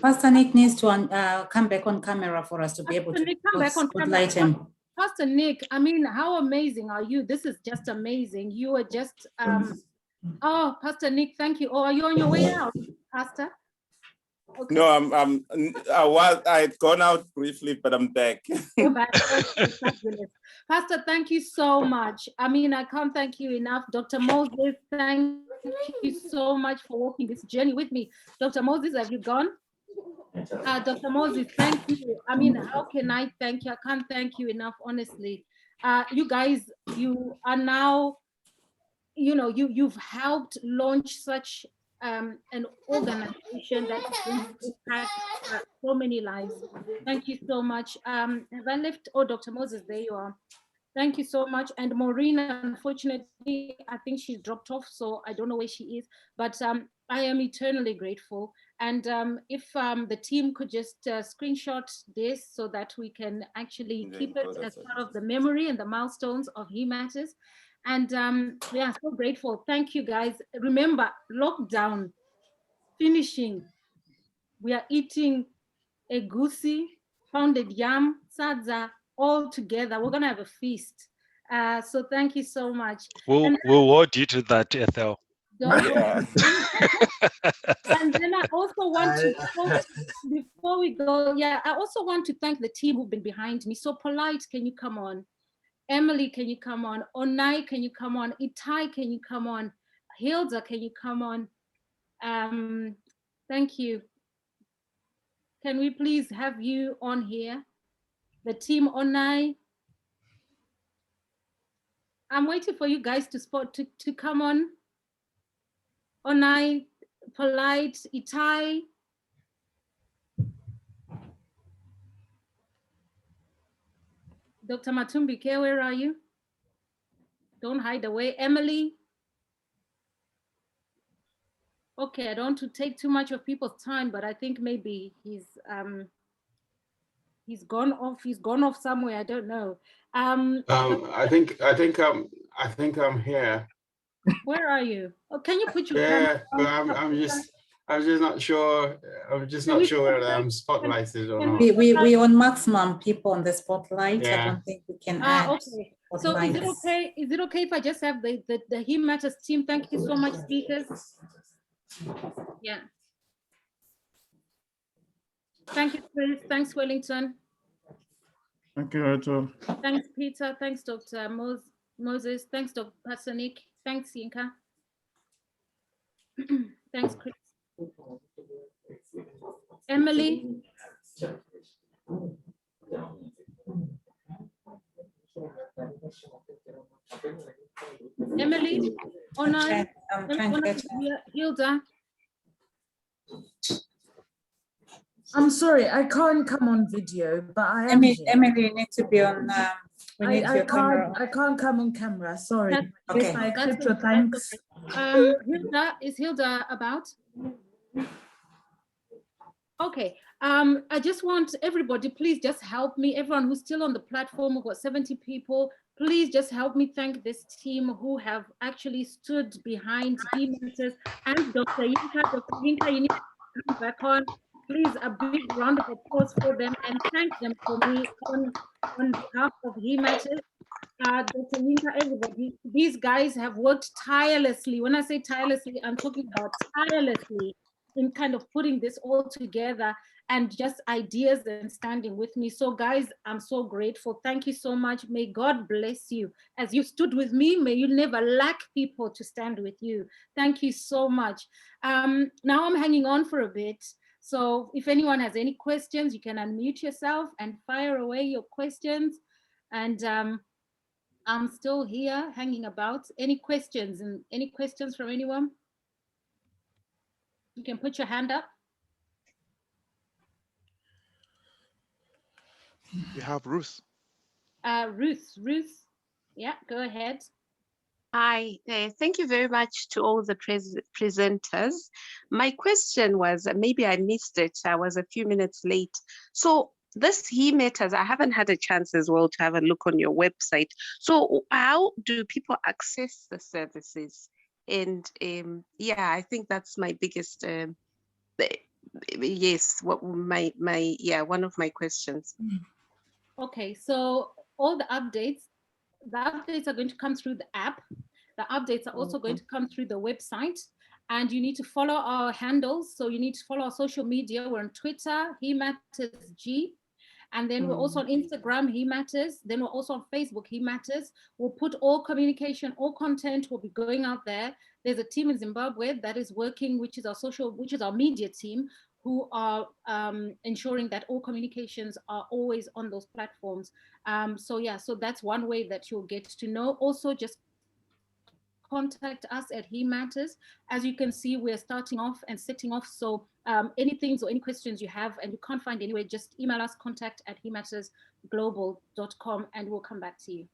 Pastor Nick needs to come back on camera for us to be able to spotlight him. Pastor Nick, I mean, how amazing are you? This is just amazing. You are just, oh, Pastor Nick, thank you. Oh, are you on your way out, Pastor? Okay. No, I'd gone out briefly, but I'm back. You're back. Fabulous. Pastor, thank you so much. I mean, I can't thank you enough. Dr. Moses, thank you so much for walking this journey with me. Dr. Moses, have you gone? Dr. Moses, thank you. I mean, how can I thank you? I can't thank you enough, honestly. You guys, you are now, you know, you've helped launch such an organization that is going to impact so many lives. Thank you so much. Have I left? Oh, Dr. Moses, there you are. Thank you so much. And Maureen, unfortunately, I think she's dropped off, so I don't know where she is, but I am eternally grateful. And if the team could just screenshot this so that we can actually keep it as part of the memory and the milestones of He Matters. And yeah, so grateful. Thank you, guys. Remember, lockdown finishing. We are eating egusi, pounded yam, sadza, all together. We're gonna have a feast. So thank you so much. We'll hold you to that, Ethel. Yeah. And then I also want to, before we go, yeah, I also want to thank the team who've been behind me. So Polite, can you come on? Emily, can you come on? Onai, can you come on? Itai, can you come on? Hilda, can you come on? Thank you. can we please have you on here? The team online. I'm waiting for you guys to come on. Onai, Polite, Itai. Dr. Matumbike, where are you? Don't hide away. Emily. Okay, I don't want to take too much of people's time, but I think maybe he's gone off. He's gone off somewhere. I don't know. I think I'm here. Where are you? Oh, can you put your Yeah, camera but on? I'm just not sure. I'm just not sure whether spotlight is or not. We on maximum people on the spotlight. Yeah. I don't think we can add. Okay. So is it okay? Is it okay if I just have the He Matters team? Thank you so much, speakers. Yeah. Thank you, Chris. Thanks, Wellington. Thank you, Rachel. Thanks, Peter. Thanks, Dr. Moses. Thanks, Dr. Pasanik. Thanks, Yinka. Thanks, Chris. Emily. Emily, Onai, Hilda. I'm sorry, I can't come on video, but I am here. Emily, you need to be on. We need your camera. I can't come on camera. Sorry. Okay. I accept your thanks. Hilda, is Hilda about? Okay. I just want everybody, please just help me. Everyone who's still on the platform, we've got 70 people. Please just help me thank this team who have actually stood behind He Matters and Dr. Yinka. Dr. Yinka, you need to come back on. Please, a big round of applause for them and thank them for me on behalf of He Matters. Dr. Yinka, everybody, these guys have worked tirelessly. When I say tirelessly, I'm talking about tirelessly in kind of putting this all together and just ideas and standing with me. So guys, I'm so grateful. Thank you so much. May God bless you. As you stood with me, may you never lack people to stand with you. Thank you so much. Now I'm hanging on for a bit. So if anyone has any questions, you can unmute yourself and fire away your questions. And I'm still here hanging about. Any questions from anyone? You can put your hand up. We have Ruth. Ruth, yeah, go ahead. Hi, thank you very much to all the presenters. My question was, maybe I missed it, I was a few minutes late. So this He Matters, I haven't had a chance as well to have a look on your website. So how do people access the services? And yeah, I think that's my biggest, yes, one of my questions. Okay, so all the updates are going to come through the app. The updates are also going to come through the website, and you need to follow our handles. So you need to follow our social media. We're on Twitter, He Matters G, and then we're also on Instagram, He Matters. Then we're also on Facebook, He Matters. We'll put all communication, all content will be going out there. There's a team in Zimbabwe that is working, which is our media team, who are ensuring that all communications are always on those platforms. So yeah, so that's one way that you'll get to know. Also, just contact us at He Matters. As you can see, we're starting off and setting off. So anything or any questions you have and you can't find anywhere, just email us, contact@hemattersglobal.com, and we'll come back to you.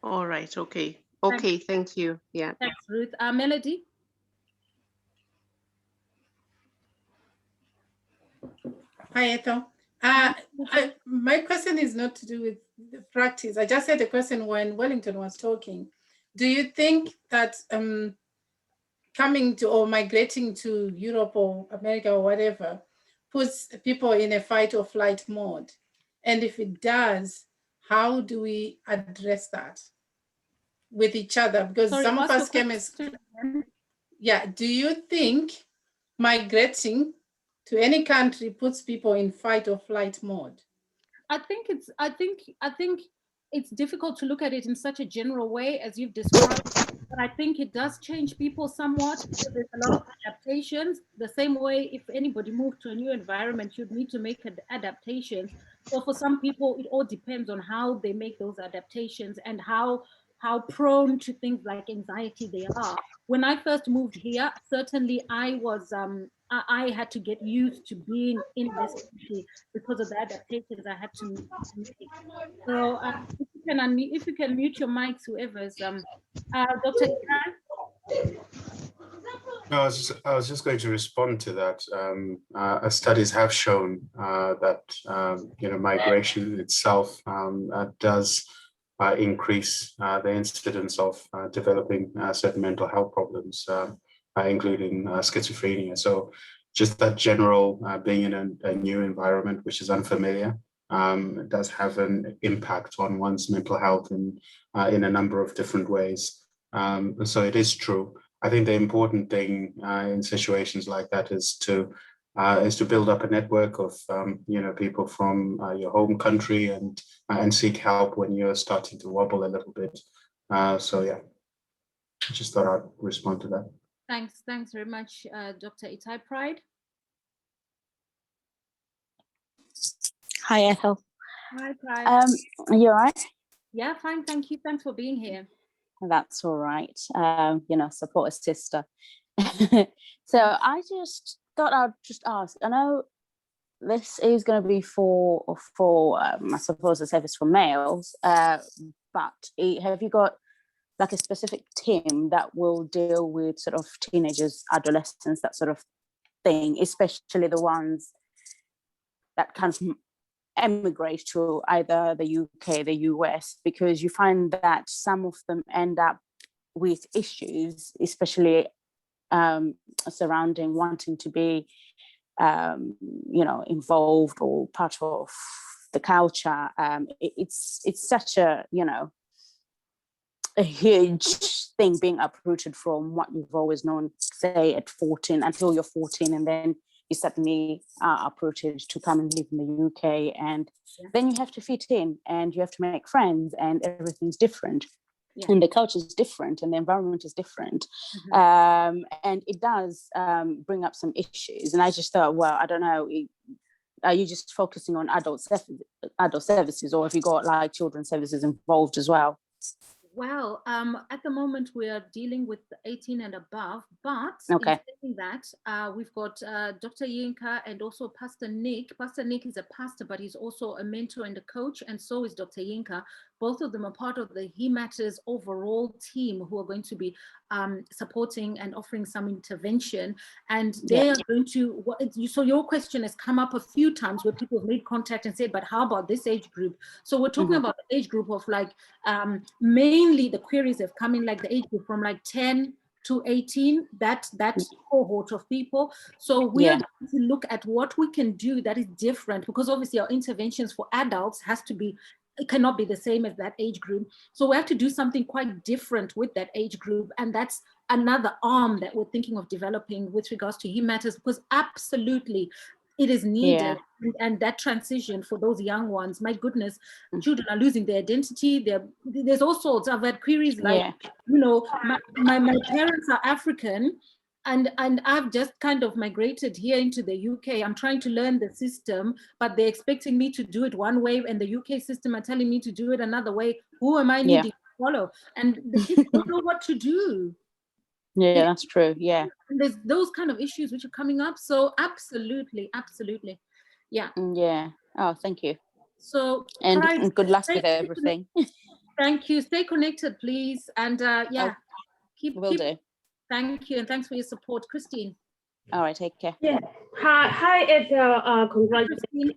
All right, okay. Okay, thank you. Yeah. Thanks, Ruth. Melody? Hi, Ethel. My question is not to do with the practice. I just had a question when Wellington was talking. Do you think that coming to or migrating to Europe or America or whatever puts people in a fight or flight mode? And if it does, how do we address that with each other? Because some of us came as, yeah, do you think migrating to any country puts people in fight or flight mode? I think it's difficult to look at it in such a general way as you've described. but I think it does change people somewhat. There's a lot of adaptations. The same way, if anybody moved to a new environment, you'd need to make adaptations. So for some people, it all depends on how they make those adaptations and how prone to things like anxiety they are. When I first moved here, certainly I was I had to get used to being in this country because of the adaptations I had to make. So if you can mute your mics, whoever's Dr. Ikai? No, I was just going to respond to that. Studies have shown that migration itself does increase the incidence of developing certain mental health problems, including schizophrenia. So just that general being in a new environment, which is unfamiliar, does have an impact on one's mental health in a number of different ways. So it is true. I think the important thing in situations like that is to build up a network of people from your home country and seek help when you're starting to wobble a little bit. So yeah, I just thought I'd respond to that. Thanks very much, Dr. Itai. Pride. Hi, Ethel. Hi, Pride. You all right? Yeah, fine. Thank you. Thanks for being here. That's all right. Support a sister. So I just thought I'd just ask. I know this is going to be for I suppose a service for males, but have you got like a specific team that will deal with sort of teenagers, adolescents, that sort of thing, especially the ones that kind of emigrate to either the UK, the US, because you find that some of them end up with issues, especially surrounding wanting to be, involved or part of the culture. It's such a huge thing being uprooted from what you've always known, say at 14 until you're 14, and then you suddenly are uprooted to come and live in the UK, and then you have to fit in and you have to make friends, and everything's different. And the culture is different and the environment is different. And it does bring up some issues. And I just thought, well, I don't know, are you just focusing on adult services, or have you got like children's services involved as well? Well, at the moment we are dealing with 18 and above, but okay. In saying that, we've got Dr. Yinka and also Pastor Nick. Pastor Nick is a pastor, but he's also a mentor and a coach, and so is Dr. Yinka. Both of them are part of the He Matters overall team who are going to be supporting and offering some intervention. And they are going to, so your question has come up a few times where people have made contact and said, but how about this age group? So we're talking about the age group of like, mainly the queries have come in like the age group from like 10 to 18, that cohort of people. So we are going to look at what we can do that is different, because obviously our interventions for adults it cannot be the same as that age group. So we have to do something quite different with that age group. And that's another arm that we're thinking of developing with regards to He Matters, because absolutely it is needed. And that transition for those young ones, my goodness, children are losing their identity. There's all sorts. I've had queries like, my parents are African, and I've just kind of migrated here into the UK. I'm trying to learn the system, but they're expecting me to do it one way, and the UK system are telling me to do it another way. Who am I needing to follow? And the kids don't know what to do. Yeah, that's true. Yeah. And there's those kind of issues which are coming up. So absolutely. Yeah. Yeah. Oh, thank you. So and good luck with everything. Thank you. Stay connected, please. And keep do. Thank you, and thanks for your support, Christine. All right, take care. Yeah. Hi, Ethel. Congratulations.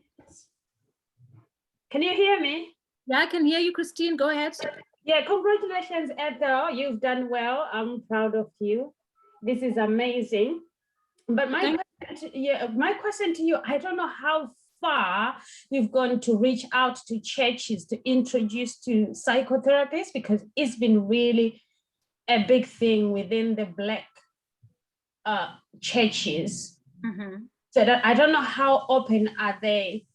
Can you hear me? Yeah, I can hear you, Christine. Go ahead. Yeah, congratulations, Ethel. You've done well. I'm proud of you. This is amazing. But my question to you, I don't know how far you've gone to reach out to churches to introduce to psychotherapists, because it's been really a big thing within the Black churches. So that I don't know how open are they.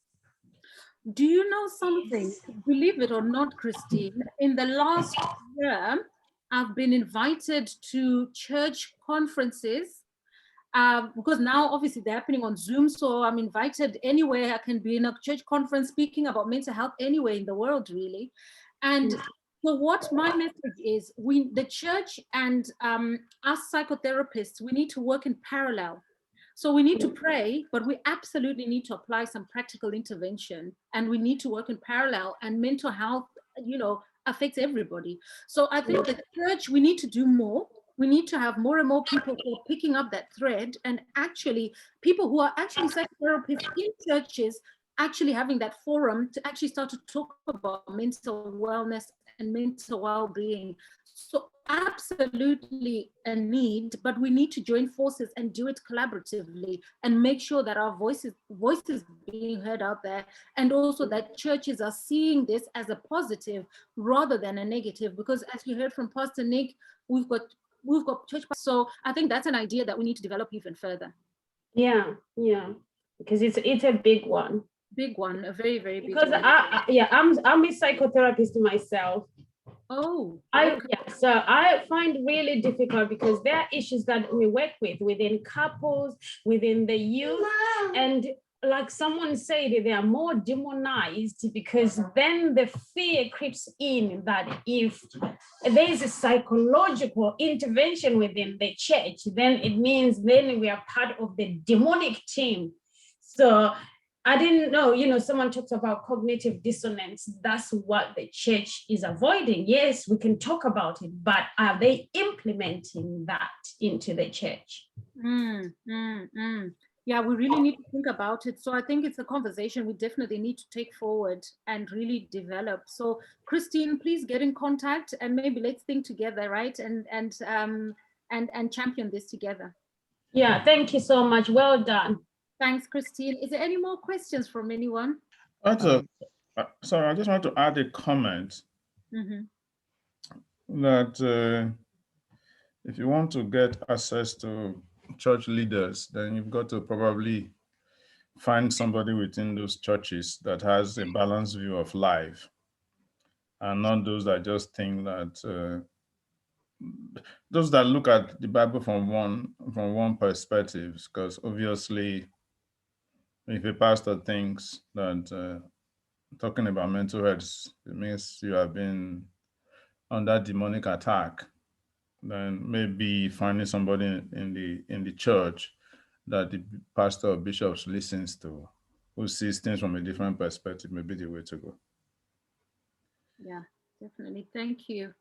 Do you know something? Believe it or not, Christine, in the last year, I've been invited to church conferences because now obviously they're happening on Zoom. So I'm invited anywhere. I can be in a church conference speaking about mental health anywhere in the world, really. And so what my message is, the church and us psychotherapists, we need to work in parallel. So we need to pray, but we absolutely need to apply some practical intervention, and we need to work in parallel. And mental health, affects everybody. So I think the church, we need to do more. We need to have more and more people who are picking up that thread, and actually people who are actually psychotherapists in churches actually having that forum to actually start to talk about mental wellness and mental well-being. So absolutely a need, but we need to join forces and do it collaboratively and make sure that our voices being heard out there, and also that churches are seeing this as a positive rather than a negative, because as you heard from Pastor Nick, we've got church. So I think that's an idea that we need to develop even further. Yeah, because it's a big one. Big one, a very, very big because one. I'm a psychotherapist myself. Oh, so I find really difficult because there are issues that we work with within couples, within the youth, and like someone said, they are more demonized because then the fear creeps in that if there is a psychological intervention within the church, then it means then we are part of the demonic team. So I didn't know, someone talks about cognitive dissonance. That's what the church is avoiding. Yes, we can talk about it, but are they implementing that into the church? Yeah, we really need to think about it. So I think it's a conversation we definitely need to take forward and really develop. So Christine, please get in contact and maybe let's think together, right? And champion this together. Yeah, thank you so much. Well done. Thanks, Christine. Is there any more questions from anyone? Sorry, I just want to add a comment that if you want to get access to church leaders, then you've got to probably find somebody within those churches that has a balanced view of life, and not those that just think that those that look at the Bible from one perspective. Because obviously, if a pastor thinks that talking about mental health, it means you have been under demonic attack, then maybe finding somebody in the church that the pastor or bishops listens to, who sees things from a different perspective, may be the way to go. Yeah, definitely. Thank you.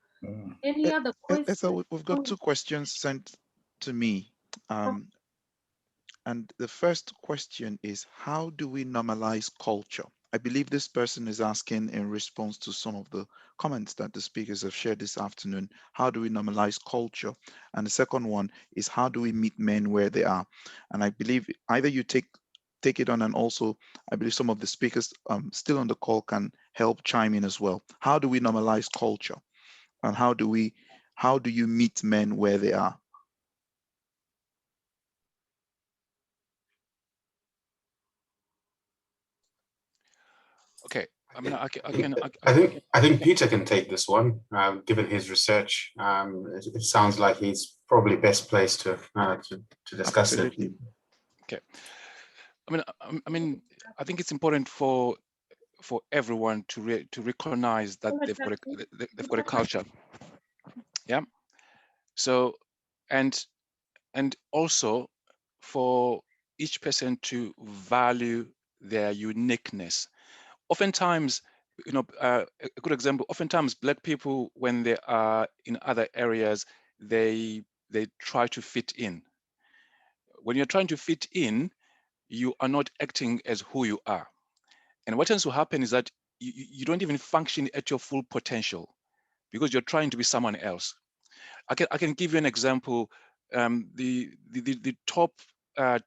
Any other questions? So we've got two questions sent to me. And the first question is, how do we normalize culture? I believe this person is asking in response to some of the comments that the speakers have shared this afternoon. How do we normalize culture? And the second one is, how do we meet men where they are? And I believe either you take it on, and also I believe some of the speakers still on the call can help chime in as well. How do we normalize culture? And how do you meet men where they are? Okay, I mean, I think Peter can take this one, given his research. It sounds like he's probably best placed to discuss Absolutely. it. Okay, I mean, I think it's important for everyone to recognize that they've got a culture. Yeah. So, and also for each person to value their uniqueness. Oftentimes, a good example, oftentimes Black people, when they are in other areas, they try to fit in. When you're trying to fit in, you are not acting as who you are. And what tends to happen is that you don't even function at your full potential because you're trying to be someone else. I can give you an example. The top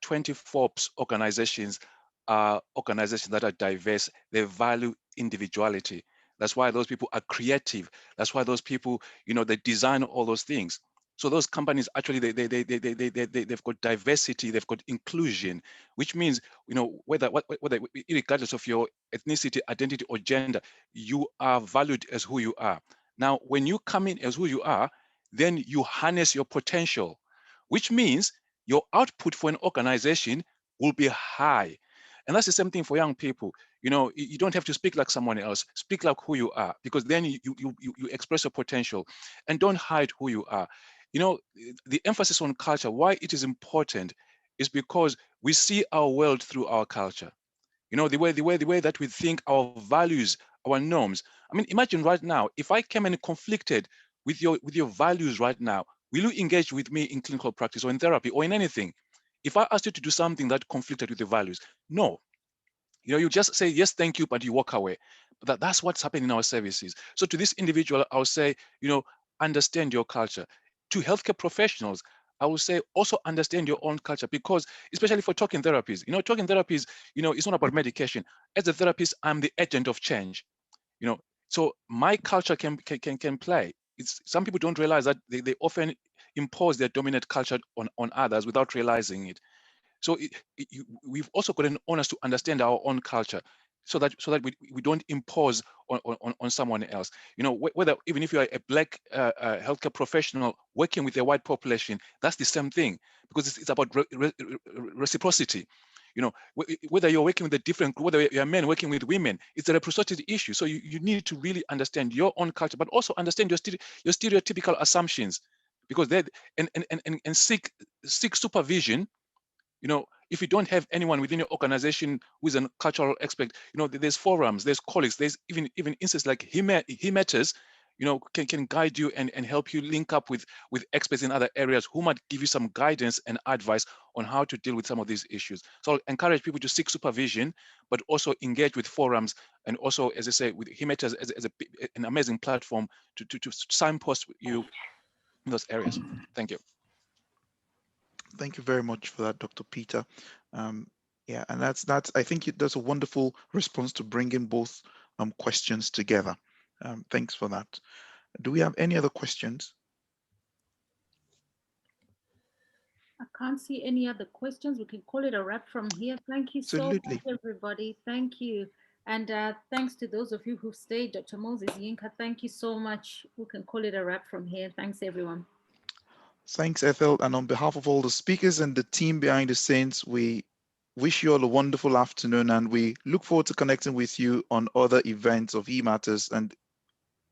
20 Forbes organizations are organizations that are diverse. They value individuality. That's why those people are creative. That's why those people, they design all those things. So those companies actually they've got diversity, they've got inclusion, which means whether regardless of your ethnicity, identity, or gender, you are valued as who you are. Now, when you come in as who you are, then you harness your potential, which means your output for an organization will be high. And that's the same thing for young people. You know, you don't have to speak like someone else. Speak like who you are, because then you express your potential, and don't hide who you are. You know, the emphasis on culture, why it is important is because we see our world through our culture. You know, the way that we think, our values, our norms. I mean, imagine right now, if I came and conflicted with your values right now, will you engage with me in clinical practice or in therapy or in anything? If I asked you to do something that conflicted with your values, no. You know, you just say, yes, thank you, but you walk away. But that's what's happening in our services. So to this individual, I'll say, you know, understand your culture. To healthcare professionals, I will say also understand your own culture, because especially for talking therapies, you know, talking therapies, you know, it's not about medication. As a therapist, I'm the agent of change, you know, so my culture can play. It's, some people don't realize that they often impose their dominant culture on others without realizing it. So we've also got an onus to understand our own culture, so that we don't impose on someone else. You know, whether even if you are a Black healthcare professional working with a white population, that's the same thing, because it's about reciprocity. You know, whether you're working with a different group, whether you're men working with women, it's a reciprocity issue. So you need to really understand your own culture, but also understand your stereotypical assumptions, because they and seek supervision. You know, if you don't have anyone within your organization who is a cultural expert, you know, there's forums, there's colleagues, there's even instances like he matters, you know, can guide you and help you link up with experts in other areas who might give you some guidance and advice on how to deal with some of these issues. So I'll encourage people to seek supervision, but also engage with forums, and also, as I say, with he matters as an amazing platform to signpost you in those areas. Thank you. Thank you very much for that, Dr. Peter. Yeah, and that's I think that's a wonderful response to bringing both questions together. Thanks for that. Do we have any other questions? I can't see any other questions. We can call it a wrap from here. Thank you so much, everybody. Thank you. And thanks to those of you who stayed. Dr. Moses, Yinka, thank you so much. We can call it a wrap from here. Thanks, everyone. Thanks, Ethel. And on behalf of all the speakers and the team behind the scenes, we wish you all a wonderful afternoon, and we look forward to connecting with you on other events of eMatters. And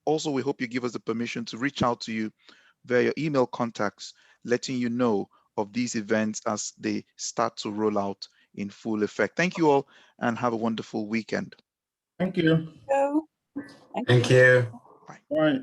also, we hope you give us the permission to reach out to you via your email contacts, letting you know of these events as they start to roll out in full effect. Thank you all, and have a wonderful weekend. Thank you. Thank you. Bye. Bye.